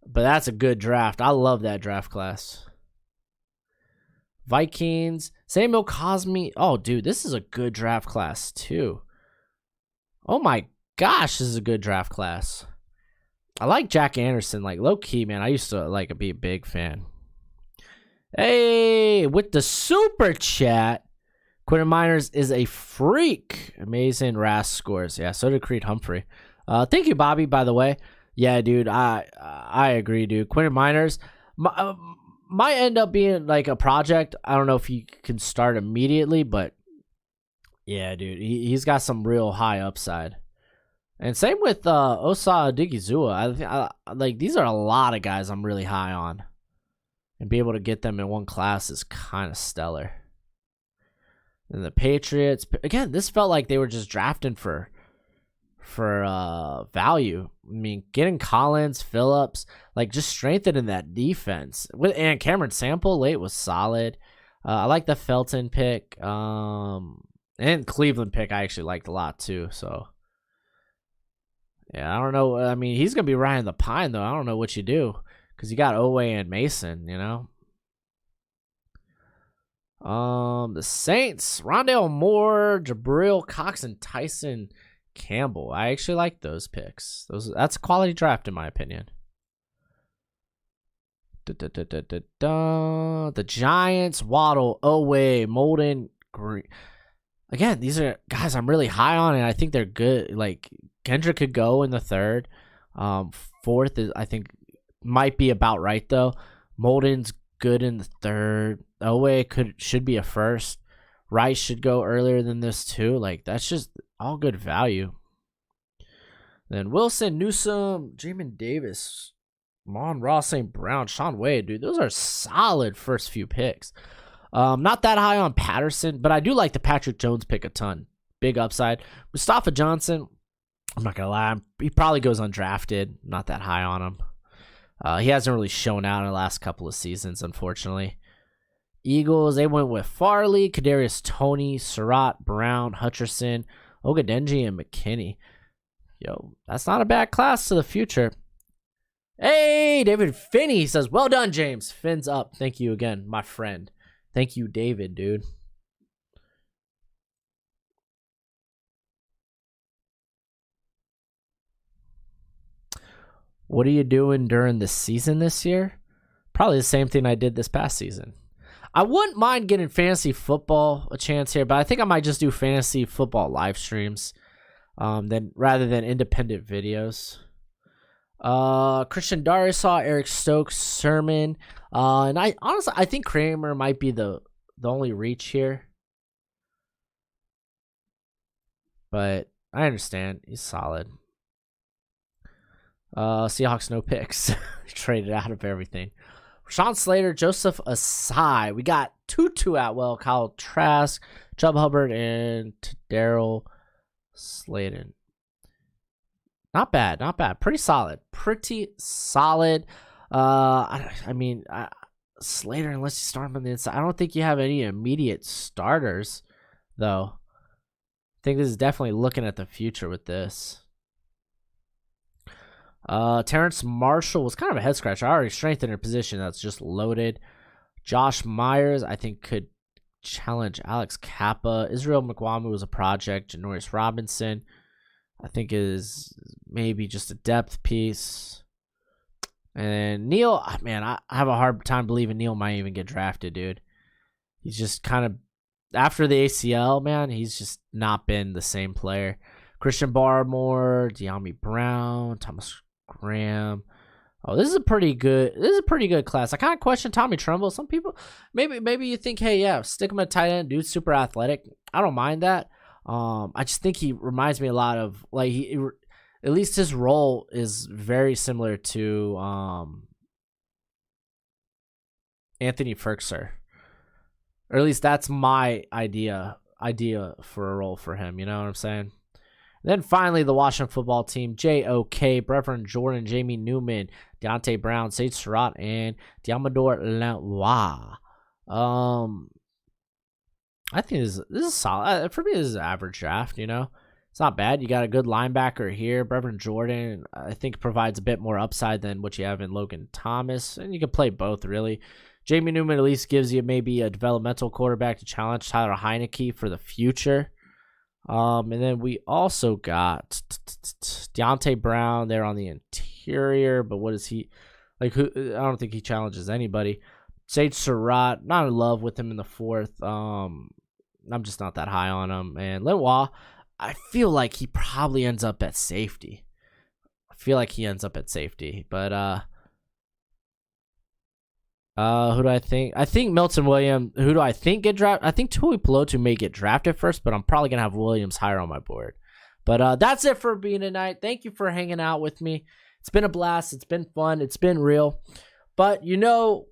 Speaker 1: But that's a good draft. I love that draft class. Vikings, Samuel Cosme. Oh, dude, this is a good draft class, too. Oh, my gosh, this is a good draft class. I like Jack Anderson. Like, low-key, man, I used to be a big fan. Hey, with the super chat, Quentin Miners is a freak. Amazing RAS scores. Yeah, so did Creed Humphrey. Thank you, Bobby, by the way. Yeah, dude, I agree, dude. Quentin Miners might end up being like a project. I don't know if he can start immediately, but yeah, dude, he's got some real high upside. And same with Osa Odigizua. I like these are a lot of guys I'm really high on, and be able to get them in one class is kind of stellar. And the Patriots, again, this felt like they were just drafting for value. I mean, getting Collins, Phillips, like just strengthening that defense. And Cameron Sample late was solid. I like the Felton pick. And Cleveland pick I actually liked a lot too. So yeah, I don't know. I mean, he's gonna be riding the pine though. I don't know what you do because you got Owe and Mason. You know. The Saints, Rondale Moore, Jabril Cox, and Tyson Campbell. I actually like those picks. That's a quality draft in my opinion. The Giants, Waddle, Owe, Molden, Green. Again, these are guys I'm really high on, and I think they're good. Like Kendrick could go in the third. Fourth is I think might be about right though. Molden's good in the third. Owe should be a first. Rice should go earlier than this too. Like that's just all good value. Then Wilson, Newsome, Jamin Davis, Mon Ross, St. Brown, Sean Wade, dude. Those are solid first few picks. Not that high on Patterson, but I do like the Patrick Jones pick a ton. Big upside. Mustafa Johnson, I'm not gonna lie, he probably goes undrafted. Not that high on him. He hasn't really shown out in the last couple of seasons, unfortunately. Eagles, they went with Farley, Kadarius Toney, Surratt, Brown, Hutcherson, Ogadenji, and McKinney. Yo, that's not a bad class to the future. Hey, David Finney says, well done, James. Fins up. Thank you again, my friend. Thank you, David, dude. What are you doing during the season this year? Probably the same thing I did this past season. I wouldn't mind getting fantasy football a chance here, but I think I might just do fantasy football live streams rather than independent videos. Christian Darrisaw, Eric Stokes, Sermon, and I honestly I think Kramer might be the only reach here, but I understand he's solid. Seahawks no picks, traded out of everything. Rashawn Slater, Joseph Asai. We got Tutu Atwell, Kyle Trask, Chubb Hubbard, and Daryl Slayton. Not bad, not bad. Pretty solid. I mean, Slater, unless you start him on the inside, I don't think you have any immediate starters, though. I think this is definitely looking at the future with this. Terrence Marshall was kind of a head scratcher. I already strengthened a position that's just loaded. Josh Myers, I think, could challenge Alex Kappa. Israel McWamu was a project. Janoris Robinson, I think, is maybe just a depth piece. And Neil, man, I have a hard time believing Neil might even get drafted, dude. He's just kind of, after the ACL, man, he's just not been the same player. Christian Barmore, De'Ami Brown, Thomas Graham. Oh, this is a pretty good class. I kind of question Tommy Tremble. Some people, maybe you think, hey, yeah, stick him at tight end. Dude's super athletic. I don't mind that. I just think he reminds me a lot of, like, at least his role is very similar to Anthony Ferkser. Or at least that's my idea for a role for him. You know what I'm saying? Then finally, the Washington football team, JOK, Brevin Jordan, Jamie Newman, Dante Brown, Sage Surratt, and Diamador Lenoir. I think this is solid. For me, this is an average draft, you know? It's not bad. You got a good linebacker here. Brevin Jordan, I think, provides a bit more upside than what you have in Logan Thomas. And you can play both, really. Jamie Newman at least gives you maybe a developmental quarterback to challenge Tyler Heineke for the future. And then we also got Deontay Brown there on the interior, but what is he like? I don't think he challenges anybody. Sage Surratt, not in love with him in the fourth. I'm just not that high on him. And Lenoir, I feel like he probably ends up at safety. But who do I think? I think Milton Williams. Who do I think get drafted? I think Tui Pelotu may get drafted first, but I'm probably going to have Williams higher on my board. But that's it for being tonight. Thank you for hanging out with me. It's been a blast. It's been fun. It's been real. But you know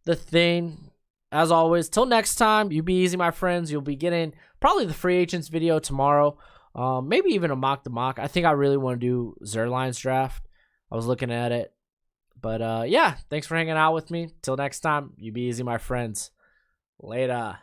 Speaker 1: the thing, as always, till next time, you be easy, my friends. You'll be getting probably the free agents video tomorrow. Maybe even a mock to mock. I think I really want to do Zerline's draft. I was looking at it. But yeah, thanks for hanging out with me. Till next time, you be easy, my friends. Later.